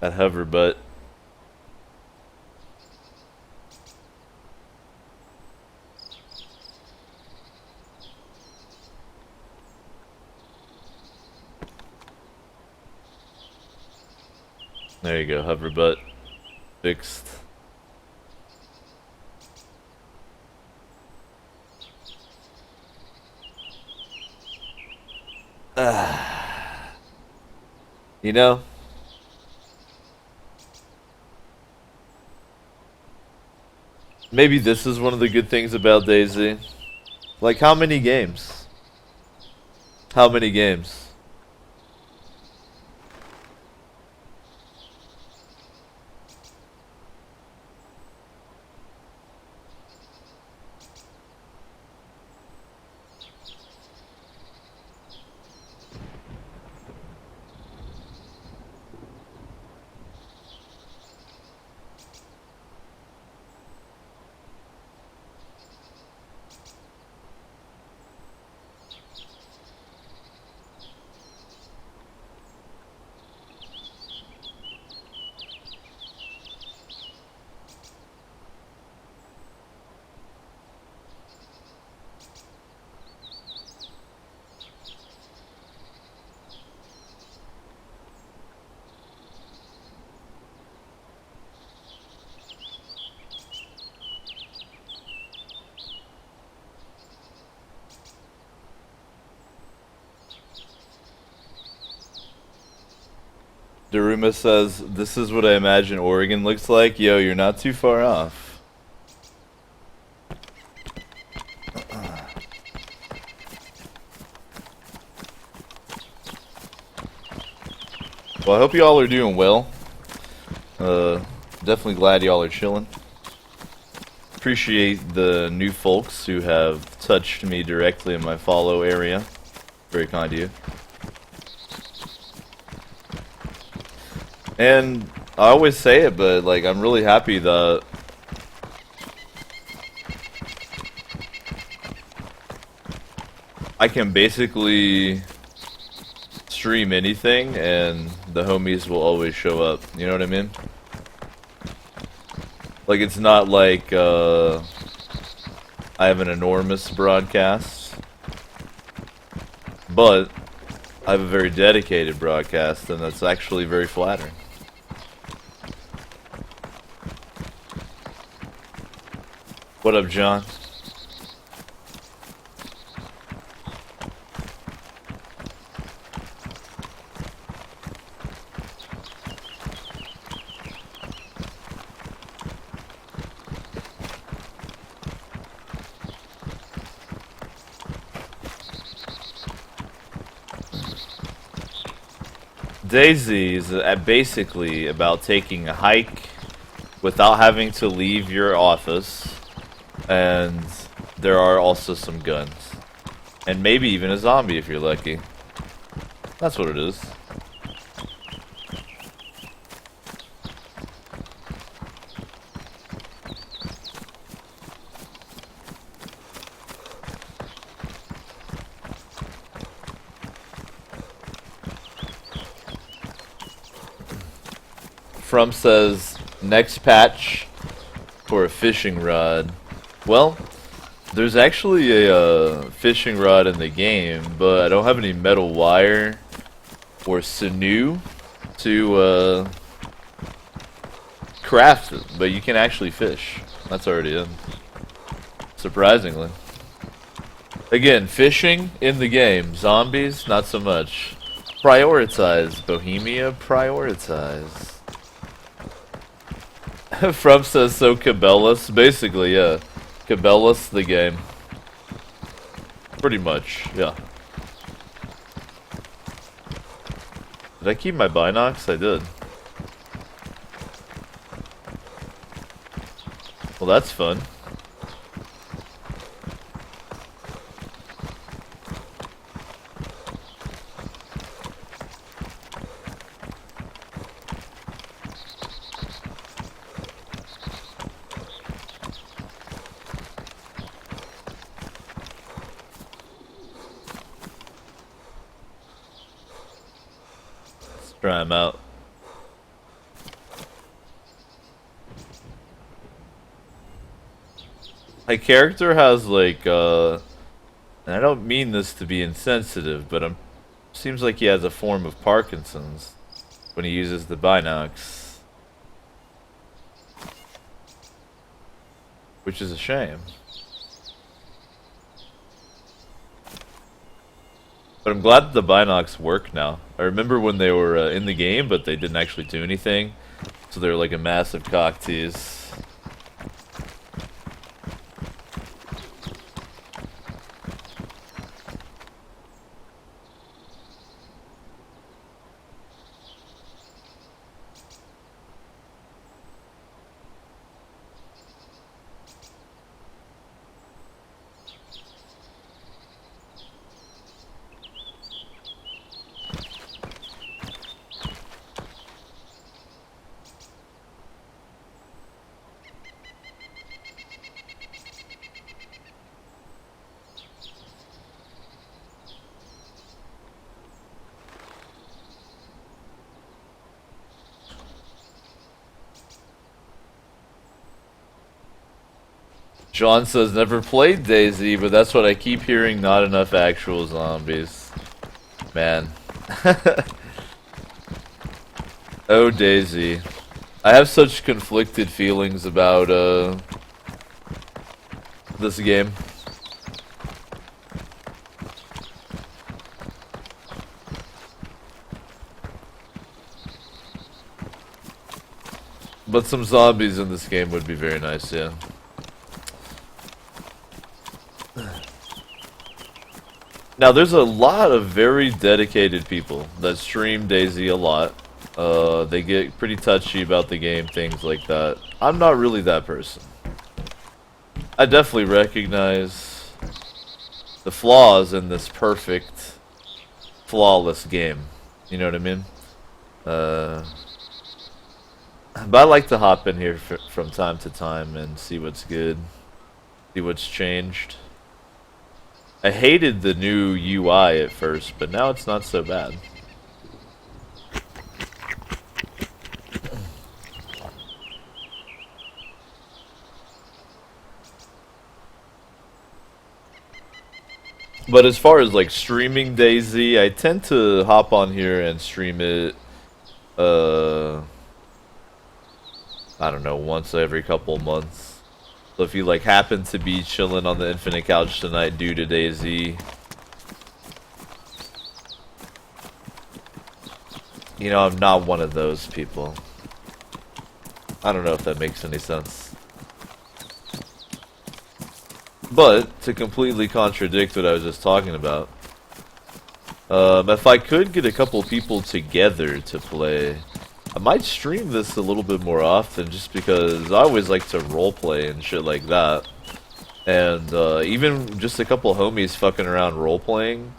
That hover butt. There you go, hover butt. Fixed. You know, maybe this is one of the good things about DayZ. Like, how many games? How many games? Daruma says, this is what I imagine Oregon looks like. Yo, you're not too far off. Well, I hope y'all are doing well. Definitely glad y'all are chilling. Appreciate the new folks who have touched me directly in my follow area. Very kind of you. And I always say it, but like, I'm really happy that I can basically stream anything and the homies will always show up. You know what I mean? Like, it's not like I have an enormous broadcast, but I have a very dedicated broadcast, and that's actually very flattering. What up, John? DayZ is basically about taking a hike without having to leave your office, and there are also some guns. And maybe even a zombie if you're lucky. That's what it is. From says, next patch for a fishing rod. Well, there's actually a fishing rod in the game, but I don't have any metal wire or sinew to craft it. But you can actually fish. That's already in. Surprisingly. Again, fishing in the game. Zombies, not so much. Prioritize, Bohemia, prioritize. From says so Cabela's. Basically, yeah. Cabela's the game. Pretty much, yeah. Did I keep my binocs? I did. Well, that's fun. Let's try him out. My character has like, and I don't mean this to be insensitive, but seems like he has a form of Parkinson's when he uses the binocs. Which is a shame. But I'm glad that the binocs work now. I remember when they were in the game, but they didn't actually do anything. So they were like a massive cock tease. John says never played DayZ, but that's what I keep hearing, not enough actual zombies. Man. Oh, DayZ. I have such conflicted feelings about this game. But some zombies in this game would be very nice, yeah. Now, there's a lot of very dedicated people that stream DayZ a lot. They get pretty touchy about the game, things like that. I'm not really that person. I definitely recognize the flaws in this perfect, flawless game. You know what I mean? But I like to hop in here from time to time and see what's good, see what's changed. I hated the new UI at first, but now it's not so bad. But as far as like streaming DayZ, I tend to hop on here and stream it, I don't know, once every couple months. So if you like happen to be chilling on the Infinite Couch tonight due to DayZ, you know, I'm not one of those people. I don't know if that makes any sense. But, to completely contradict what I was just talking about, if I could get a couple people together to play, I might stream this a little bit more often just because I always like to roleplay and shit like that. And even just a couple homies fucking around roleplaying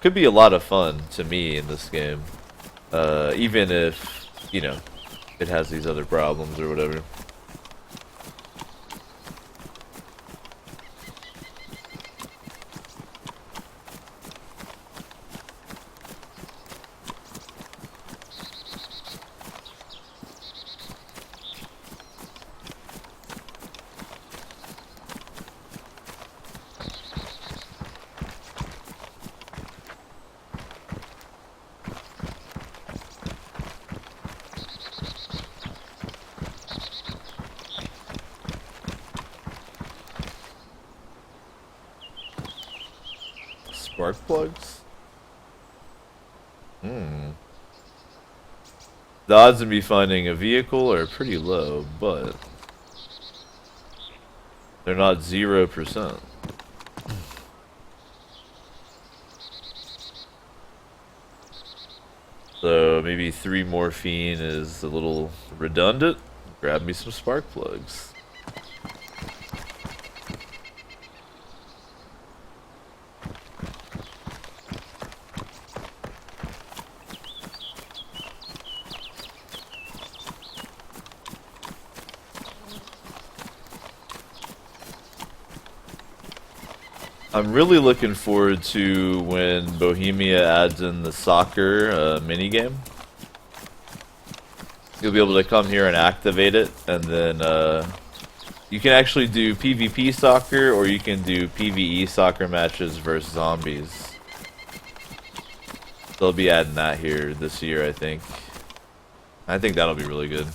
could be a lot of fun to me in this game. Even if, you know, it has these other problems or whatever. Spark plugs? The odds of me finding a vehicle are pretty low, but they're not 0%. So maybe 3 morphine is a little redundant. Grab me some spark plugs. I'm really looking forward to when Bohemia adds in the soccer minigame. You'll be able to come here and activate it, and then you can actually do PvP soccer, or you can do PvE soccer matches versus zombies. They'll be adding that here this year, I think. I think that'll be really good.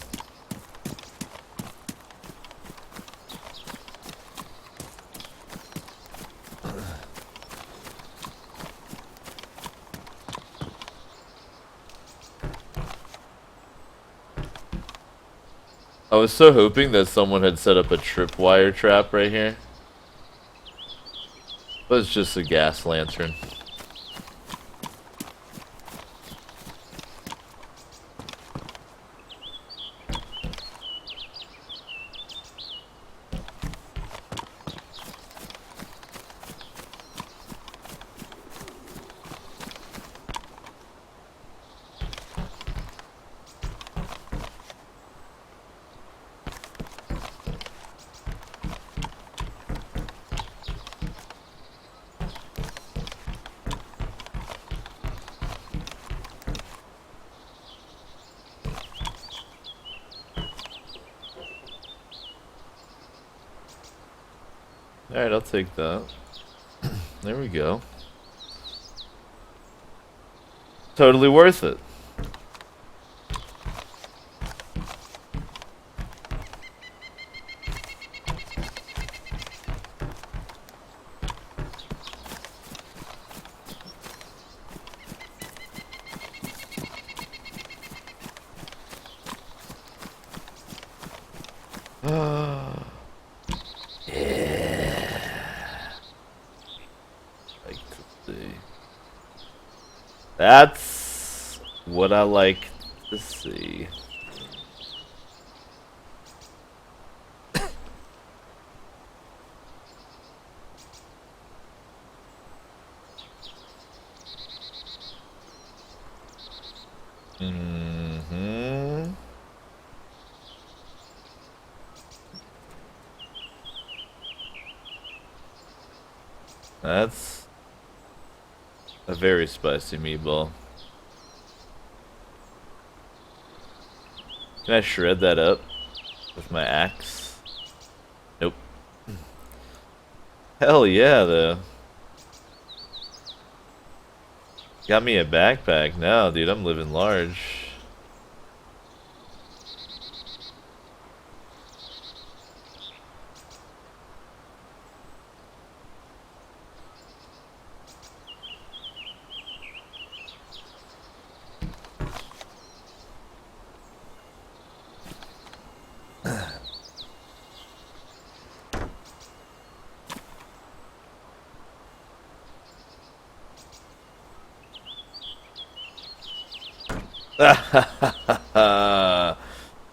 I was so hoping that someone had set up a tripwire trap right here. But it's just a gas lantern. Alright, I'll take that. There we go. Totally worth it. That's what I like to see. That's a very spicy meatball. Can I shred that up with my axe? Nope. Hell yeah, though. Got me a backpack now, dude. I'm living large.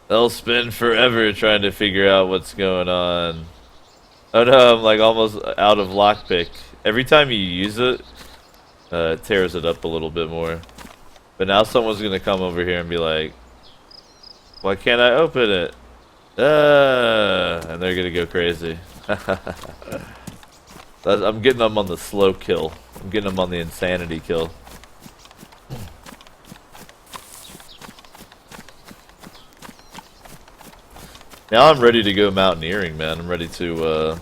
They'll spend forever trying to figure out what's going on. Oh no, I'm like almost out of lockpick. Every time you use it, it tears it up a little bit more. But now someone's gonna come over here and be like, why can't I open it? And they're gonna go crazy. I'm getting them on the slow kill. I'm getting them on the insanity kill. Now I'm ready to go mountaineering, man. I'm ready to,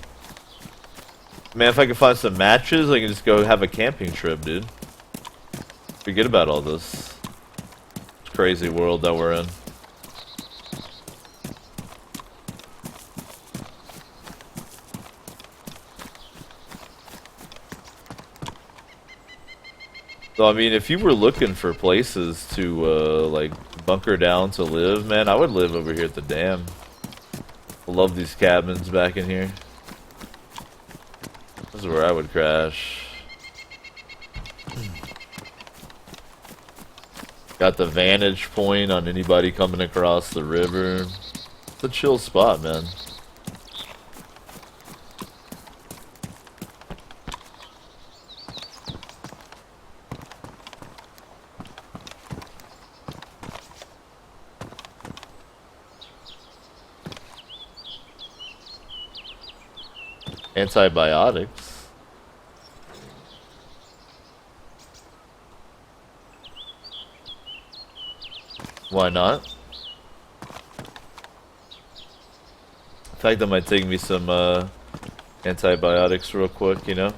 man, if I can find some matches, I can just go have a camping trip, dude. Forget about all this crazy world that we're in. So, I mean, if you were looking for places to, like, bunker down to live, man, I would live over here at the dam. I love these cabins back in here. This is where I would crash. Got the vantage point on anybody coming across the river. It's a chill spot, man. Antibiotics. Why not? In fact, that might take me some antibiotics real quick, you know?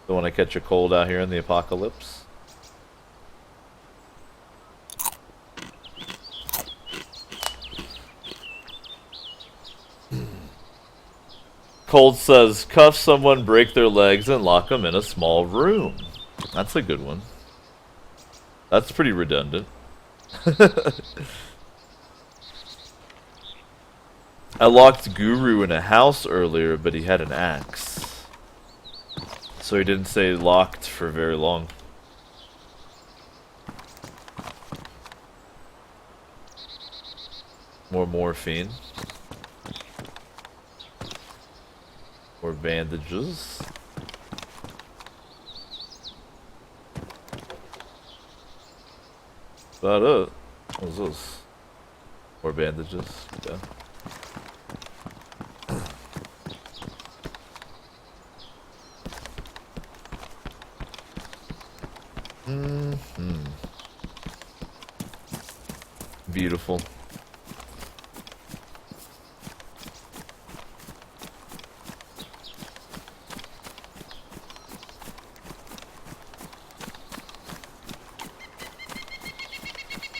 Don't want to catch a cold out here in the apocalypse. Cold says, cuff someone, break their legs, and lock them in a small room. That's a good one. That's pretty redundant. I locked Guru in a house earlier, but he had an axe. So he didn't stay locked for very long. More morphine. More bandages. About it. What was this? More bandages. Yeah. Beautiful.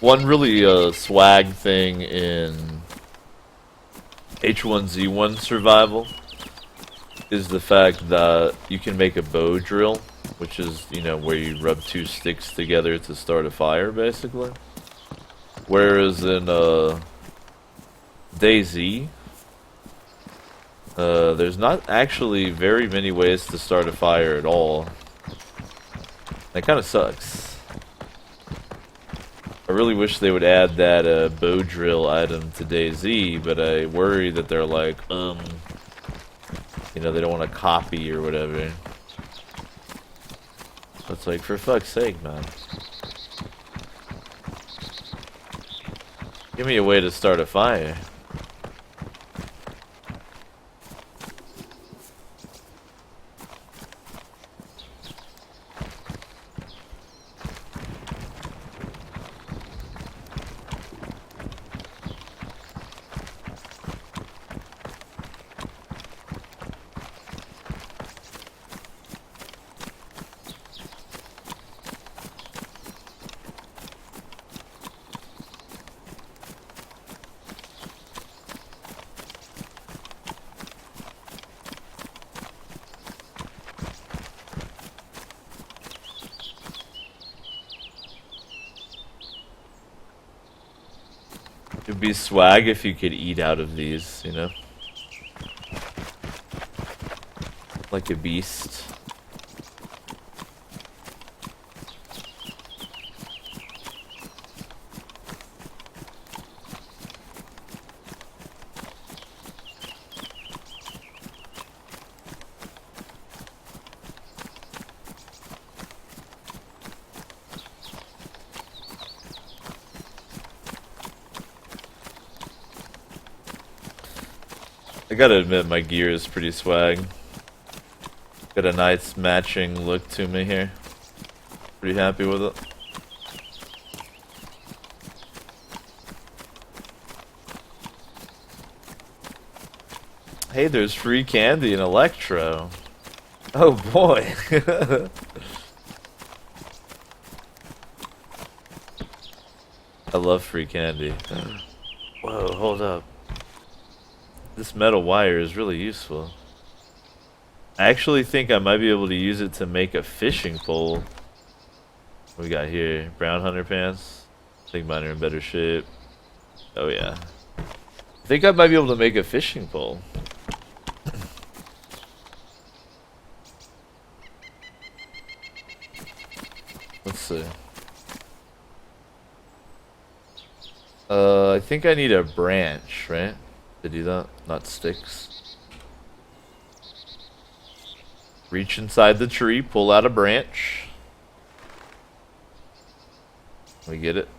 One really swag thing in H1Z1 survival is the fact that you can make a bow drill, which is, you know, where you rub two sticks together to start a fire, basically. Whereas in DayZ, there's not actually very many ways to start a fire at all. That kind of sucks. I really wish they would add that bow drill item to DayZ, but I worry that they're like, you know, they don't want to copy or whatever. It's like, for fuck's sake, man. Give me a way to start a fire. It'd be swag if you could eat out of these, you know? Like a beast. I gotta admit, my gear is pretty swag. Got a nice matching look to me here. Pretty happy with it. Hey, there's free candy in Electro. Oh boy. I love free candy. Whoa, hold up. This metal wire is really useful. I actually think I might be able to use it to make a fishing pole. What we got here? Brown hunter pants. I think mine are in better shape. Oh yeah. I think I might be able to make a fishing pole. Let's see. I think I need a branch, right? To do that, not sticks. Reach inside the tree, pull out a branch. We get it.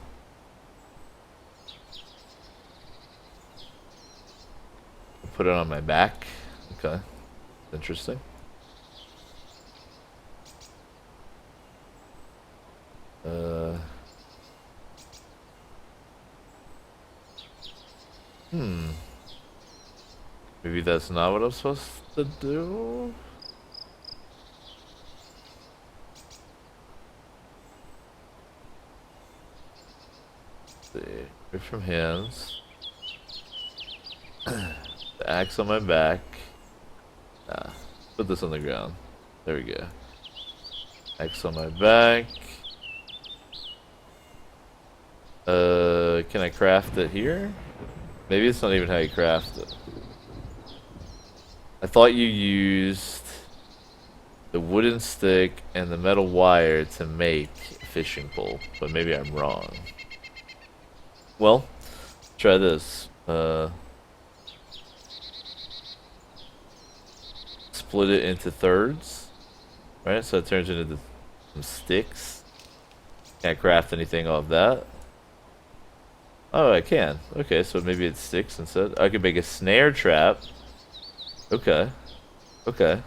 Put it on my back. Okay. Interesting. Maybe that's not what I'm supposed to do? Let's see. Rip from hands. The axe on my back. Put this on the ground. There we go. Axe on my back. Can I craft it here? Maybe it's not even how you craft it. I thought you used the wooden stick and the metal wire to make a fishing pole, but maybe I'm wrong. Well, try this. Split it into thirds, right? So it turns into some sticks. Can't craft anything off that. Oh, I can. Okay, so maybe it's sticks instead. I could make a snare trap. Okay. Okay.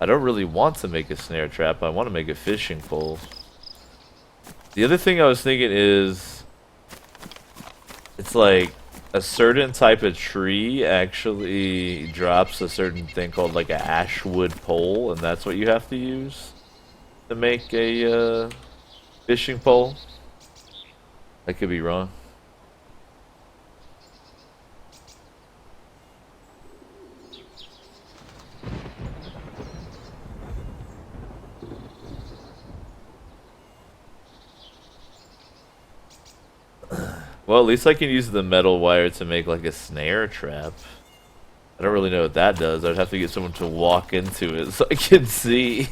I don't really want to make a snare trap. I want to make a fishing pole. The other thing I was thinking is, it's like a certain type of tree actually drops a certain thing called like a ashwood pole, and that's what you have to use to make a fishing pole. I could be wrong. Well, at least I can use the metal wire to make like a snare trap. I don't really know what that does. I'd have to get someone to walk into it so I can see.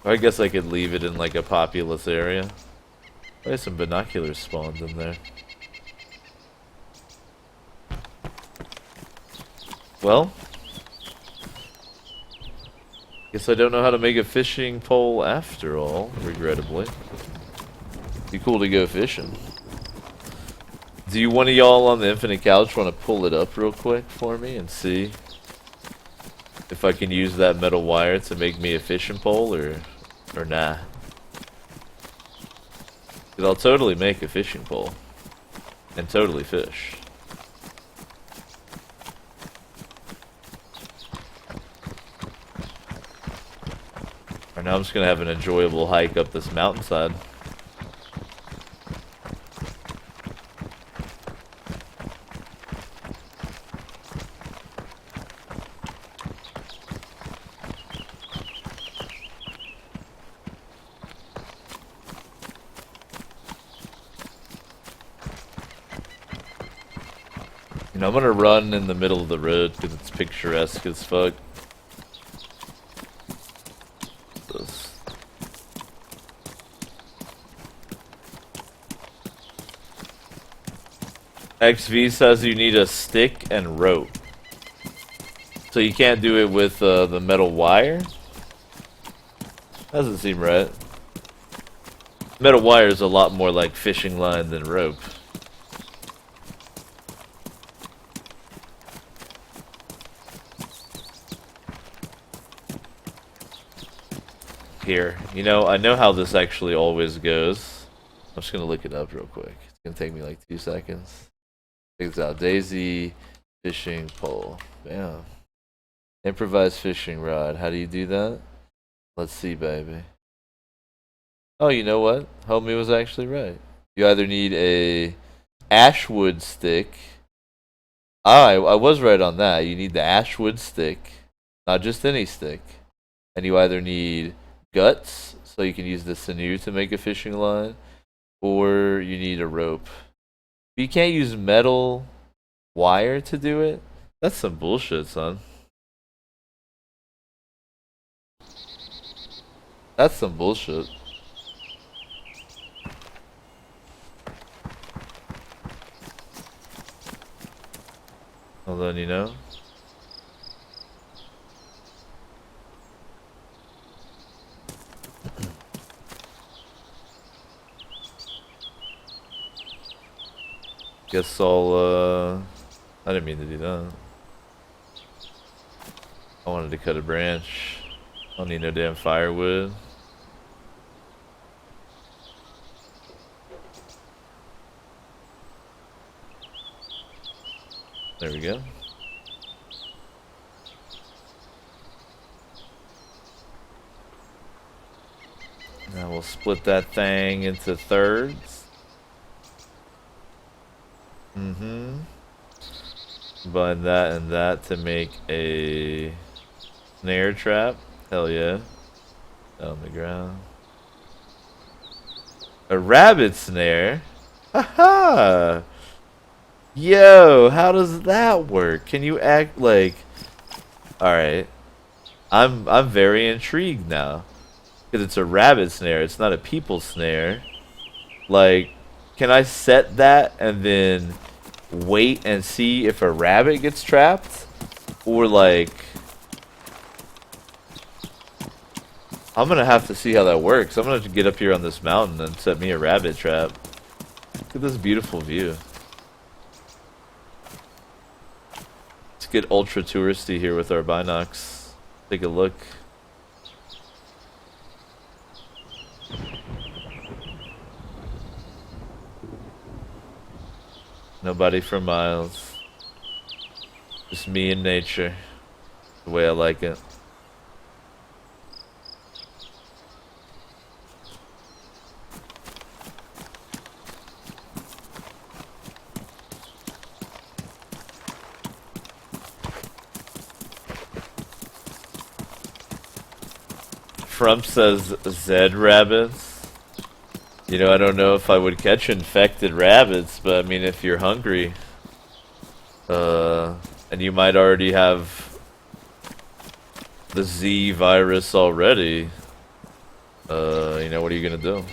I guess I could leave it in like a populous area. There's some binoculars spawned in there. Well, guess I don't know how to make a fishing pole after all, regrettably. Be cool to go fishing. Do you one of y'all on the Infinite Couch want to pull it up real quick for me and see if I can use that metal wire to make me a fishing pole or nah? 'Cause I'll totally make a fishing pole and totally fish. Alright, now I'm just gonna have an enjoyable hike up this mountainside. You know, I'm gonna run in the middle of the road because it's picturesque as fuck. This. XV says you need a stick and rope. So you can't do it with the metal wire? Doesn't seem right. Metal wire is a lot more like fishing line than rope. Here, you know, I know how this actually always goes. I'm just gonna look it up real quick. It's gonna take me like 2 seconds. Check this out. DayZ fishing pole. Bam. Improvised fishing rod. How do you do that? Let's see, baby. Oh, you know what? Homie was actually right. You either need a ashwood stick. I was right on that. You need the ashwood stick, not just any stick. And you either need guts, so you can use the sinew to make a fishing line, or you need a rope. But you can't use metal wire to do it? That's some bullshit, son. That's some bullshit. Well then, you know. Guess I'll, I didn't mean to do that. I wanted to cut a branch. I don't need no damn firewood. There we go. Now we'll split that thing into thirds. Combine that and that to make a snare trap. Hell yeah. On the ground. A rabbit snare? Haha! Yo, how does that work? Can you act like... Alright. I'm very intrigued now. Because it's a rabbit snare, it's not a people snare. Like, can I set that and then wait and see if a rabbit gets trapped? Or like... I'm gonna have to see how that works. I'm gonna have to get up here on this mountain and set me a rabbit trap. Look at this beautiful view. Let's get ultra touristy here with our binocs. Take a look. Nobody for miles. Just me and nature. The way I like it. Frump says Zed rabbits. You know, I don't know if I would catch infected rabbits, but I mean, if you're hungry, and you might already have the Z virus already, you know, what are you gonna do?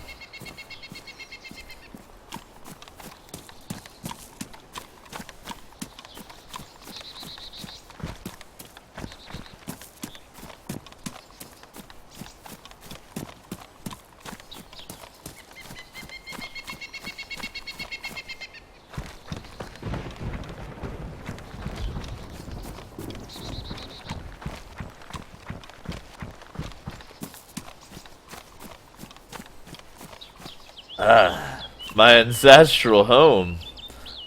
My ancestral home.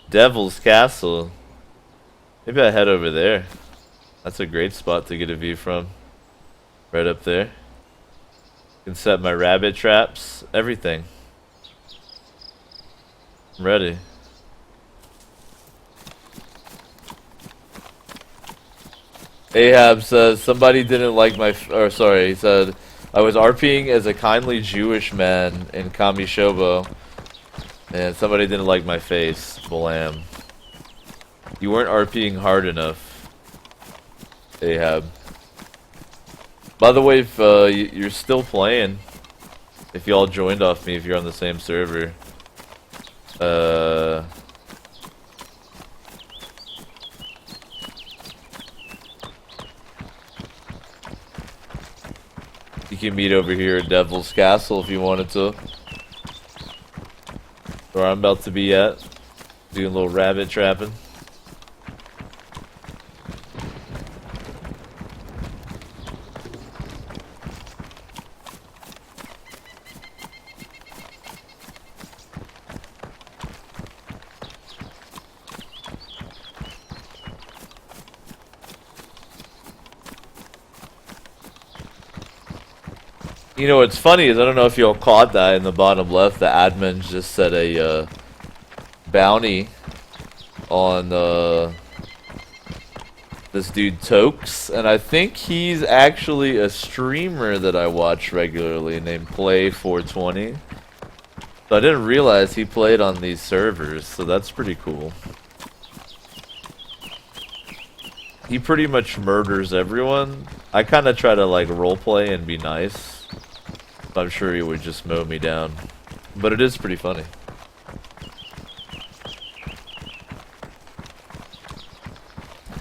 Devil's Castle. Maybe I head over there. That's a great spot to get a view from. Right up there. Can set my rabbit traps. Everything. I'm ready. Ahab says, somebody didn't like my... Or sorry, he said... I was RPing as a kindly Jewish man in Kami Shobo, and somebody didn't like my face. Blam. You weren't RPing hard enough, Ahab. By the way, if you're still playing, if y'all joined off me, if you're on the same server, you can meet over here at Devil's Castle if you wanted to. Where I'm about to be at. Doing a little rabbit trapping. You know what's funny is, I don't know if y'all caught that in the bottom left, the admin just set a bounty on This dude Tokes, and I think he's actually a streamer that I watch regularly named Play420. So I didn't realize he played on these servers, so that's pretty cool. He pretty much murders everyone. I kind of try to like roleplay and be nice. I'm sure he would just mow me down. But it is pretty funny.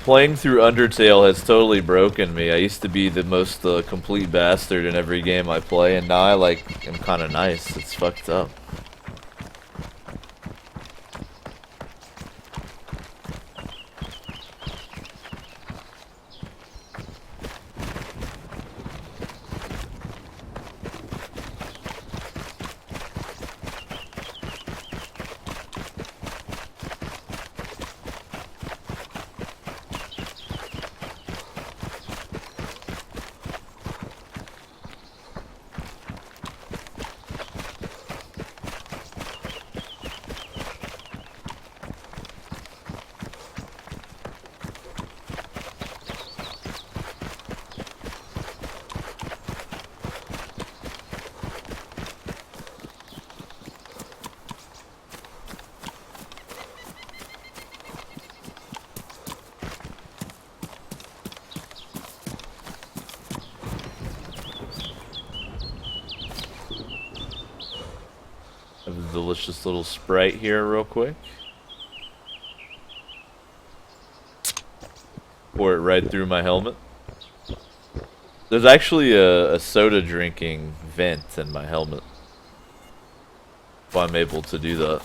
Playing through Undertale has totally broken me. I used to be the most complete bastard in every game I play, and now I like am kind of nice. It's fucked up. Have a delicious little Sprite here real quick. Pour it right through my helmet. There's actually a soda drinking vent in my helmet. So I'm able to do that.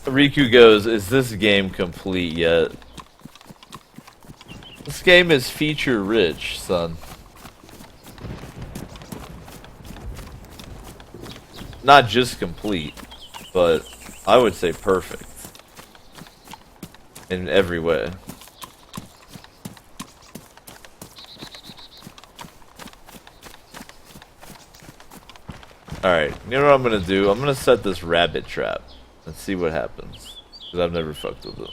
Riku goes, is this game complete yet? This game is feature rich, son. Not just complete, but I would say perfect. In every way. Alright, you know what I'm gonna do? I'm gonna set this rabbit trap. Let's see what happens. Because I've never fucked with it.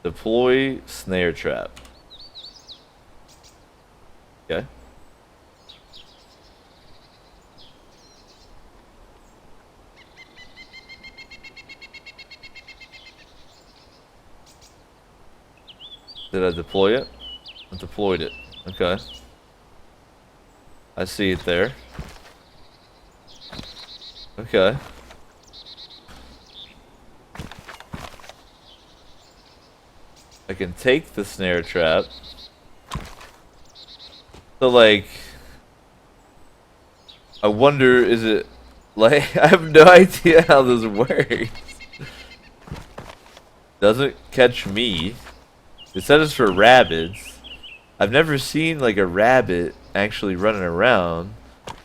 Deploy snare trap. Okay. Did I deploy it? I deployed it. Okay. I see it there. Okay. I can take the snare trap. So like, I wonder, is it like, I have no idea how this works. Doesn't catch me. It said it's for rabbits. I've never seen like a rabbit actually running around.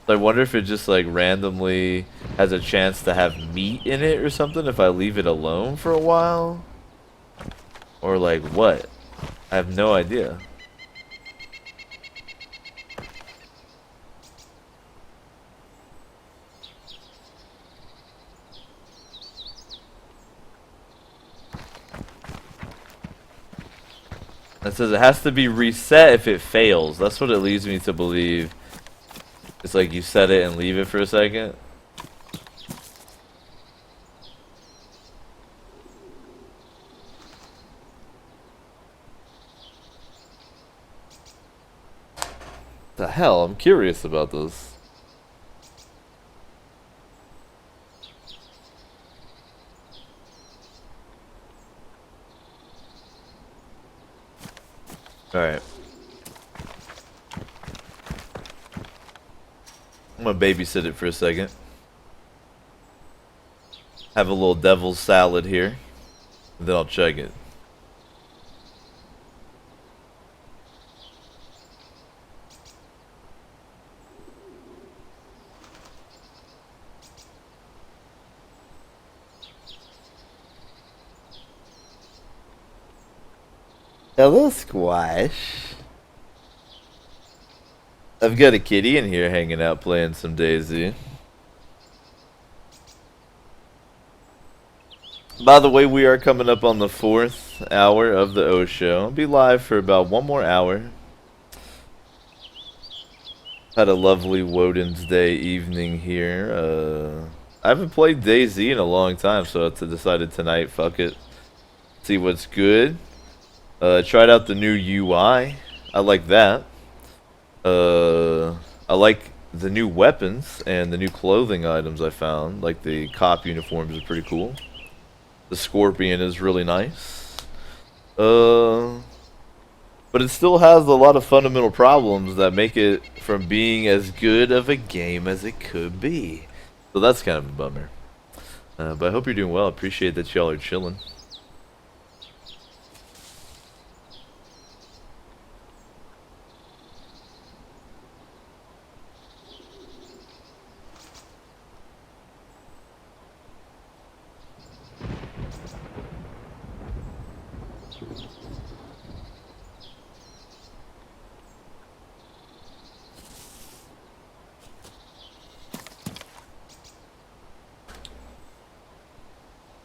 So I wonder if it just like randomly has a chance to have meat in it or something if I leave it alone for a while. Or like what? I have no idea. It says it has to be reset if it fails. That's what it leads me to believe. It's like you set it and leave it for a second. The hell? I'm curious about this. Alright. I'm gonna babysit it for a second. Have a little devil's salad here. And then I'll check it. Hello, Squash. I've got a kitty in here hanging out playing some DayZ. By the way, we are coming up on the 4th hour of the O Show. I'll be live for about one more hour. Had a lovely Woden's Day evening here. I haven't played DayZ in a long time, so I decided tonight, fuck it. See what's good. Tried out the new UI. I like that. I like the new weapons and the new clothing items I found. Like the cop uniforms are pretty cool. The Scorpion is really nice. But it still has a lot of fundamental problems that make it from being as good of a game as it could be. So that's kind of a bummer. But I hope you're doing well. Appreciate that y'all are chilling.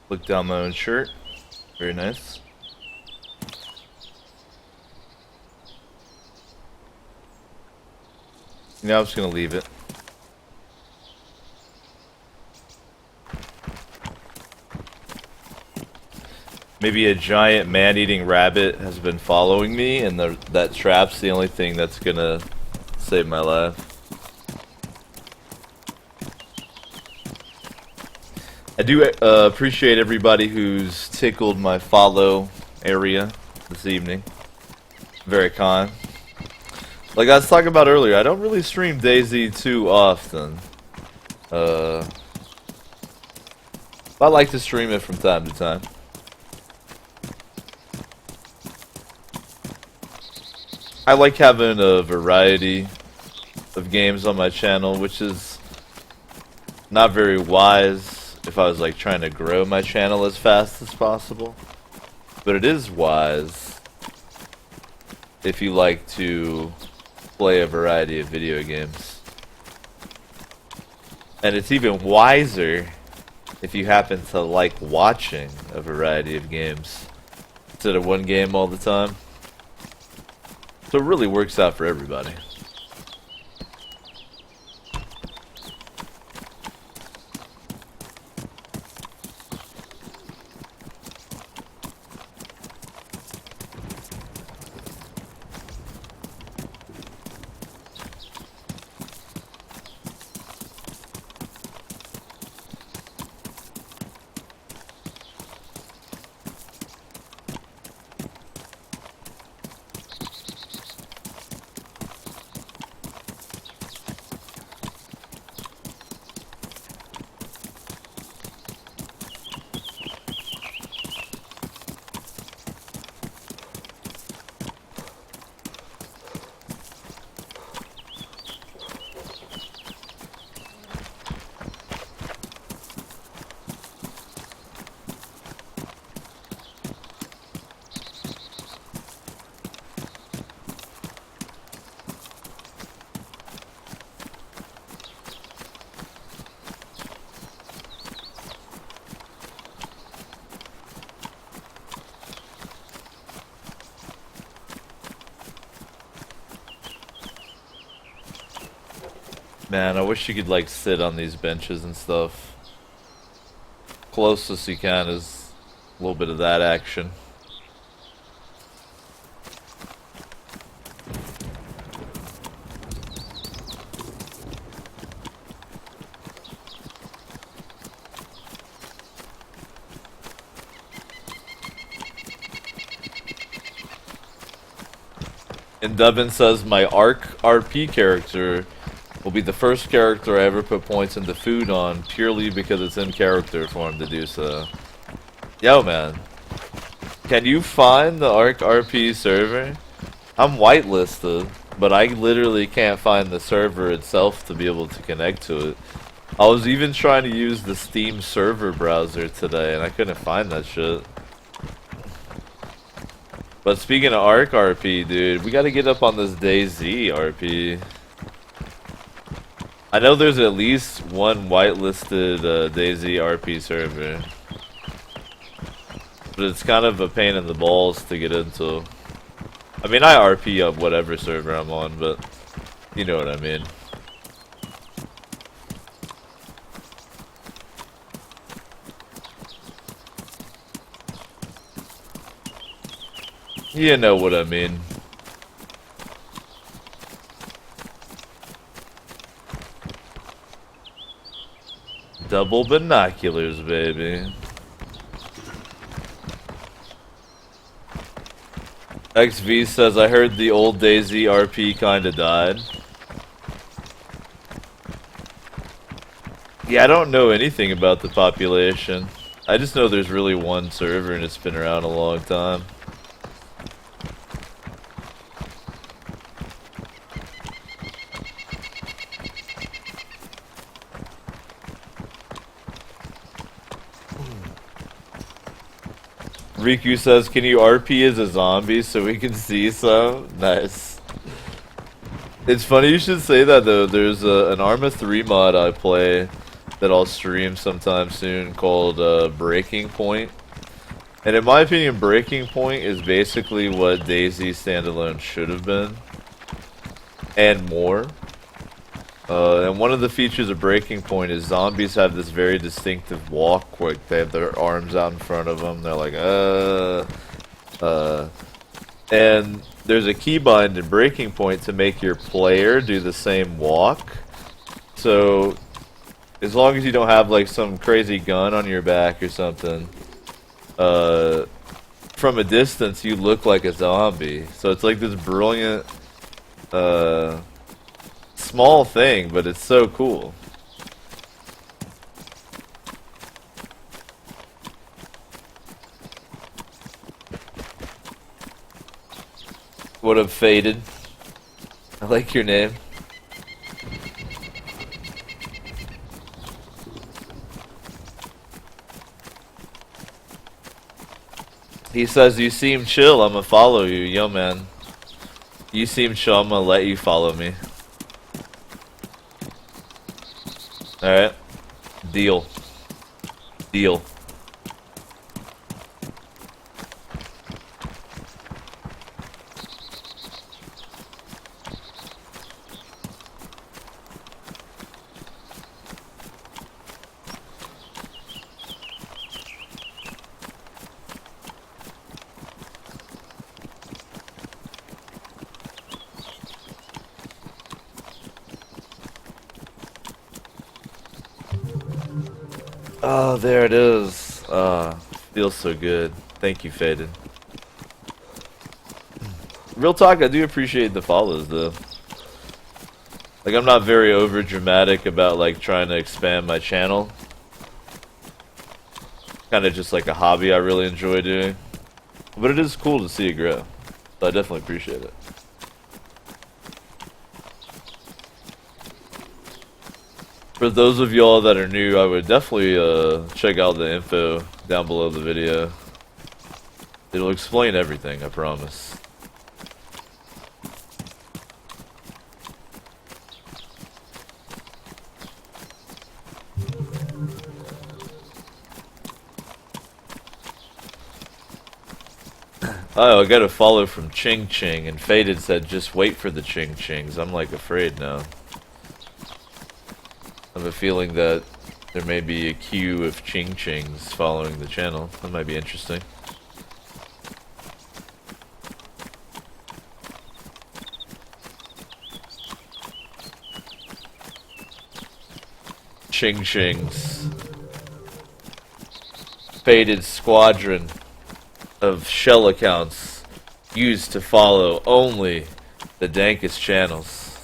Look down my own shirt. Very nice. Now I'm just gonna leave it. Maybe a giant man-eating rabbit has been following me, and that trap's the only thing that's gonna save my life. I do appreciate everybody who's tickled my follow area this evening. Very kind. Like I was talking about earlier, I don't really stream DayZ too often. I like to stream it from time to time. I like having a variety of games on my channel, which is not very wise if I was like trying to grow my channel as fast as possible. But it is wise if you like to play a variety of video games. And it's even wiser if you happen to like watching a variety of games instead of one game all the time. So it really works out for everybody. Man, I wish you could like sit on these benches and stuff. Closest you can is a little bit of that action. And Devin says my ARC RP character will be the first character I ever put points into food on purely because it's in character for him to do so. Yo, man. Can you find the ARC RP server? I'm whitelisted, but I literally can't find the server itself to be able to connect to it. I was even trying to use the Steam server browser today, and I couldn't find that shit. But speaking of ARC RP, dude, we gotta get up on this DayZ RP. I know there's at least one whitelisted DayZ RP server. But it's kind of a pain in the balls to get into. I mean, I RP up whatever server I'm on, but you know what I mean. You know what I mean. Double binoculars, baby. XV says, I heard the old DayZ RP kinda died. Yeah, I don't know anything about the population. I just know there's really one server and it's been around a long time. Riku says, can you RP as a zombie so we can see some? Nice. It's funny you should say that though. There's an Arma 3 mod I play that I'll stream sometime soon called Breaking Point. And in my opinion, Breaking Point is basically what DayZ Standalone should have been. And more. And one of the features of Breaking Point is zombies have this very distinctive walk where they have their arms out in front of them. They're like, and there's a keybind in Breaking Point to make your player do the same walk. So, as long as you don't have like some crazy gun on your back or something, from a distance you look like a zombie. So it's like this brilliant, small thing, but it's so cool. Would have faded. I like your name. He says, you seem chill, I'ma follow you. Yo, man. You seem chill, I'ma let you follow me. Alright. Deal. Deal. Oh, there it is. Feels so good. Thank you, Faded. Real talk, I do appreciate the follows, though. Like, I'm not very over dramatic about, like, trying to expand my channel. Kind of just like a hobby I really enjoy doing. But it is cool to see it grow. So I definitely appreciate it. For those of y'all that are new, I would definitely check out the info down below the video. It'll explain everything, I promise. Oh, I got a follow from Ching Ching, and Faded said, just wait for the Ching Chings. I'm like afraid now. I have a feeling that there may be a queue of Ching Chings following the channel. That might be interesting. Ching Chings. Faded squadron of shell accounts used to follow only The dankest channels.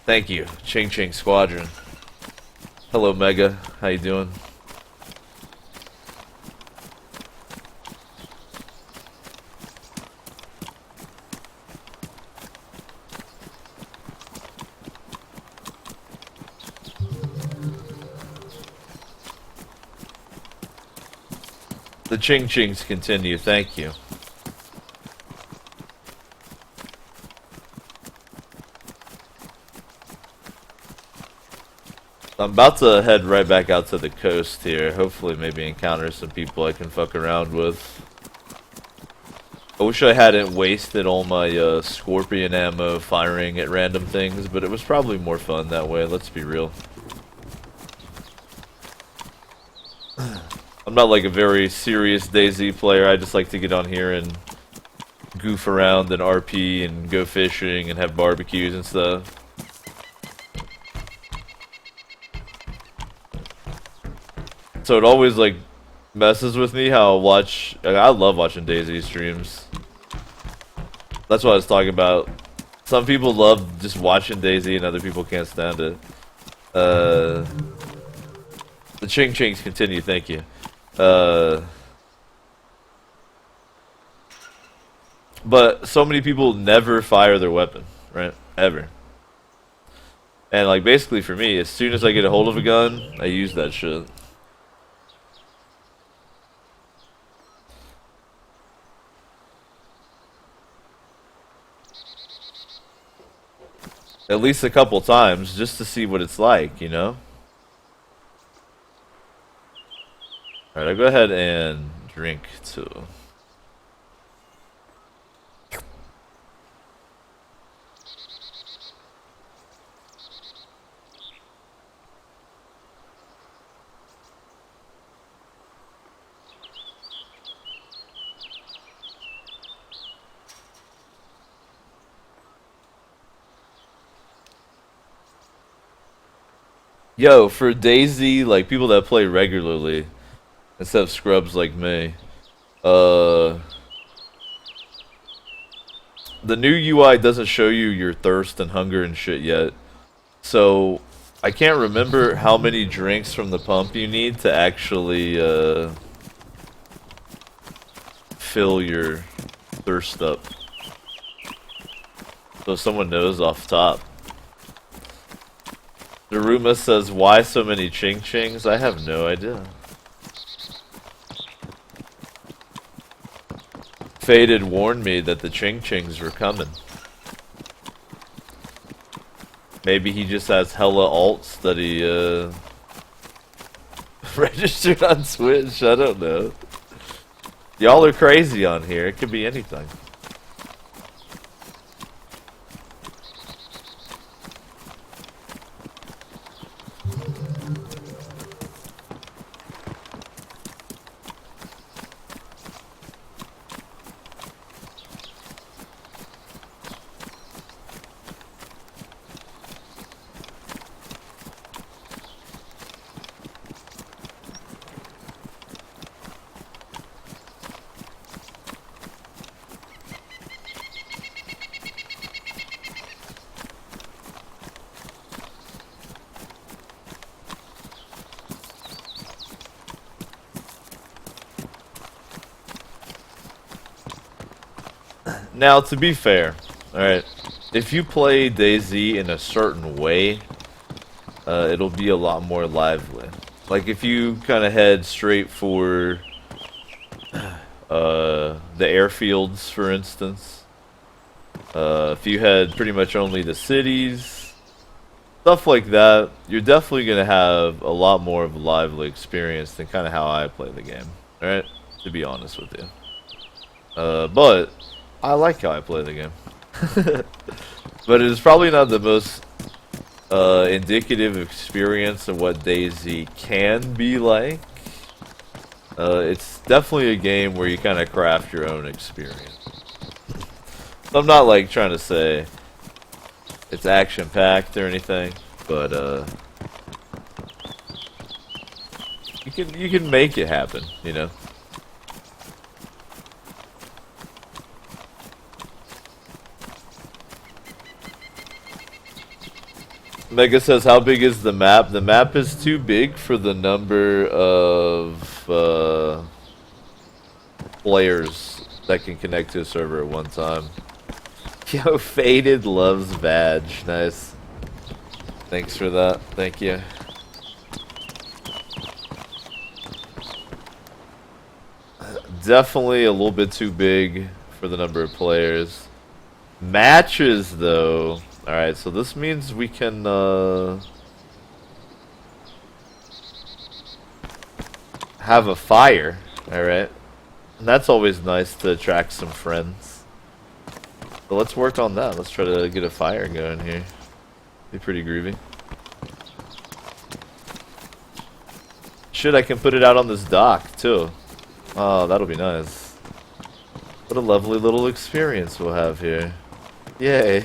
Thank you, Ching Ching Squadron. Hello, Mega. How you doing? The Ching Chings continue. Thank you. I'm about to head right back out to the coast here. Hopefully maybe encounter some people I can fuck around with. I wish I hadn't wasted all my scorpion ammo firing at random things, but it was probably more fun that way, let's be real. I'm not like a very serious DayZ player, I just like to get on here and goof around and RP and go fishing and have barbecues and stuff. So it always like messes with me how I love watching DayZ streams. That's what I was talking about. Some people love just watching DayZ and other people can't stand it. The Ching Chings continue, thank you. But so many people never fire their weapon, right? Ever. And like basically for me, as soon as I get a hold of a gun, I use that shit. At least a couple times, just to see what it's like, you know? Alright, I'll go ahead and drink too. Yo, for DayZ, like people that play regularly, instead of scrubs like me, the new UI doesn't show you your thirst and hunger and shit yet. So, I can't remember how many drinks from the pump you need to actually, fill your thirst up. So if someone knows off top. Daruma says, why so many Ching Chings? I have no idea. Faded warned me that the Ching Chings were coming. Maybe he just has hella alts that he, registered on Switch, I don't know. Y'all are crazy on here, it could be anything. Now, to be fair, alright, if you play DayZ in a certain way, it'll be a lot more lively. Like, if you kind of head straight for the airfields, for instance, if you head pretty much only the cities, stuff like that, you're definitely going to have a lot more of a lively experience than kind of how I play the game, alright? To be honest with you. But I like how I play the game. But it is probably not the most indicative experience of what DayZ can be like. It's definitely a game where you kind of craft your own experience. So I'm not like trying to say it's action-packed or anything, but you can make it happen, you know. Mega says, how big is the map? The map is too big for the number of players that can connect to a server at one time. Yo, Faded loves badge. Nice. Thanks for that. Thank you. Definitely a little bit too big for the number of players. Matches, though. Alright, so this means we can, have a fire. Alright. And that's always nice to attract some friends. So let's work on that. Let's try to get a fire going here. Be pretty groovy. Shit, I can put it out on this dock, too. Oh, that'll be nice. What a lovely little experience we'll have here. Yay.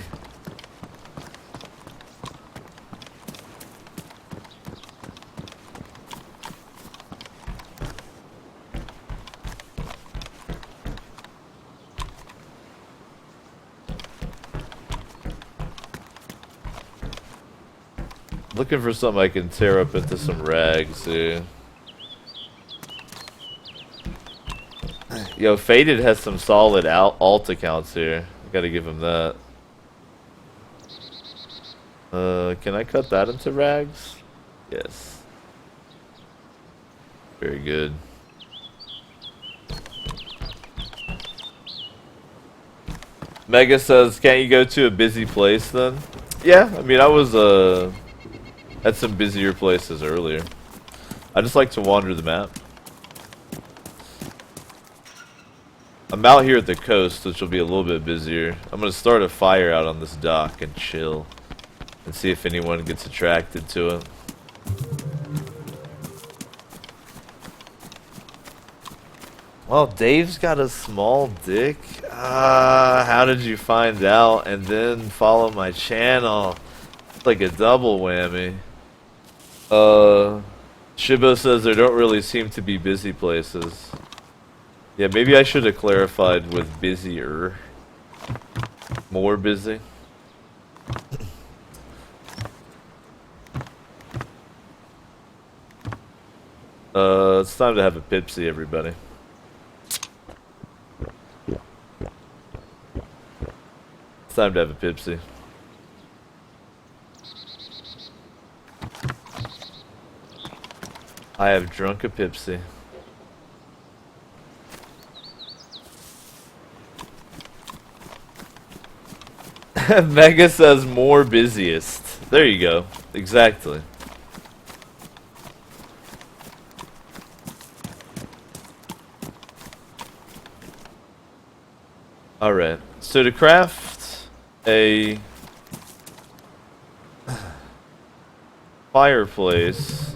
Looking for something I can tear up into some rags here. Yo, Faded has some solid alt accounts here. I gotta give him that. Can I cut that into rags? Yes. Very good. Mega says, can't you go to a busy place then? Yeah, I mean, I was at some busier places earlier. I just like to wander the map. I'm out here at the coast, which will be a little bit busier. I'm gonna start a fire out on this dock and chill. And see if anyone gets attracted to it. Well, Dave's got a small dick. How did you find out and then follow my channel? It's like a double whammy. Shibo says there don't really seem to be busy places. Yeah, maybe I should have clarified with busier. More busy. It's time to have a Pepsi, everybody. It's time to have a Pepsi. I have drunk a Pepsi. Mega says more busiest. There you go. Exactly. Alright. So to craft a fireplace,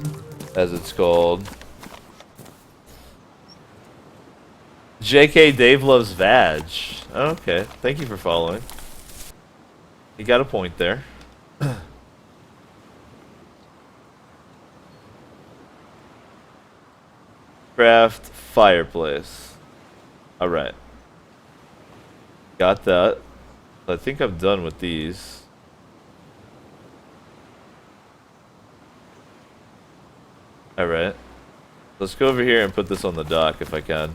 as it's called. JK Dave loves vag. Okay. Thank you for following. You got a point there. Craft fireplace. Alright. Got that. I think I'm done with these. Alright. Let's go over here and put this on the dock if I can.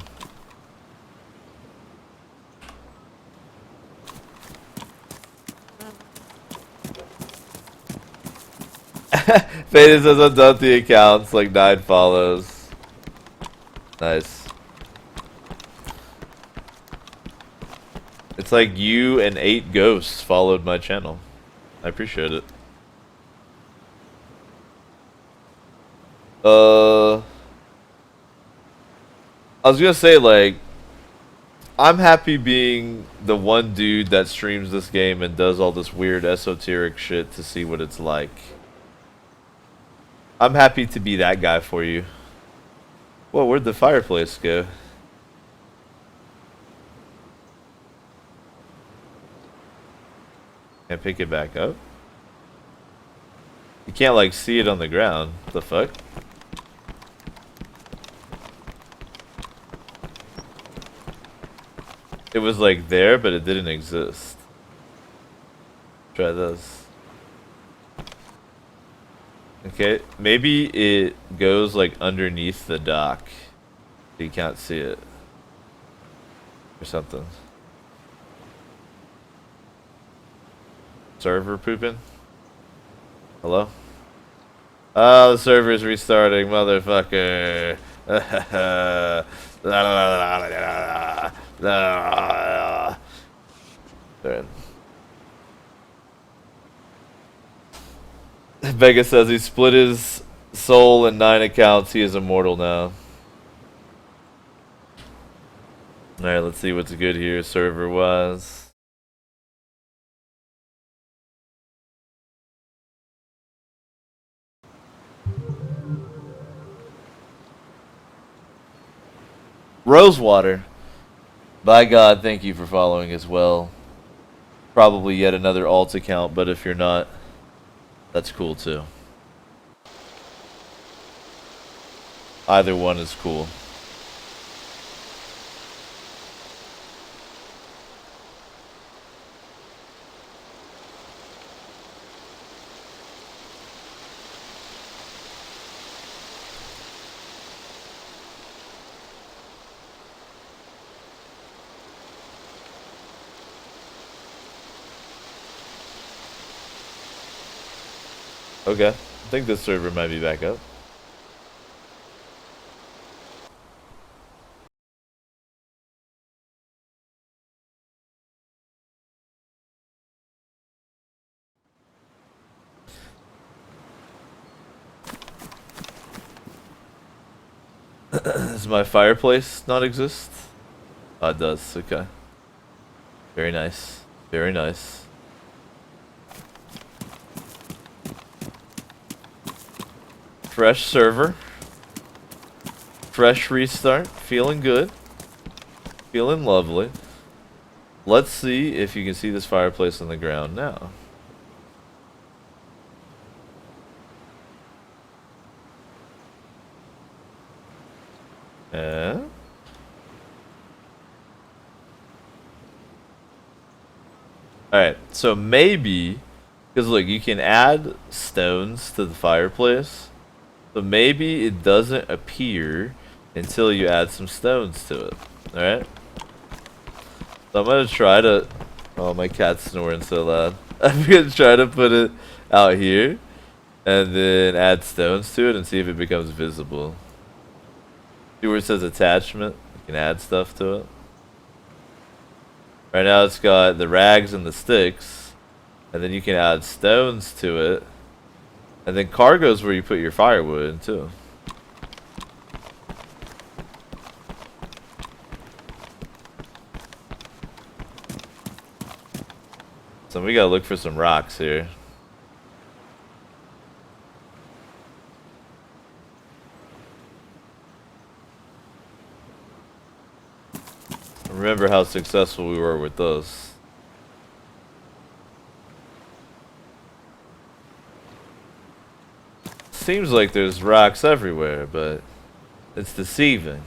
Faded says I'm done with the accounts, like 9 follows. Nice. It's like you and 8 ghosts followed my channel. I appreciate it. I was gonna say, like, I'm happy being the one dude that streams this game and does all this weird esoteric shit to see what it's like. I'm happy to be that guy for you. Whoa, where'd the fireplace go? Can't pick it back up? You can't, like, see it on the ground. What the fuck? It was, like, there, but it didn't exist. Try this. Okay, maybe it goes like underneath the dock. So you can't see it. Or something. Server pooping? Hello? Oh, the server's restarting, motherfucker. Vega says he split his soul in 9 accounts. He is immortal now. Alright, let's see what's good here server-wise. Rosewater. By God, thank you for following as well. Probably yet another alt account, but if you're not, that's cool too. Either one is cool. Okay, I think this server might be back up. Does my fireplace not exist? Oh, it does, okay. Very nice. Very nice. Fresh server. Fresh restart. Feeling good. Feeling lovely. Let's see if you can see this fireplace on the ground now. Alright, so maybe, because look, you can add stones to the fireplace, so maybe it doesn't appear until you add some stones to it. Alright? So I'm gonna try to, oh, my cat's snoring so loud. I'm gonna try to put it out here, and then add stones to it and see if it becomes visible. See where it says attachment? You can add stuff to it. Right now it's got the rags and the sticks, and then you can add stones to it, and then cargo's where you put your firewood in too. So we gotta look for some rocks here. Remember how successful we were with those. Seems like there's rocks everywhere, but it's deceiving.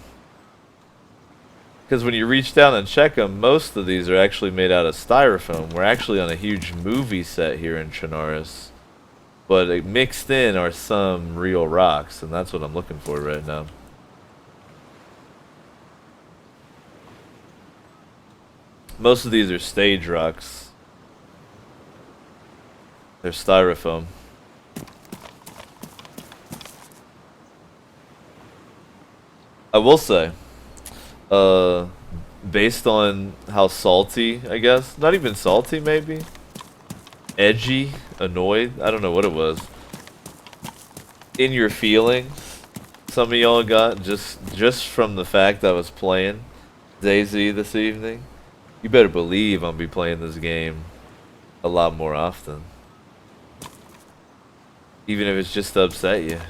Because when you reach down and check them, most of these are actually made out of styrofoam. We're actually on a huge movie set here in Chernarus. But mixed in are some real rocks, and that's what I'm looking for right now. Most of these are stage rocks. They're styrofoam. I will say, based on how salty, I guess, not even salty maybe, edgy, annoyed, I don't know what it was, in your feelings, some of y'all got just from the fact I was playing DayZ this evening. You better believe I'll be playing this game a lot more often. Even if it's just to upset you.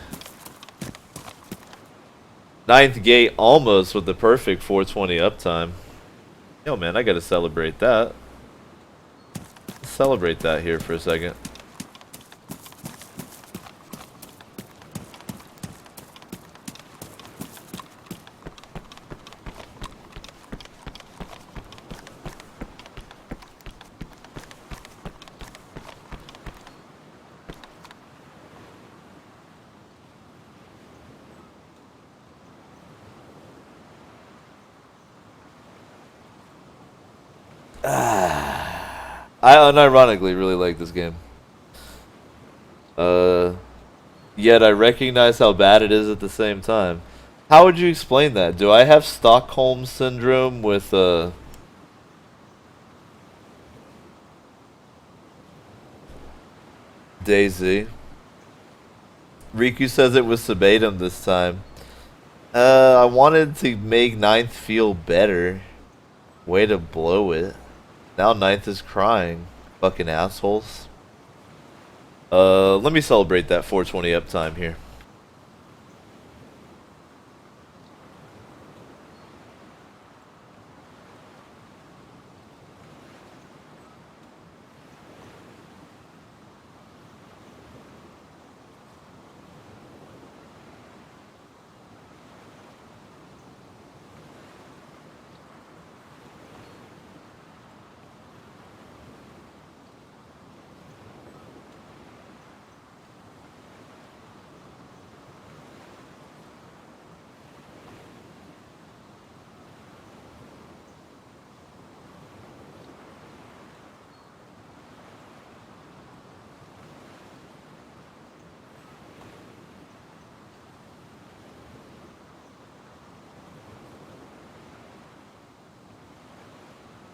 9th gate almost with the perfect 420 uptime. Yo man, I gotta celebrate that. Celebrate that here for a second. I unironically really like this game. Yet I recognize how bad it is at the same time. How would you explain that? Do I have Stockholm syndrome with DayZ? Riku says it was Sabatum this time. I wanted to make Ninth feel better. Way to blow it. Now Ninth is crying. Fucking assholes. Let me celebrate that 420 uptime here.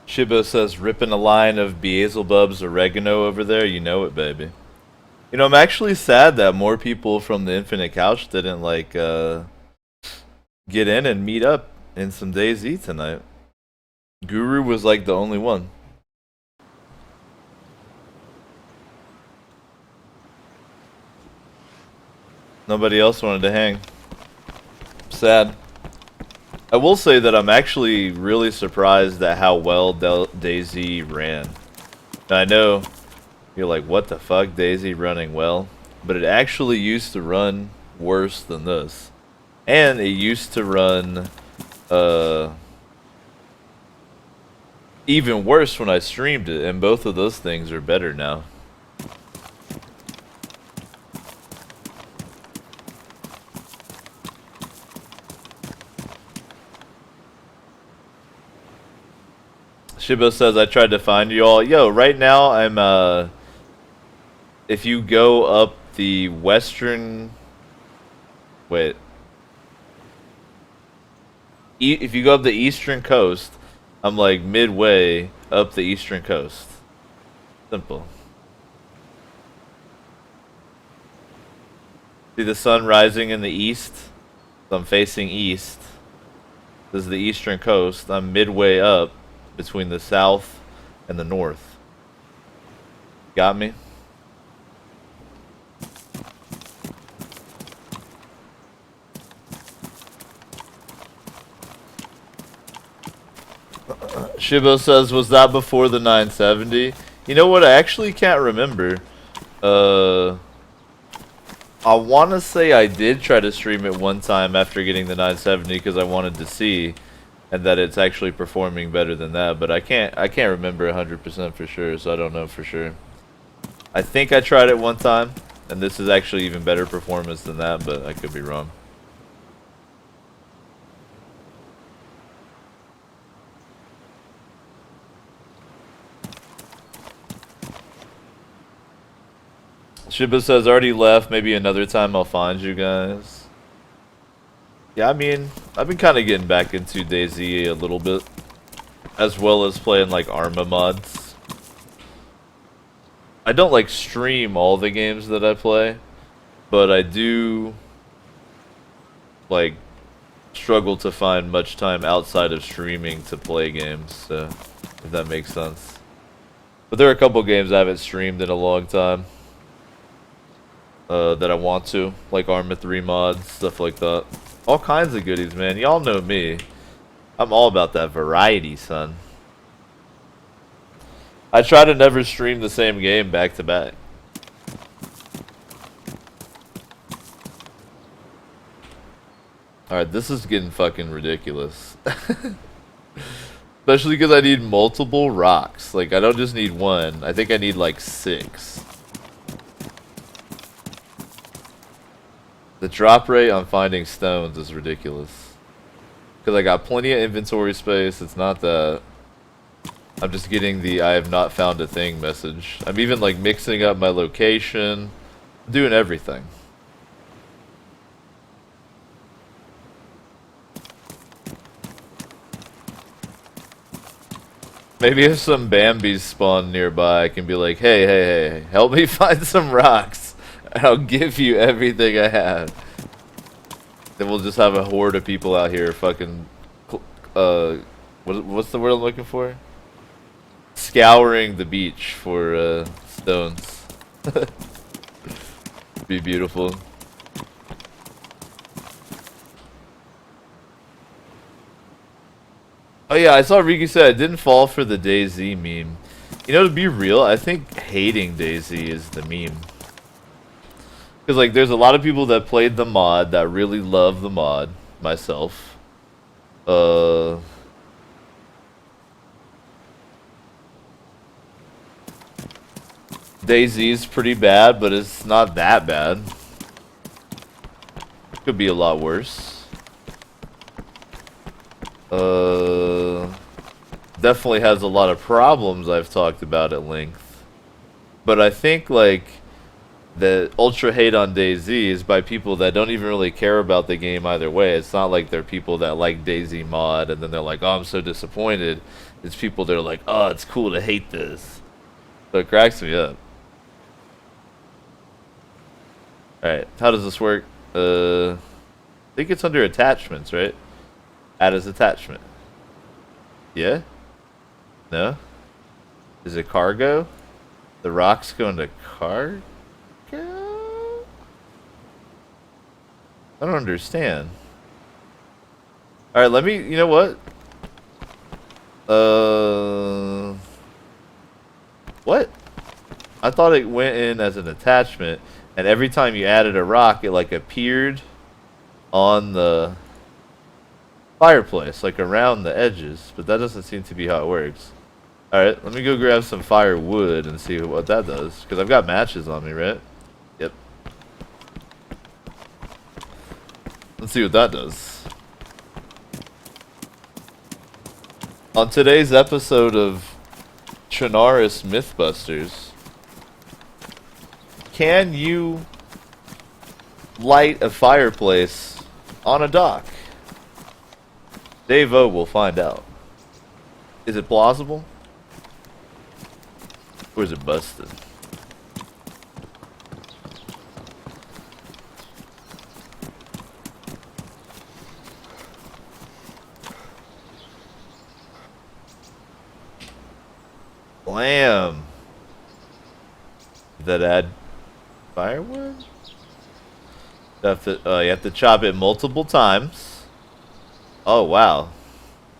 Shibo says, ripping a line of Beelzebub's oregano over there. You know it, baby. You know, I'm actually sad that more people from the Infinite Couch didn't, like, get in and meet up in some DayZ tonight. Guru was, like, the only one. Nobody else wanted to hang. Sad. I will say that I'm actually really surprised at how well DayZ ran. Now, I know you're like, what the fuck, DayZ running well? But it actually used to run worse than this. And it used to run even worse when I streamed it, and both of those things are better now. Shibo says, I tried to find you all. Yo, right now I'm, if you go up the western... Wait. If you go up the eastern coast, I'm like midway up the eastern coast. Simple. See the sun rising in the east? So I'm facing east. This is the eastern coast. I'm midway up between the south and the north. Got me? Shibo says, was that before the 970? You know what? I actually can't remember. I want to say I did try to stream it one time after getting the 970 because I wanted to see, and that it's actually performing better than that. But I can't remember 100% for sure, so I don't know for sure. I think I tried it one time, and this is actually even better performance than that, but I could be wrong. Shiba says, already left. Maybe another time I'll find you guys. Yeah, I mean, I've been kind of getting back into DayZ a little bit. As well as playing, like, Arma mods. I don't, like, stream all the games that I play. But I do, like, struggle to find much time outside of streaming to play games. So, if that makes sense. But there are a couple games I haven't streamed in a long time. That I want to, like Arma 3 mods, stuff like that. All kinds of goodies, man. Y'all know me. I'm all about that variety, son. I try to never stream the same game back to back. Alright, this is getting fucking ridiculous. Especially because I need multiple rocks. Like, I don't just need one. I think I need like 6. The drop rate on finding stones is ridiculous. Because I got plenty of inventory space. It's not that. I'm just getting the I have not found a thing message. I'm even like mixing up my location, doing everything. Maybe if some Bambis spawn nearby, I can be like, hey, help me find some rocks. And I'll give you everything I have. Then we'll just have a horde of people out here fucking, what's the word I'm looking for? Scouring the beach for, stones. Be beautiful. Oh yeah, I saw Riku said I didn't fall for the DayZ meme. You know, to be real, I think hating DayZ is the meme. Because, like, there's a lot of people that played the mod that really love the mod. Myself. DayZ's pretty bad, but it's not that bad. Could be a lot worse. Definitely has a lot of problems I've talked about at length. But I think, like, the ultra hate on DayZ is by people that don't even really care about the game either way. It's not like they're people that like DayZ mod and then they're like, oh, I'm so disappointed. It's people that are like, oh, it's cool to hate this. So it cracks me up. Alright, how does this work? I think it's under attachments, right? Add as attachment. Yeah? No? Is it cargo? The rocks go into cargo? I don't understand. Alright, let me, you know what? What? I thought it went in as an attachment, and every time you added a rock, it like appeared on the fireplace, like around the edges, but that doesn't seem to be how it works. Alright, let me go grab some firewood and see what that does, because I've got matches on me, right? Yep. Let's see what that does. On today's episode of Chinaris Mythbusters, can you light a fireplace on a dock? DayZ will find out. Is it plausible? Or is it busted? Blam! Did that add firewood? You have to chop it multiple times. Oh wow.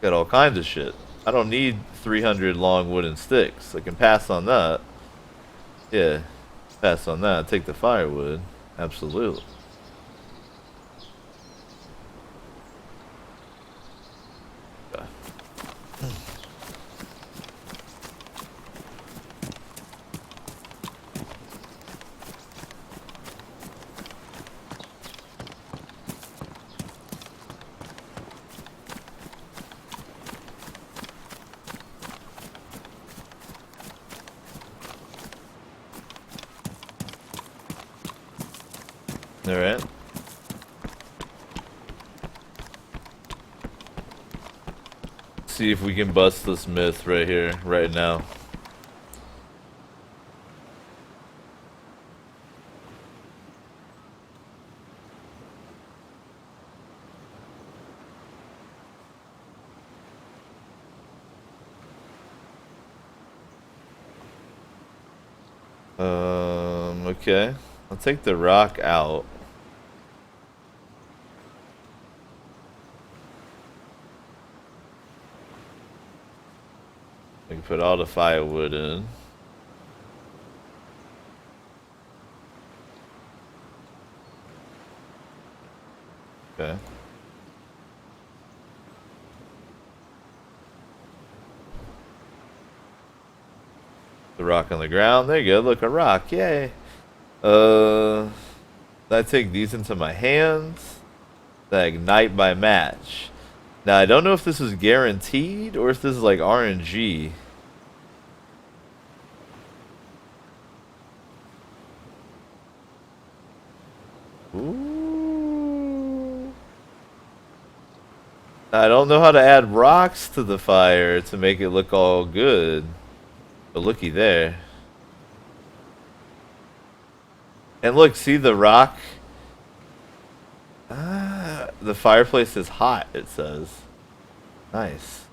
Got all kinds of shit. I don't need 300 long wooden sticks. I can pass on that. Yeah, pass on that. Take the firewood. Absolutely. Alright. See if we can bust this myth right here, right now. Okay. I'll take the rock out. I can put all the firewood in. Okay. The rock on the ground. There you go. Look, a rock. Yay. I take these into my hands. That ignite by match. Now, I don't know if this is guaranteed or if this is like RNG. I don't know how to add rocks to the fire to make it look all good. But looky there. And look, see the rock? Ah, the fireplace is hot, it says. Nice.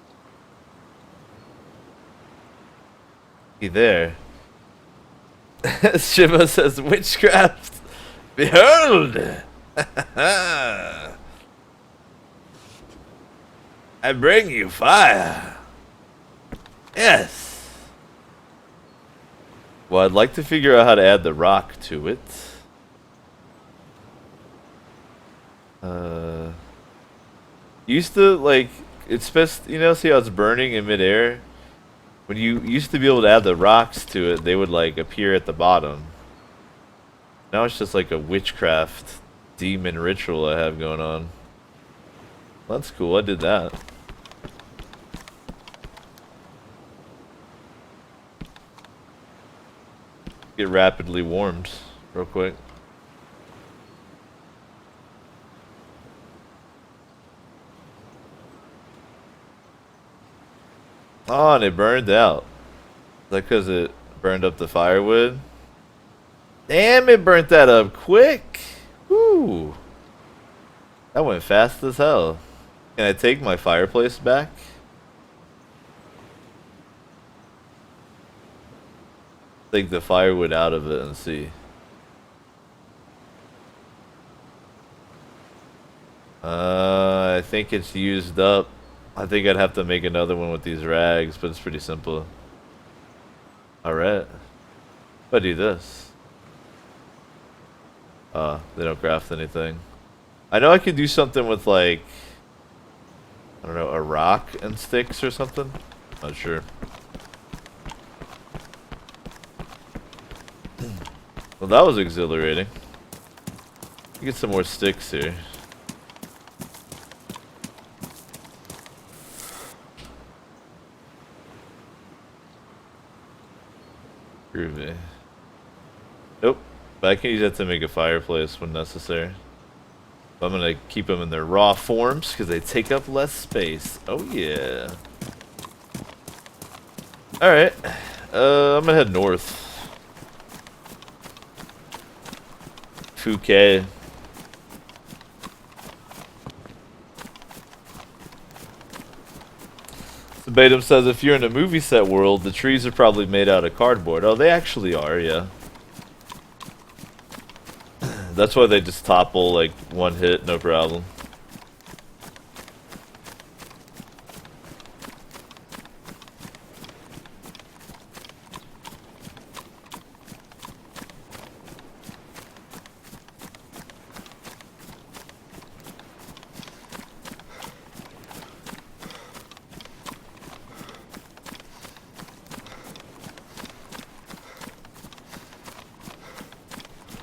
See there. Shiva says, witchcraft. Behold! I bring you fire. Yes. Well, I'd like to figure out how to add the rock to it. Used to, like, it's best, you know, see how it's burning in midair? When you used to be able to add the rocks to it, they would, like, appear at the bottom. Now it's just like a witchcraft demon ritual I have going on. That's cool, I did that. Get rapidly warmed real quick. Oh, and it burned out. Is that because it burned up the firewood? Damn, it burnt that up quick. Woo. That went fast as hell. Can I take my fireplace back? Take the firewood out of it and see. I think it's used up. I think I'd have to make another one with these rags, but it's pretty simple. Alright. If I do this. They don't craft anything. I know I could do something with, like, I don't know, a rock and sticks or something? Not sure. Well, that was exhilarating. Get some more sticks here. Groovy. Nope. But I can use that to make a fireplace when necessary. But I'm gonna keep them in their raw forms because they take up less space. Oh yeah. Alright. I'm gonna head north. 2K. Sabatum says if you're in a movie set world, the trees are probably made out of cardboard. Oh, they actually are, yeah. That's why they just topple like one hit, no problem.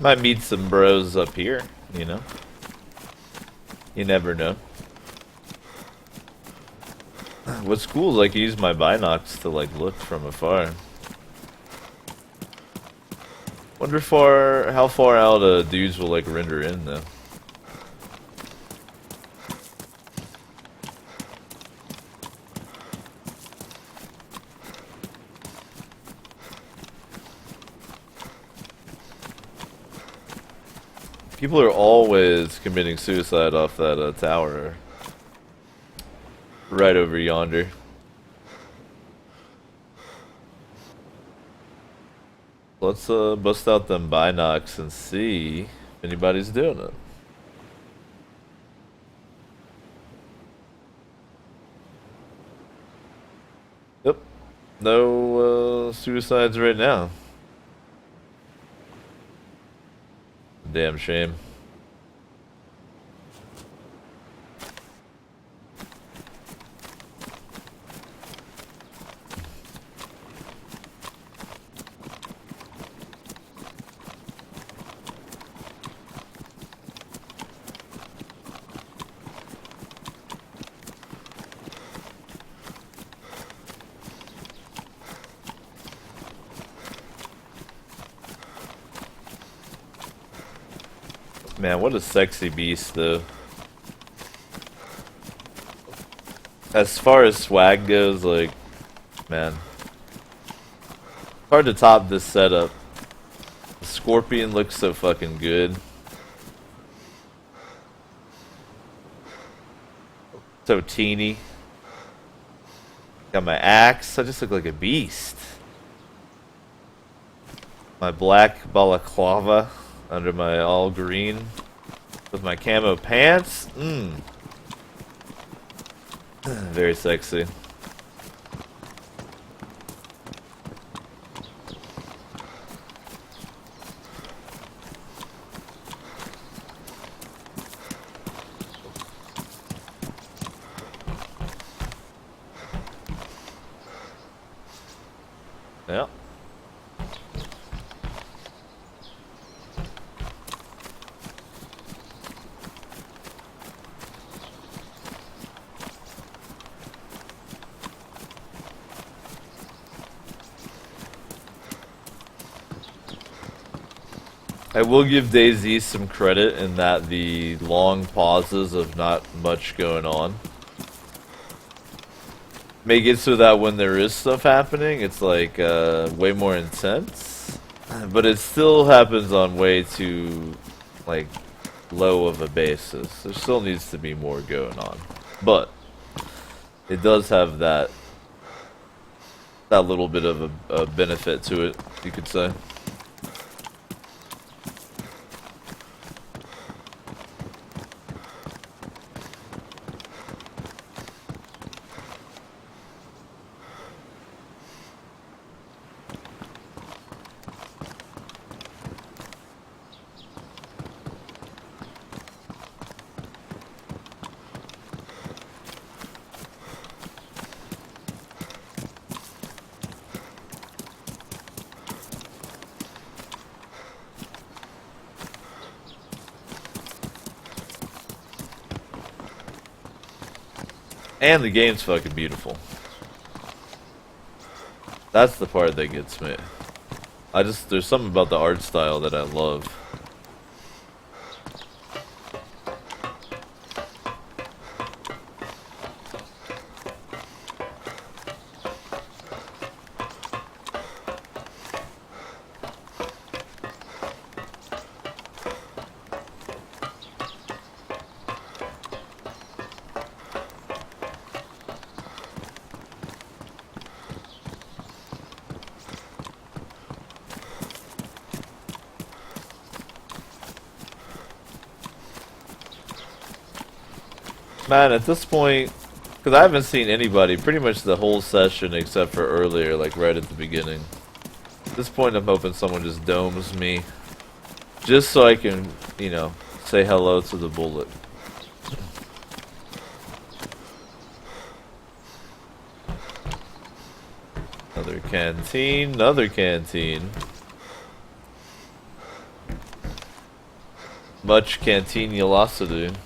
Might meet some bros up here, you know? You never know. What's cool is I can use my binocs to like look from afar. Wonder how far out dudes will like render in though. People are always committing suicide off that tower. Right over yonder. Let's bust out them binocs and see if anybody's doing it. Yep. No suicides right now. Damn shame. Man, what a sexy beast, though. As far as swag goes, like, man, hard to top this setup. The Scorpion looks so fucking good. So teeny. Got my axe. I just look like a beast. My black balaclava under my all green. With my camo pants. Very sexy. Yep. I will give DayZ some credit in that the long pauses of not much going on make it so that when there is stuff happening, it's like way more intense. But it still happens on way too like low of a basis. There still needs to be more going on, but it does have that little bit of a benefit to it, you could say. And the game's fucking beautiful. That's the part that gets me. There's something about the art style that I love. Man, at this point, because I haven't seen anybody pretty much the whole session except for earlier, like right at the beginning. At this point, I'm hoping someone just domes me. Just so I can, you know, say hello to the bullet. Another canteen, another canteen. Much cantinulosity.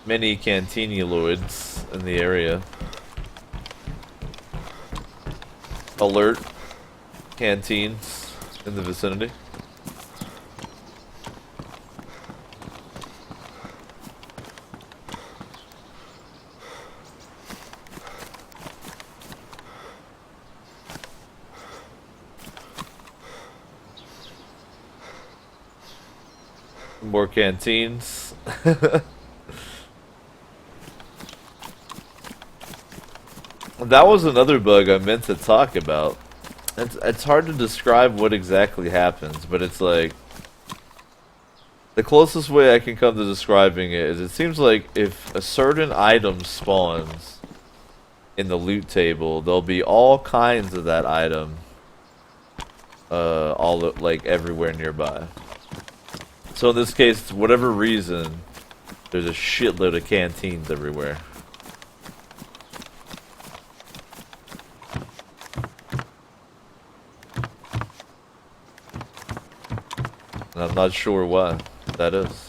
Many cantinuloids in the area. Alert canteens in the vicinity. More canteens. That was another bug I meant to talk about. It's hard to describe what exactly happens, but it's like the closest way I can come to describing it is it seems like if a certain item spawns in the loot table, there'll be all kinds of that item like everywhere nearby. So in this case, for whatever reason, there's a shitload of canteens everywhere. And I'm not sure why that is.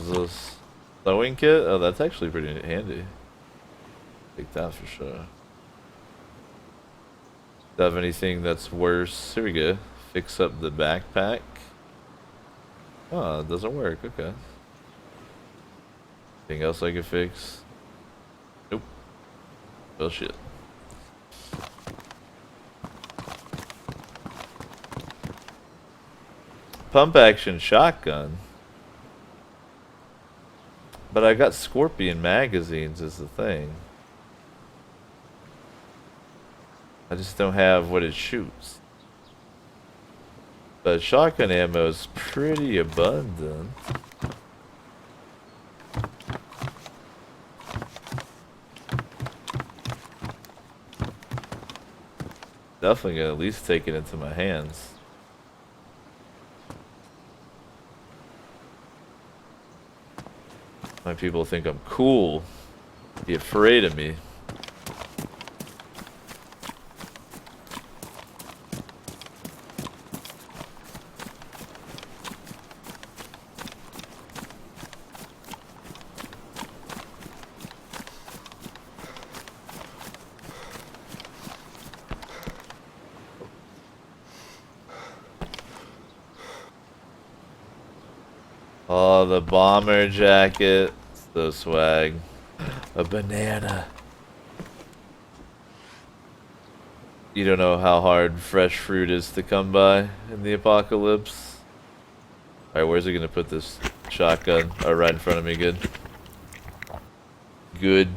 is this? Sewing kit? Oh, that's actually pretty handy. Take that for sure. Do you have anything that's worse? Here we go. Fix up the backpack. Oh, it doesn't work. Okay. Anything else I can fix? Nope. Well, shit. Pump action shotgun. But I got Scorpion magazines is the thing. I just don't have what it shoots. But shotgun ammo is pretty abundant. Definitely gonna at least take it into my hands. My people think I'm cool. Be afraid of me. Oh, the bomber jacket. So swag. A banana. You don't know how hard fresh fruit is to come by in the apocalypse. Alright, where's he gonna put this shotgun? Oh, right in front of me, good. Good.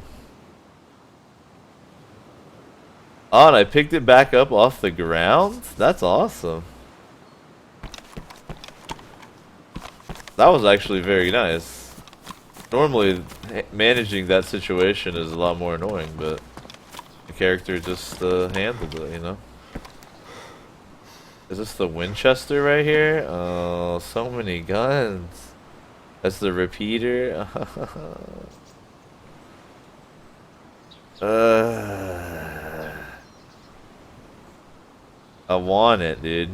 Oh, and I picked it back up off the ground? That's awesome. That was actually very nice. Normally, managing that situation is a lot more annoying, but the character just handled it, you know? Is this the Winchester right here? Oh, so many guns. That's the repeater. I want it, dude.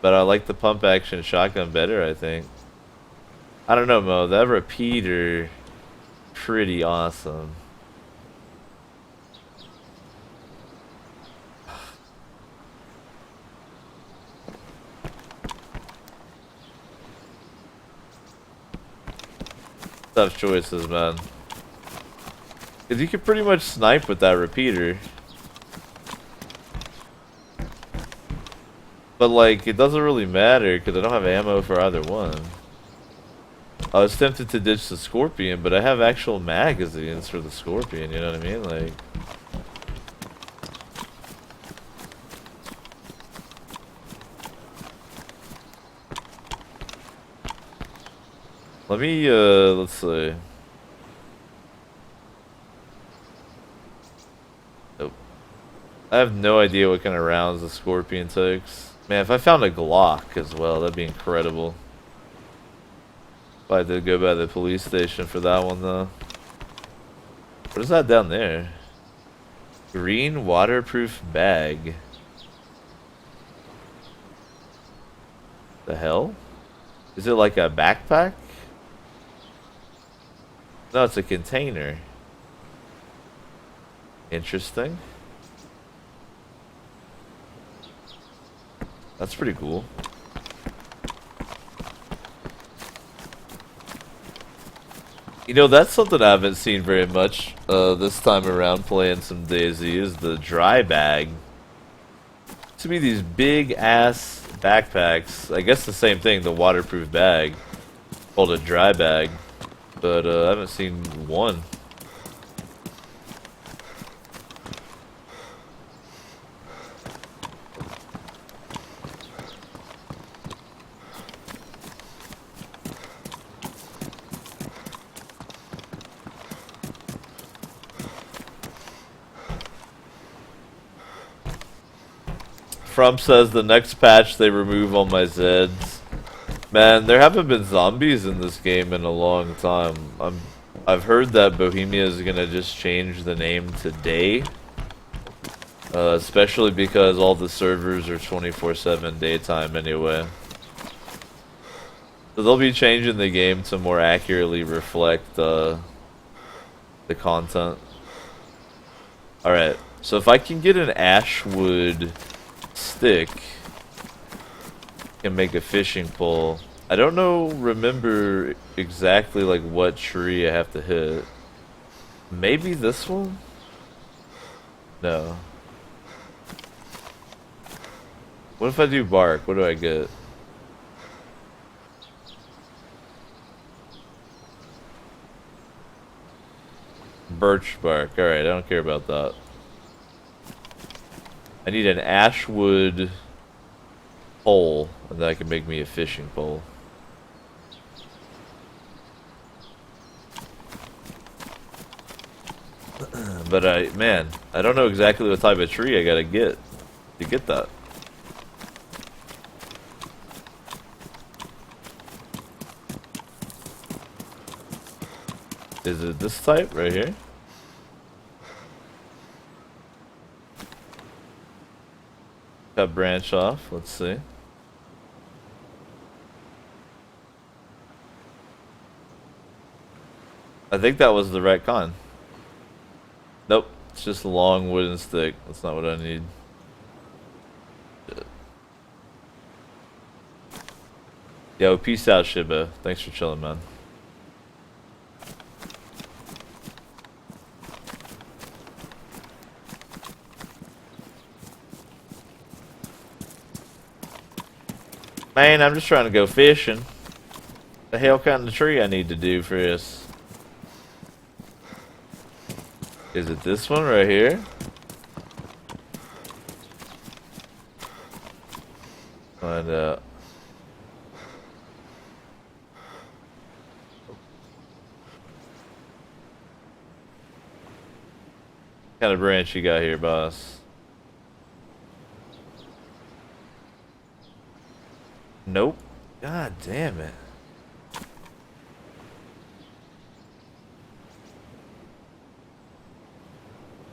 But I like the pump action shotgun better, I think. I don't know, Mo. That repeater, pretty awesome. Tough choices, man. Cause you can pretty much snipe with that repeater. But like, it doesn't really matter because I don't have ammo for either one. I was tempted to ditch the Scorpion, but I have actual magazines for the Scorpion, you know what I mean? Like... Let me, let's see. Nope. I have no idea what kind of rounds the Scorpion takes. Man, if I found a Glock as well, that'd be incredible. If I did go by the police station for that one, though. What is that down there? Green waterproof bag. The hell? Is it like a backpack? No, it's a container. Interesting. That's pretty cool. You know, that's something I haven't seen very much this time around playing some DayZ is the dry bag. To me, these big ass backpacks, I guess the same thing, the waterproof bag, called a dry bag, but I haven't seen one. Frump says the next patch they remove all my Zeds. Man, there haven't been zombies in this game in a long time. I've heard that Bohemia is gonna just change the name to Day. Especially because all the servers are 24/7 daytime anyway. So they'll be changing the game to more accurately reflect the content. Alright, so if I can get an ashwood stick, I can make a fishing pole. I don't remember exactly like what tree I have to hit. Maybe this one? No. What if I do bark? What do I get? Birch bark. Alright, I don't care about that. I need an ashwood pole, and that can make me a fishing pole. But man, I don't know exactly what type of tree I gotta get to get that. Is it this type right here? Cut branch off, let's see. I think that was the right con. Nope, it's just a long wooden stick. That's not what I need. Shit. Yo, peace out, Shiba. Thanks for chilling, man. Man, I'm just trying to go fishing. The hell kind of tree I need to do for this? Is it this one right here? Find out. What kind of branch you got here, boss? Nope. God damn it.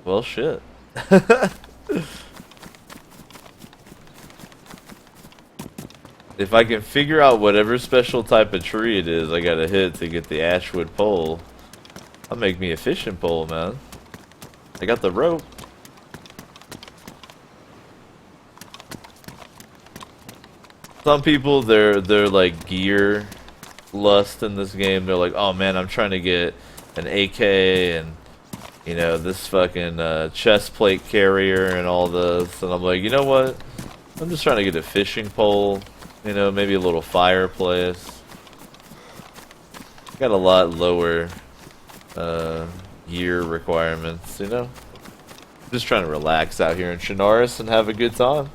Well, shit. If I can figure out whatever special type of tree it is I gotta hit to get the ashwood pole, I'll make me a fishing pole, man. I got the rope. Some people, they're like gear lust in this game. They're like, oh man, I'm trying to get an AK and, you know, this fucking chest plate carrier and all this. And I'm like, you know what? I'm just trying to get a fishing pole, you know, maybe a little fireplace. Got a lot lower gear requirements, you know? Just trying to relax out here in Chinaris and have a good time.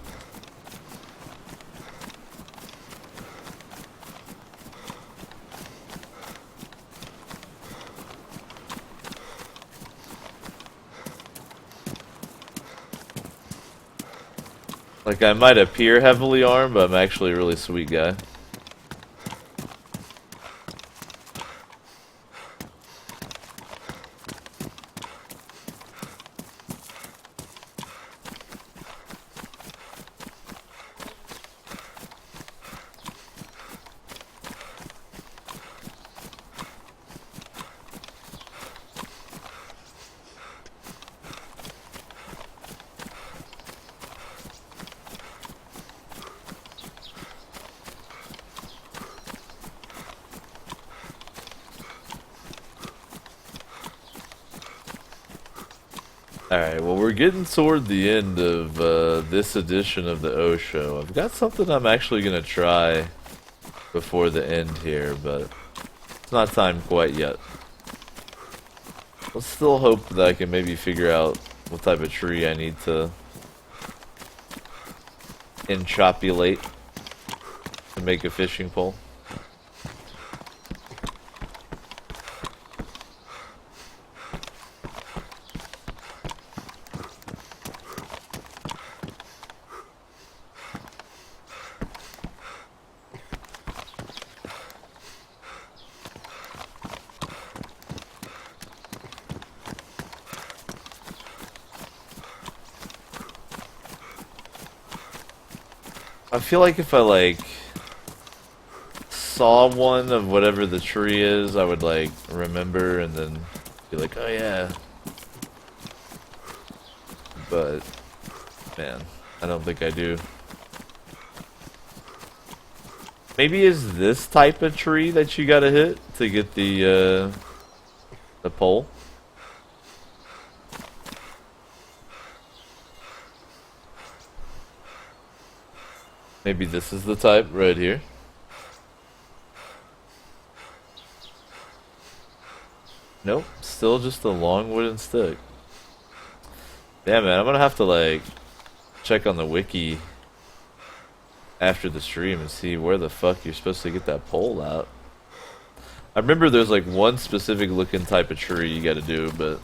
Like, I might appear heavily armed, but I'm actually a really sweet guy. Alright, well we're getting toward the end of this edition of the O Show. I've got something I'm actually going to try before the end here, but it's not time quite yet. Let's still hope that I can maybe figure out what type of tree I need to enchopulate to make a fishing pole. I feel like if I saw one of whatever the tree is, I would like remember and then be like, oh yeah. But man, I don't think I do. Maybe is this type of tree that you gotta hit to get the pole? Maybe this is the type right here. Nope, still just a long wooden stick. Damn man, I'm gonna have to like check on the wiki after the stream and see where the fuck you're supposed to get that pole out. I remember there's like one specific looking type of tree you gotta do, but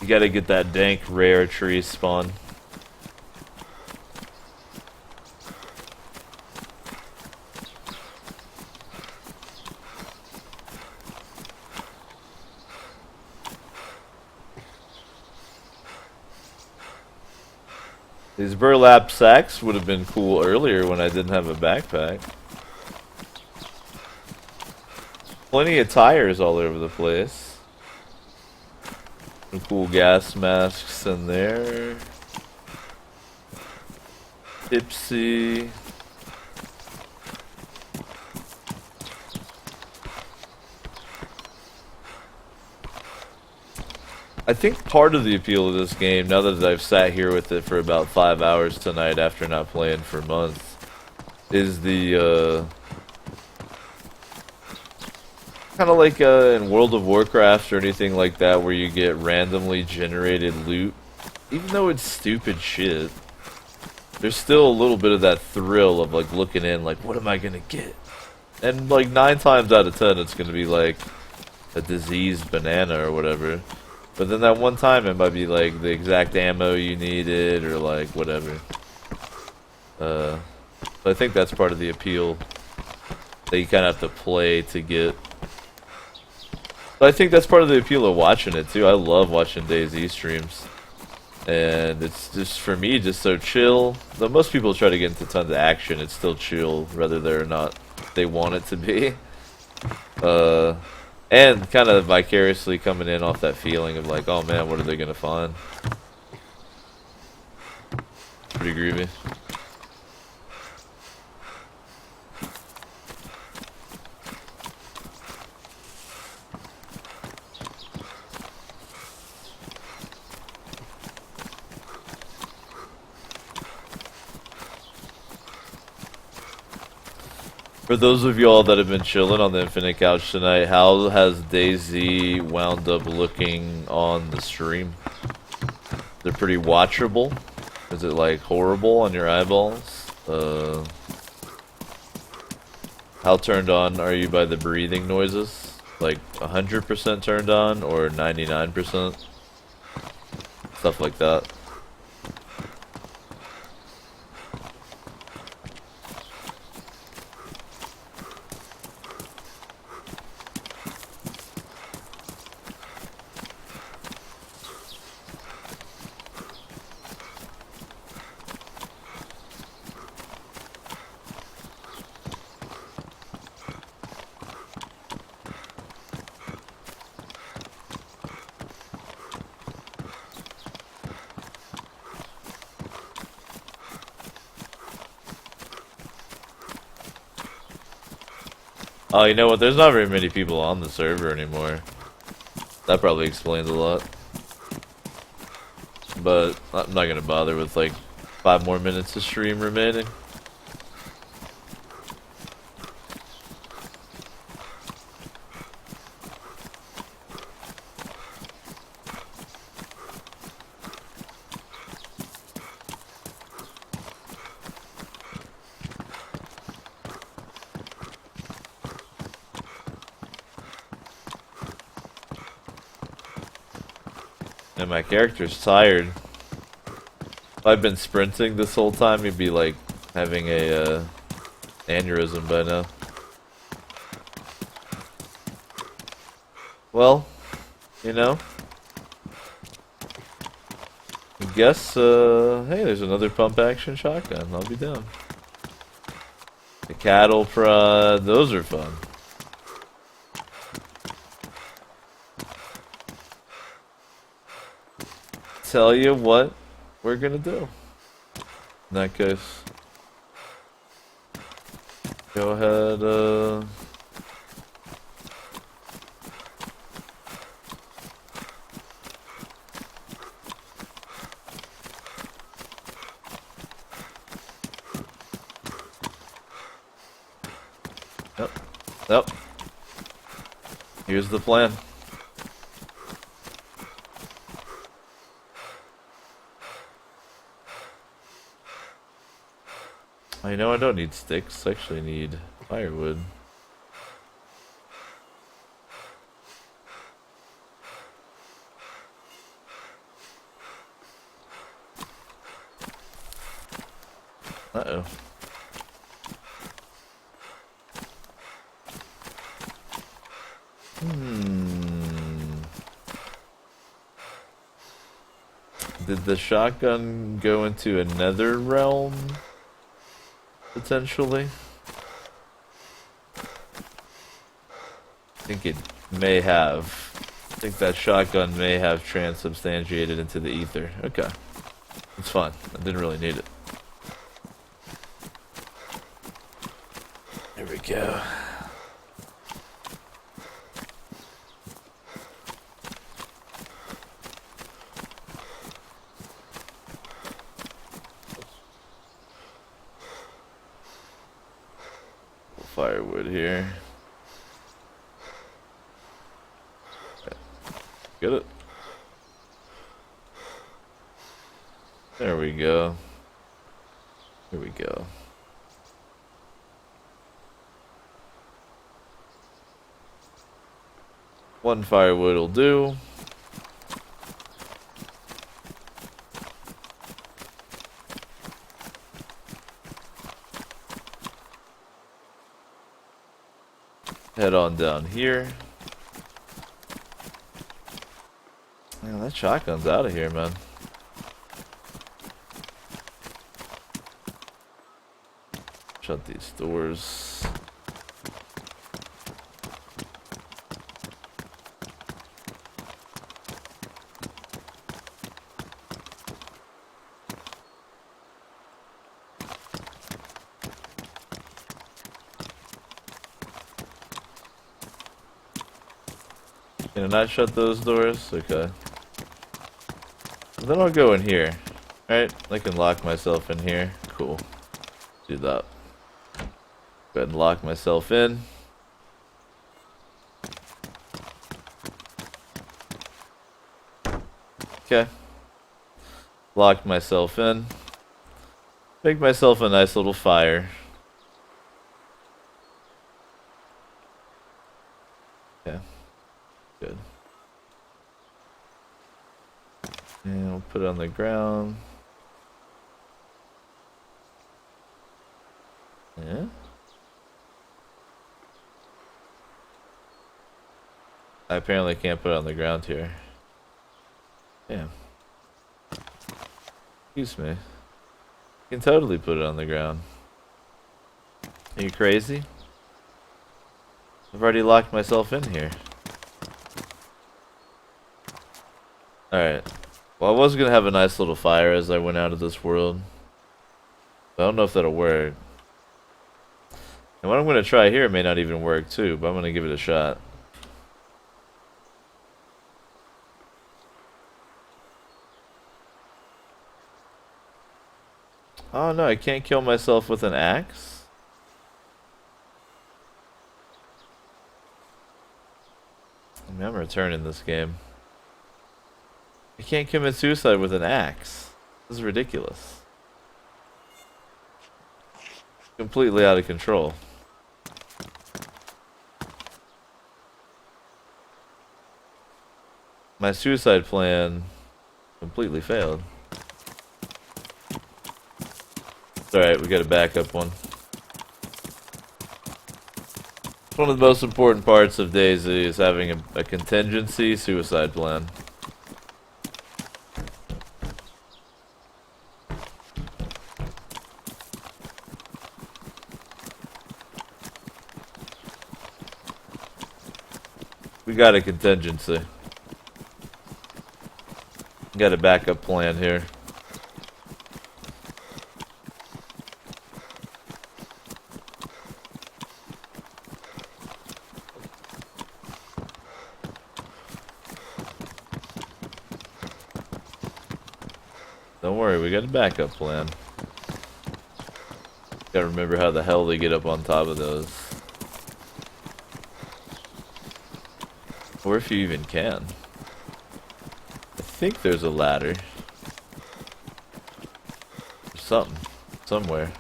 you gotta get that dank rare tree spawn. These burlap sacks would have been cool earlier when I didn't have a backpack. Plenty of tires all over the place. Some cool gas masks in there. Tipsy. I think part of the appeal of this game, now that I've sat here with it for about 5 hours tonight after not playing for months, is the, kind of like in World of Warcraft or anything like that where you get randomly generated loot. Even though it's stupid shit, there's still a little bit of that thrill of like looking in, like, what am I gonna get? And like 9 times out of 10 it's gonna be like a diseased banana or whatever. But then that one time it might be like the exact ammo you needed or like whatever. But I think that's part of the appeal that you kind of have to play to get. But I think that's part of the appeal of watching it too. I love watching DayZ streams. And it's just, for me, just so chill. Though most people try to get into tons of action, it's still chill, whether they're not they want it to be. And kind of vicariously coming in off that feeling of like, oh man, what are they gonna find? Pretty groovy. For those of y'all that have been chilling on the Infinite Couch tonight, how has DayZ wound up looking on the stream? They're pretty watchable. Is it like horrible on your eyeballs? How turned on are you by the breathing noises? Like 100% turned on or 99%? Stuff like that. Oh, you know what? There's not very many people on the server anymore. That probably explains a lot. But I'm not gonna bother with like 5 more minutes of stream remaining. And my character's tired. If I've been sprinting this whole time, he'd be like having a aneurysm by now. Well, you know, guess, hey, there's another pump action shotgun. I'll be down. The cattle prod, those are fun. Tell you what we're gonna do. In that case, go ahead, Yep. Here's the plan. I know I don't need sticks, I actually need firewood. Uh-oh. Did the shotgun go into another realm? Potentially? I think it may have. I think that shotgun may have transubstantiated into the ether. Okay. It's fine. I didn't really need it. There we go. Firewood here. Get it. There we go. Here we go. One firewood will do. Head on down here. Man, that shotgun's out of here, man. Shut these doors. Can I not shut those doors? Okay. Then I'll go in here. Alright, I can lock myself in here. Cool. Do that. Go ahead and lock myself in. Okay. Locked myself in. Make myself a nice little fire. Okay. Good. And we'll put it on the ground. Yeah. I apparently can't put it on the ground here. Damn. Excuse me. You can totally put it on the ground. Are you crazy? I've already locked myself in here. Alright. Well, I was gonna have a nice little fire as I went out of this world. But I don't know if that'll work. And what I'm gonna try here may not even work too, but I'm gonna give it a shot. Oh no, I can't kill myself with an axe? I mean, I'm returning this game. I can't commit suicide with an axe. This is ridiculous. Completely out of control. My suicide plan completely failed. It's alright, we got a backup one. One of the most important parts of DayZ is having a contingency suicide plan. We got a contingency. Got a backup plan here. Don't worry, we got a backup plan. Gotta remember how the hell they get up on top of those. Or if you even can. I think there's a ladder. There's something. Somewhere.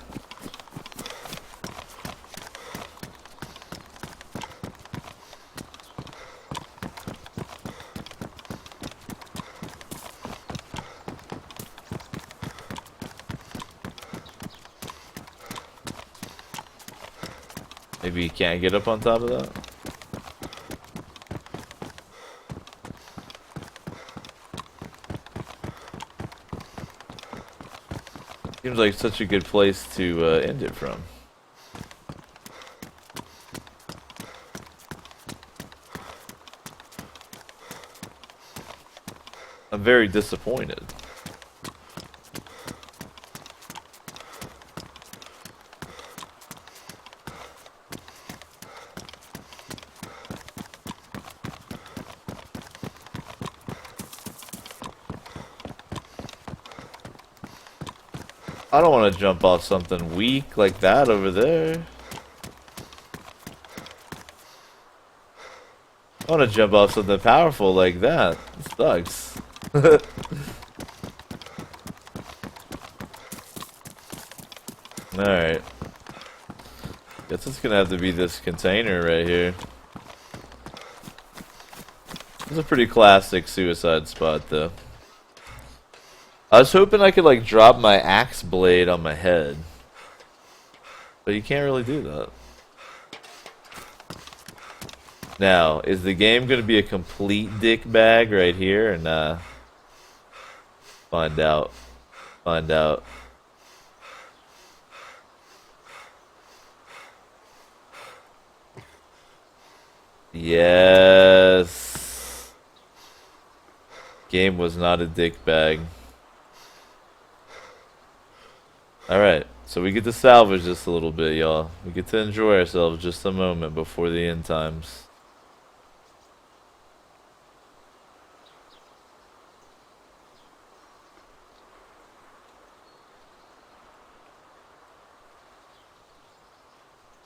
Maybe you can't get up on top of that? Seems like such a good place to end it from. I'm very disappointed. I don't want to jump off something weak like that over there. I want to jump off something powerful like that. This sucks. Alright. Guess it's gonna have to be this container right here. It's a pretty classic suicide spot though. I was hoping I could like drop my axe blade on my head. But you can't really do that. Now, is the game gonna be a complete dick bag right here or nah? Find out. Find out. Yes. Game was not a dick bag. Alright, so we get to salvage this a little bit, y'all. We get to enjoy ourselves just a moment before the end times.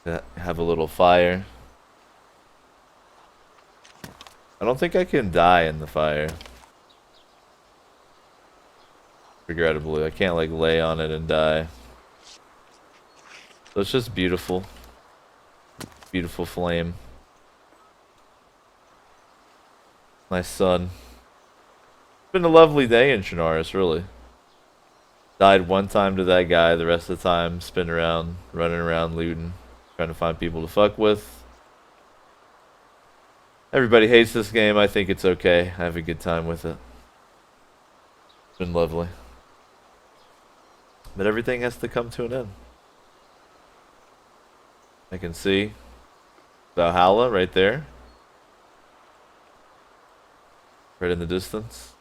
Have a little fire. I don't think I can die in the fire. Regrettably, I can't like lay on it and die. So it's just beautiful. Beautiful flame. Nice sun. It's been a lovely day in Chernarus, really. Died one time to that guy, the rest of the time spin around, running around looting, trying to find people to fuck with. Everybody hates this game, I think it's okay. I have a good time with it. It's been lovely. But everything has to come to an end. I can see Valhalla right there. Right in the distance.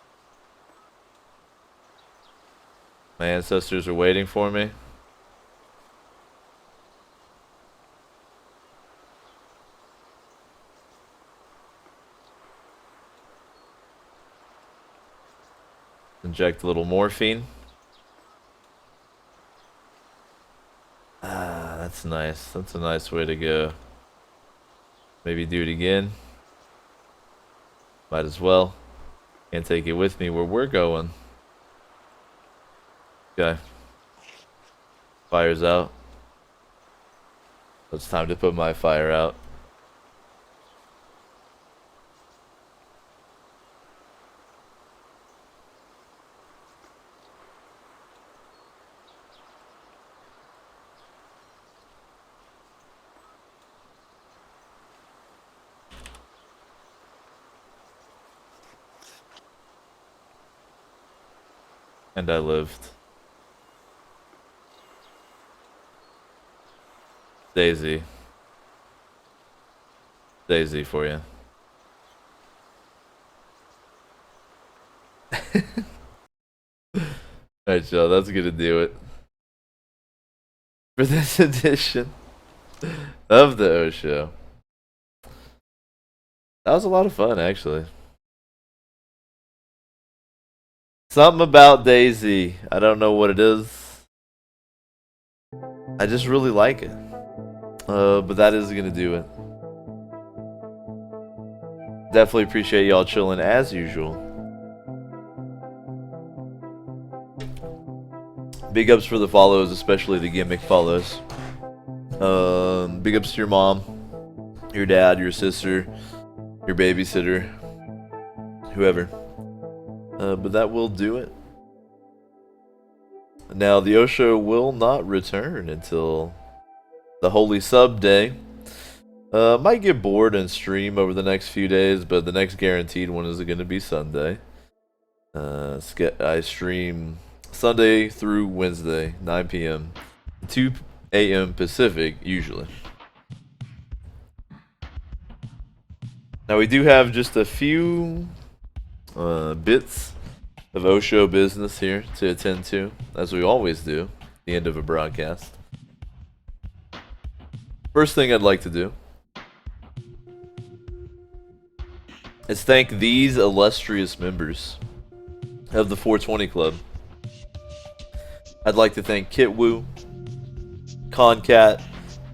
My ancestors are waiting for me. Inject a little morphine. Ah, that's nice. That's a nice way to go. Maybe do it again. Might as well. Can't take it with me where we're going. Okay. Fire's out. So it's time to put my fire out. And I lived. DayZ. DayZ for you. Alright, y'all, that's gonna do it for this edition of the O Show. That was a lot of fun, actually. Something about DayZ. I don't know what it is. I just really like it. But that is gonna do it. Definitely appreciate y'all chilling as usual. Big ups for the follows, especially the gimmick follows. Big ups to your mom, your dad, your sister, your babysitter, whoever. But that will do it. Now, the Osho will not return until the Holy Sub Day. Might get bored and stream over the next few days, but the next guaranteed one is going to be Sunday. I stream Sunday through Wednesday, 9 p.m. 2 a.m. Pacific, usually. Now, we do have just a few bits of Osho business here to attend to, as we always do at the end of a broadcast. First thing I'd like to do is thank these illustrious members of the 420 Club. I'd like to thank Kitwoo, Concat,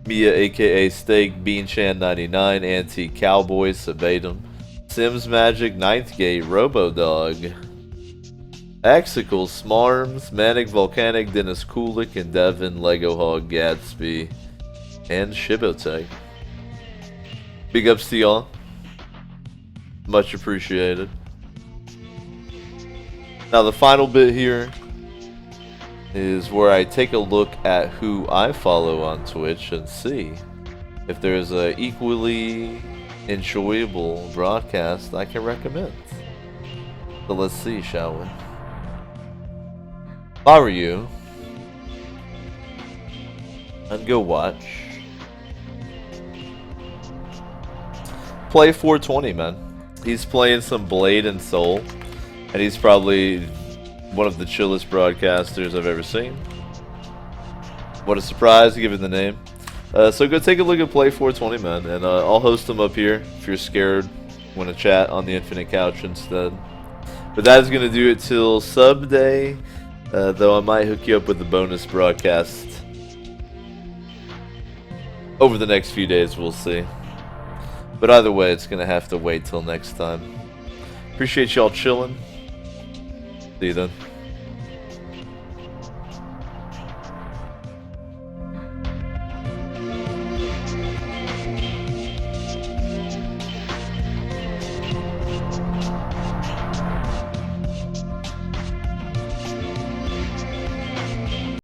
Mia aka Steak, Beanchan99, Antique Cowboy, Sabatum, Sims Magic, Ninth Gate, Robodog, Axical, Smarms, Manic Volcanic, Dennis Kulik, and Devin, Lego Hog, Gatsby, and Shibotech. Big ups to y'all. Much appreciated. Now the final bit here is where I take a look at who I follow on Twitch and see if there's a equally enjoyable broadcast I can recommend. So let's see, shall we? If I were you, I'd go watch Play 420, man. He's playing some Blade and Soul, and he's probably one of the chillest broadcasters I've ever seen. What a surprise, given the name. So go take a look at Play 420, man, and I'll host them up here if you're scared. Want to chat on the Infinite Couch instead. But that is going to do it till Sub Day, though I might hook you up with the bonus broadcast over the next few days, we'll see. But either way, it's going to have to wait till next time. Appreciate y'all chilling. See you then.